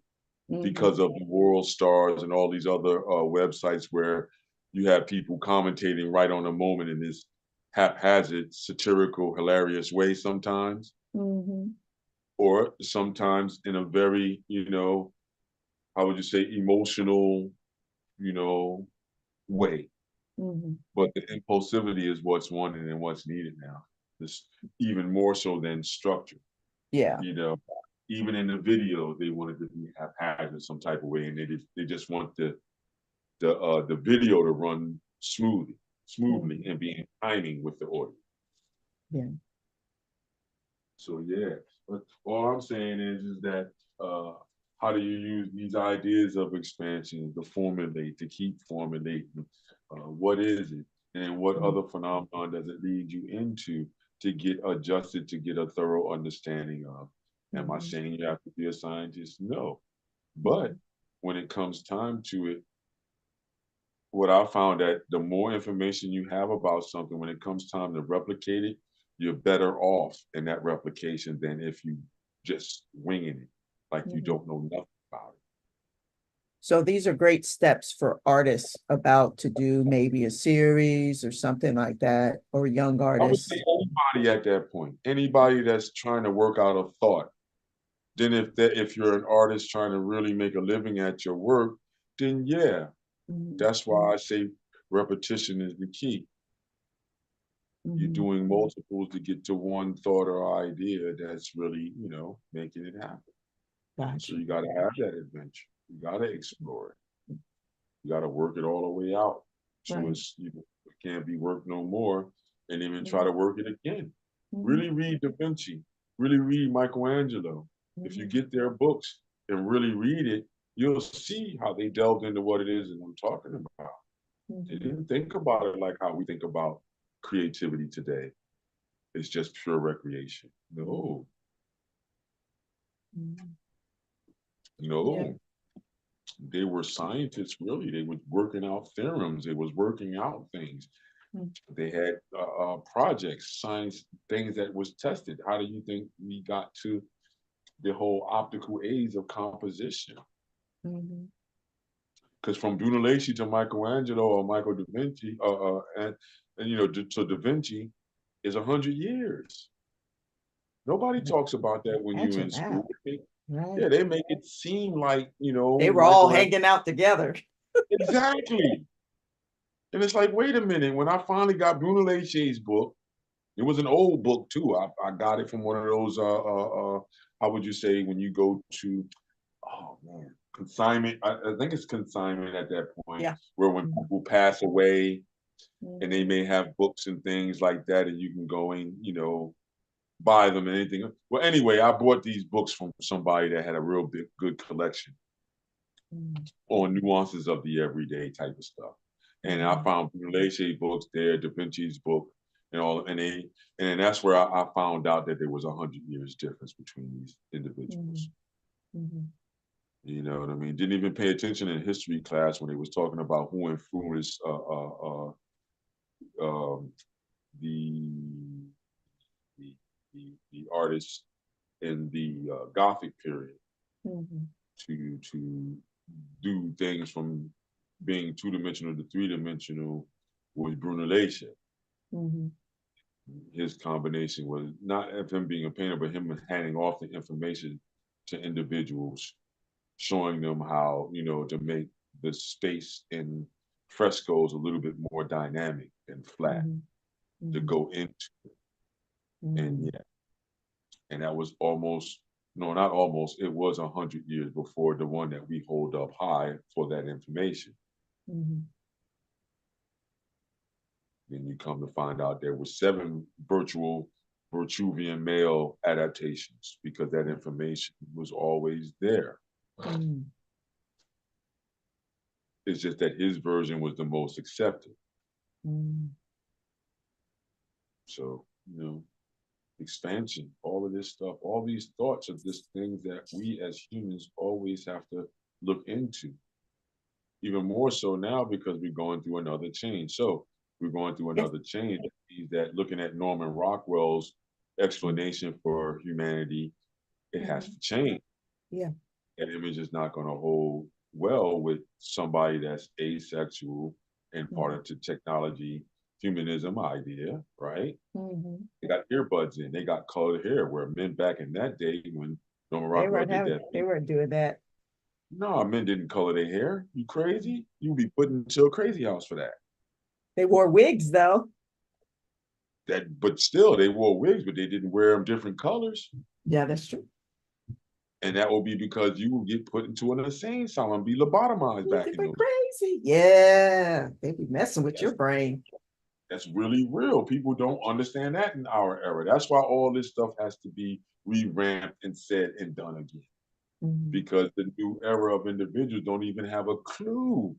Mm-hmm. because of the world stars and all these other websites where you have people commentating right on the moment in this haphazard, satirical, hilarious way sometimes, Mm-hmm. or sometimes in a very, you know, how would you say, emotional, you know, way. Mm-hmm. But the impulsivity is what's wanted and what's needed now. This even more so than structure. Yeah. You know, even in the video, they wanted to be haphazard some type of way, and they just want the video to run smoothly, Mm-hmm. and be in timing with the audio. Yeah. So yeah, but all I'm saying is that uh, how do you use these ideas of expansion to formulate, to keep formulating? What is it, and what Mm-hmm. other phenomenon does it lead you into to get adjusted, to get a thorough understanding of? Am I Mm-hmm. saying you have to be a scientist? No, Mm-hmm. but when it comes time to it, what I found that the more information you have about something, when it comes time to replicate it, you're better off in that replication than if you just winging it, like you Mm-hmm. don't know nothing about it. So these are great steps for artists about to do maybe a series or something like that, or young I would say artists. anybody at that point, anybody that's trying to work out a thought. Then if you're an artist trying to really make a living at your work, then yeah, Mm-hmm. that's why I say repetition is the key. You're Mm-hmm. doing multiples to get to one thought or idea that's really, you know, making it happen. So Gotcha. you got to have that adventure. You got to explore it. You got to work it all the way out to Right. its, you know, it can't be worked no more, and even try Mm-hmm. to work it again. Mm-hmm. Really read Da Vinci. Really read Michelangelo. If you Mm-hmm. get their books and really read it, you'll see how they delved into what it is that I'm talking about. They Mm-hmm. didn't think about it like how we think about creativity today. It's just pure recreation. No, Mm-hmm. Yeah. no. They were scientists, really. They was working out theorems. They was working out things. They had projects, science things that was tested. How do you think we got to the whole optical aids of composition? Mhm. Because from Brunelleschi to Michelangelo or Michael da Vinci, and you know, to Da Vinci is 100 years. Nobody talks about that when you're Imagine in that. school. Right. Yeah, they make it seem like, you They know, were all Michelangelo. hanging out together. Exactly. And it's like, wait a minute. When I finally got Brunelleschi's book, it was an old book too. I got it from one of those. How would you say when you go to? Oh man, consignment. I think it's consignment at that point, Yeah. where when Mhm. people pass away and they Mhm. may have books and things like that, and you can go and you know buy them and anything. Well, anyway, I bought these books from somebody that had a real big, good collection Mhm. on nuances of the everyday type of stuff. And I Mhm. found Brunelleschi books there, Da Vinci's book, and all, and that's where I found out that there was 100 years difference between these individuals. Mhm. Mhm. You know what I mean? Didn't even pay attention in history class when they was talking about who influenced um, the, the the artists in the Gothic period Mhm. to do things from being two-dimensional to three-dimensional was Brunelleschi. Mhm. His combination was not of him being a painter, but him handing off the information to individuals, showing them how, you know, to make the space in frescoes a little bit more dynamic and flat Mhm. to Mhm. go into. And Mhm. yeah, and that was almost, no, not almost, it was 100 years before the one that we hold up high for that information. Mhm. Then you come to find out there were 7 virtual Vitruvian male adaptations because that information was always there. Mhm. It's just that his version was the most accepted. Mhm. So, you know, expansion, all of this stuff, all these thoughts are just things that we as humans always have to look into. Even more so now because we're going through another change. So we're going through Yes. another change. That means that looking at Norman Rockwell's explanation for humanity, it has Mhm. to change. Yeah. That image is not going to hold well with somebody that's asexual and part Mhm. of the technology humanism idea, right? Mhm. They got earbuds in, they got colored hair, where men back in that day when Norman They Rockwell weren't did having. that, They weren't doing that. no, men didn't color their hair. You crazy? You'd be put into a crazy house for that. They wore wigs though. That, but still, they wore wigs, but they didn't wear them different colors. Yeah, that's true. And that will be because you will get put into an insane asylum and be lobotomized They back in went those. crazy. Yeah, they be messing with your That's, brain. that's really real. People don't understand that in our era. That's why all this stuff has to be revamped and said and done again. Mhm. Because the new era of individuals don't even have a clue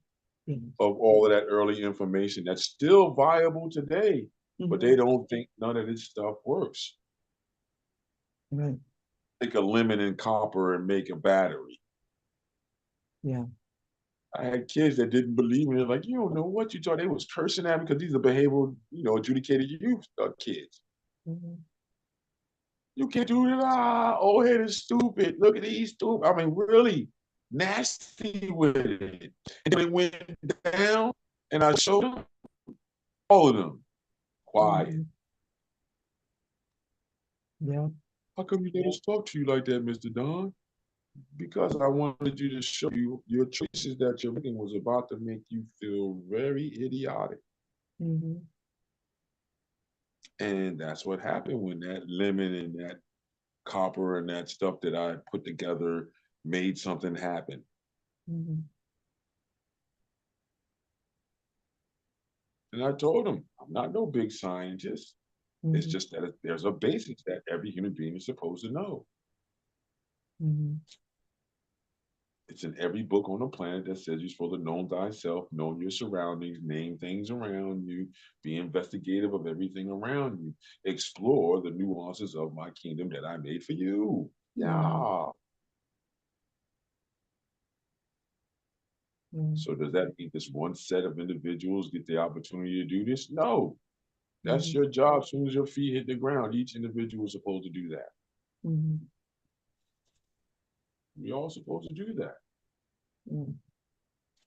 Mhm. of all of that early information that's still viable today, but they Mhm. don't think none of this stuff works. Right. Take a lemon and copper and make a battery. Yeah. I had kids that didn't believe me. They're like, you don't know what you taught. They was cursing at me because these are behavioral, you know, adjudicated youth kids. Mhm. You can't do it. Ah, old head is stupid. Look at these stupid. I mean, really nasty with it. And then it went down, and I showed them all of them quiet. Mhm. Yeah. How come you let us talk to you like that, Mr. Don? Because I wanted you to show you your choices that you're making was about to make you feel very idiotic. Mhm. And that's what happened when that lemon and that copper and that stuff that I put together made something happen. Mhm. And I told him, I'm not no big scientist. It's Mhm. just that there's a basics that every human being is supposed to know. Mhm. It's in every book on the planet that says you're supposed to know thyself, know your surroundings, name things around you, be investigative of everything around you, explore the nuances of my kingdom that I made for you. Mhm. Yeah. Mhm. So does that mean this one set of individuals get the opportunity to do this? No. That's Mhm. your job. As soon as your feet hit the ground, each individual is supposed to do that. Mhm. We all supposed to do that. Mm.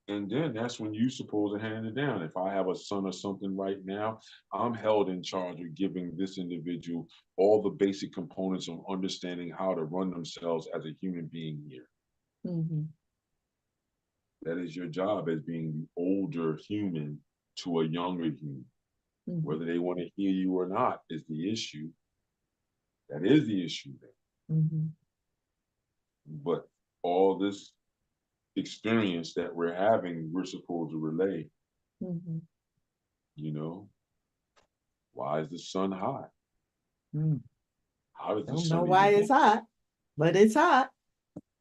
And then that's when you're supposed to hand it down. If I have a son or something right now, I'm held in charge of giving this individual all the basic components of understanding how to run themselves as a human being here. Mhm. That is your job as being the older human to a younger human. Mhm. Whether they want to hear you or not is the issue. That is the issue there. Mhm. But all this experience that we're having, we're supposed to relay. Mhm. You know, why is the sun hot? Mm. How does the Don't know sun why even it's get hot, but it's hot.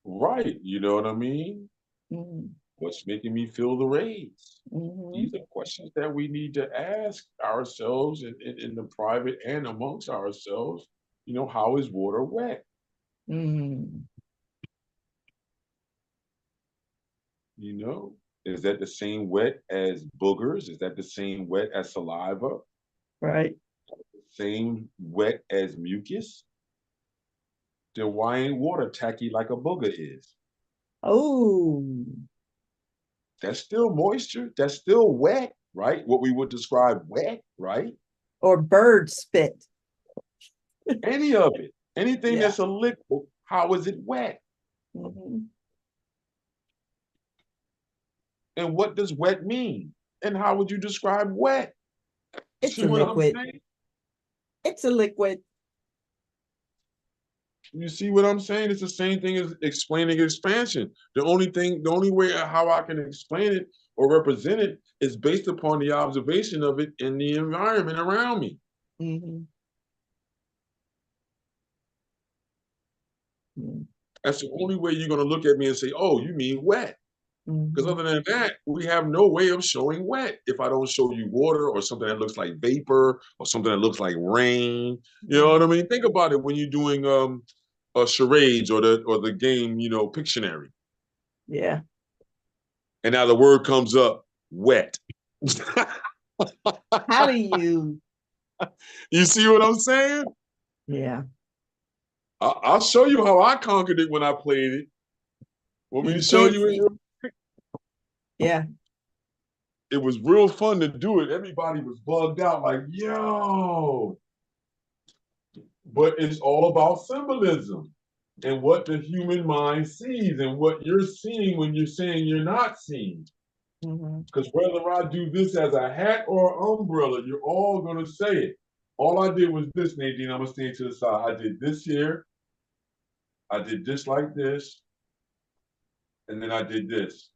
right? You know what I mean? Mhm. What's making me feel the rays? Mhm. These are questions that we need to ask ourselves in the private and amongst ourselves. You know, how is water wet? Mhm. You know, is that the same wet as boogers? Is that the same wet as saliva? Right. Same wet as mucus? Then why ain't water tacky like a booger is? Oh, That's still moisture. That's still wet, right? What we would describe wet, right? or bird spit. Any of it. Anything Yeah. that's a liquid, how is it wet? Mhm. And what does wet mean? And how would you describe wet? It's See a what I'm liquid. saying? It's a liquid. You see what I'm saying? It's the same thing as explaining expansion. The only way how I can explain it or represent it is based upon the observation of it in the environment around me. Mhm. Mhm. That's the only way you're going to look at me and say, oh, you mean wet. Because Mhm. other than that, we have no way of showing wet. If I don't show you water or something that looks like vapor or something that looks like rain, you know what I Mhm. mean? Think about it when you're doing charades or the game, you know, Pictionary. Yeah. And now the word comes up, wet. How do you? You see what I'm saying? Yeah. I'll show you how I conquered it when I played it. Want me to You show can't. you it? Yeah. It was real fun to do it. Everybody was bugged out, like, yo. But it's all about symbolism and what the human mind sees and what you're seeing when you're saying you're not seeing. Mhm. Because whether I do this as a hat or umbrella, you're all going to say it. All I did was this, Nadine. I'm going to stay to the side. I did this here. I did this like this. And then I did this.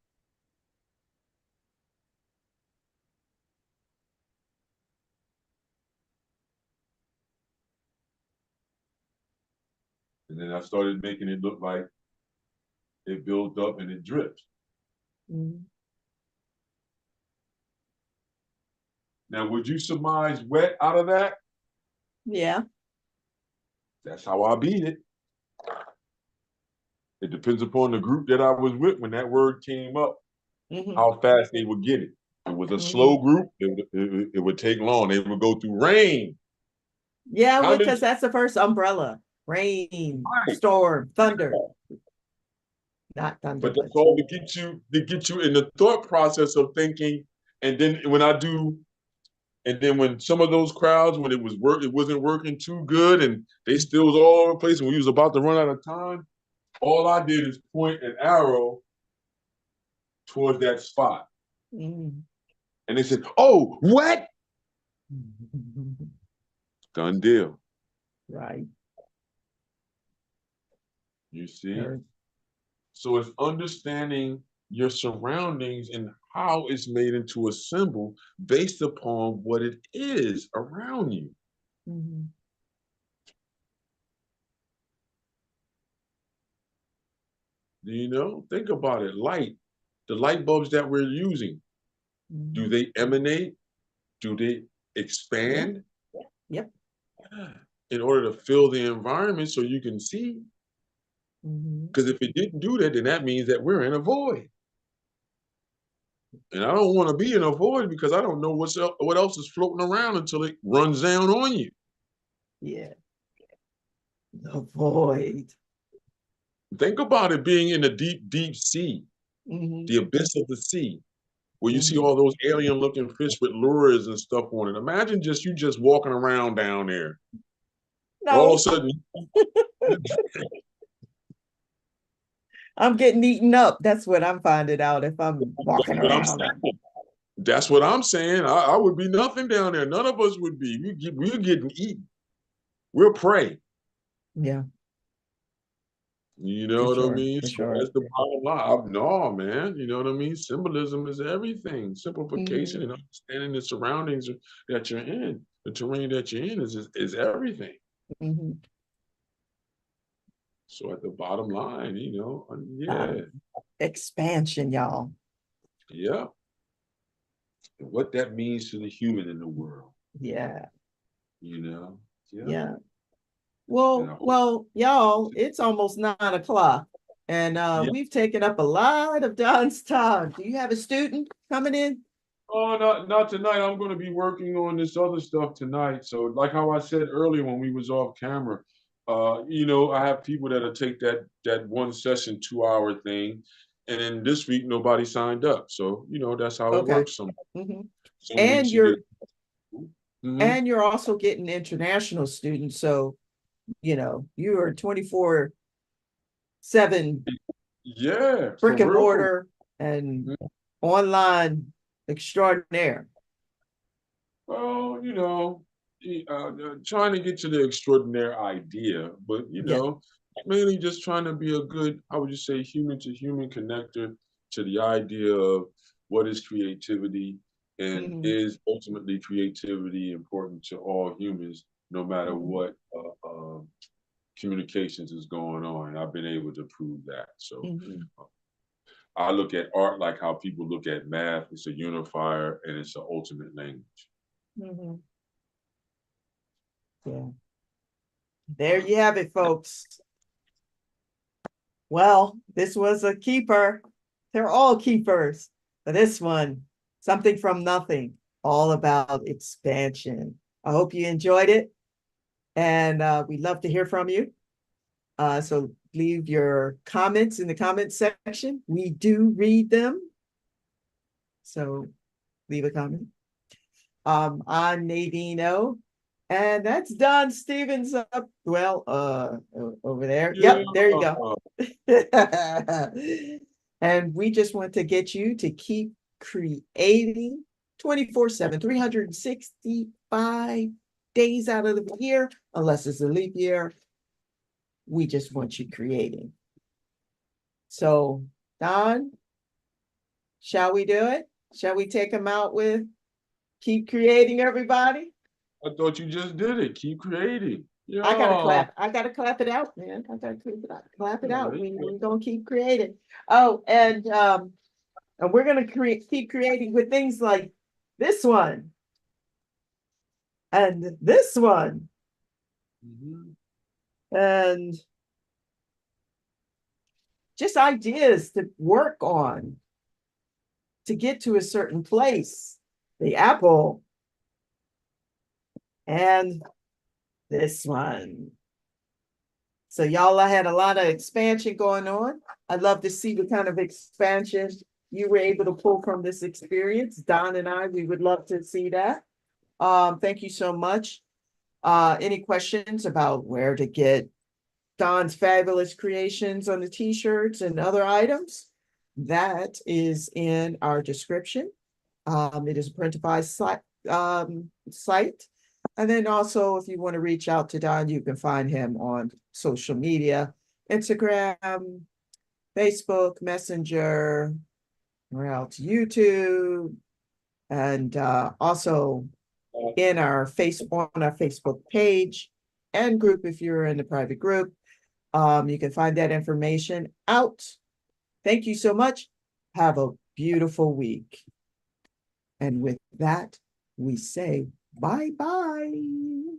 And then I started making it look like it built up and it dripped. Mhm. Now, would you surmise wet out of that? Yeah. That's how I beat it. It depends upon the group that I was with when that word came up, Mhm. how fast they would get it. If it was a slow Mhm. group, it would take long. They would go through rain. Yeah, How many because that's the first umbrella. Rain, times? storm, thunder. Not thunder, But but that's all to get you in the thought process of thinking. And then when I do, and then when some of those crowds, when it wasn't working too good, and they still was all over the place, and we was about to run out of time. All I did is point an arrow towards that spot. mm. And they said, oh, what? Done deal. Right. You see? Or, So it's understanding your surroundings and how it's made into a symbol based upon what it is around you. mhm. Do you know? Think about it. Light, the light bulbs that we're using, do Mhm. they emanate? Do they Yeah. expand? Yep. In order to fill the environment so you can see? Mhm. Because if it didn't do that, then that means that we're in a void. And I don't want to be in a void because I don't know what else is floating around until it runs down on you. Yeah. The void. Think about it being in the deep, deep sea. the abyss of the sea, where you see Mhm. all those alien looking fish with lures and stuff on it. Imagine you just walking around down there. All of a No, sudden, I'm getting eaten up. That's what I'm finding out if I'm walking what I'm around. saying. That's what I'm saying. I would be nothing down there. None of us would be. We're getting eaten. We're prey. Yeah, You for know what I sure, mean? for So sure. that's the bottom line. No, man. You know what I mean? Symbolism is everything. Hmm. Simplification and understanding the surroundings that you're in, the terrain that you're in is everything. Hmm. So at the bottom line, yeah, Expansion, y'all. yeah. And what that means to the human in the world, Yeah, you know? Yeah. yeah. And Well, I hope, well, y'all, it's almost 9 o'clock, and yeah. we've taken up a lot of Don's time. Do you have a student coming in? Oh, not tonight. I'm going to be working on this other stuff tonight. So, like how I said earlier when we was off camera, I have people that'll take that one session 2 hour thing, and then this week nobody signed up. So, that's how it Okay. works. Hmm. Some And weeks you get. you're Mhm. and you're also getting international students, so you are 24/7 Yeah, for brick and real, for mortar and online extraordinaire. well, trying to get to the extraordinary idea, but Yeah. mainly just trying to be a good, how would you say, human to human connector to the idea of what is creativity and Hmm. is ultimately creativity important to all humans, no matter Hmm. what communications is going on. And I've been able to prove that. So Hmm. uh, I look at art like how people look at math. It's a unifier and it's an ultimate language. Hmm. Yeah. There you have it, folks. Well, this was a keeper. They're all keepers. But this one, something from nothing, all about expansion. I hope you enjoyed it. And we'd love to hear from you. So leave your comments in the comment section. We do read them. So leave a comment. I'm Nadine O. And that's Don Stevens up. Well, over there. Yeah. Yep, there you go. And we just want to get you to keep creating 24/7, 365 days out of the year, unless it's a leap year. We just want you creating. So, Don, shall we do it? Shall we take them out with keep creating, everybody? I thought you just did it. Keep creating. I gotta Yeah. clap. I gotta clap it out, man. I gotta clap it Yeah, out. We're gonna keep creating. Oh, and we're gonna keep creating with things like this one and this one mhm. and just ideas to work on to get to a certain place. The apple and this one. So y'all, I had a lot of expansion going on. I'd love to see what kind of expansion you were able to pull from this experience. Don and I, we would love to see that. Thank you so much. Any questions about where to get Don's fabulous creations on the t-shirts and other items? That is in our description. It is a Printify site. And then also, if you want to reach out to Don, you can find him on social media, Instagram, Facebook, Messenger, or else YouTube, and also in our on our Facebook page and group if you're in the private group. You can find that information out. Thank you so much. Have a beautiful week. And with that, we say bye bye.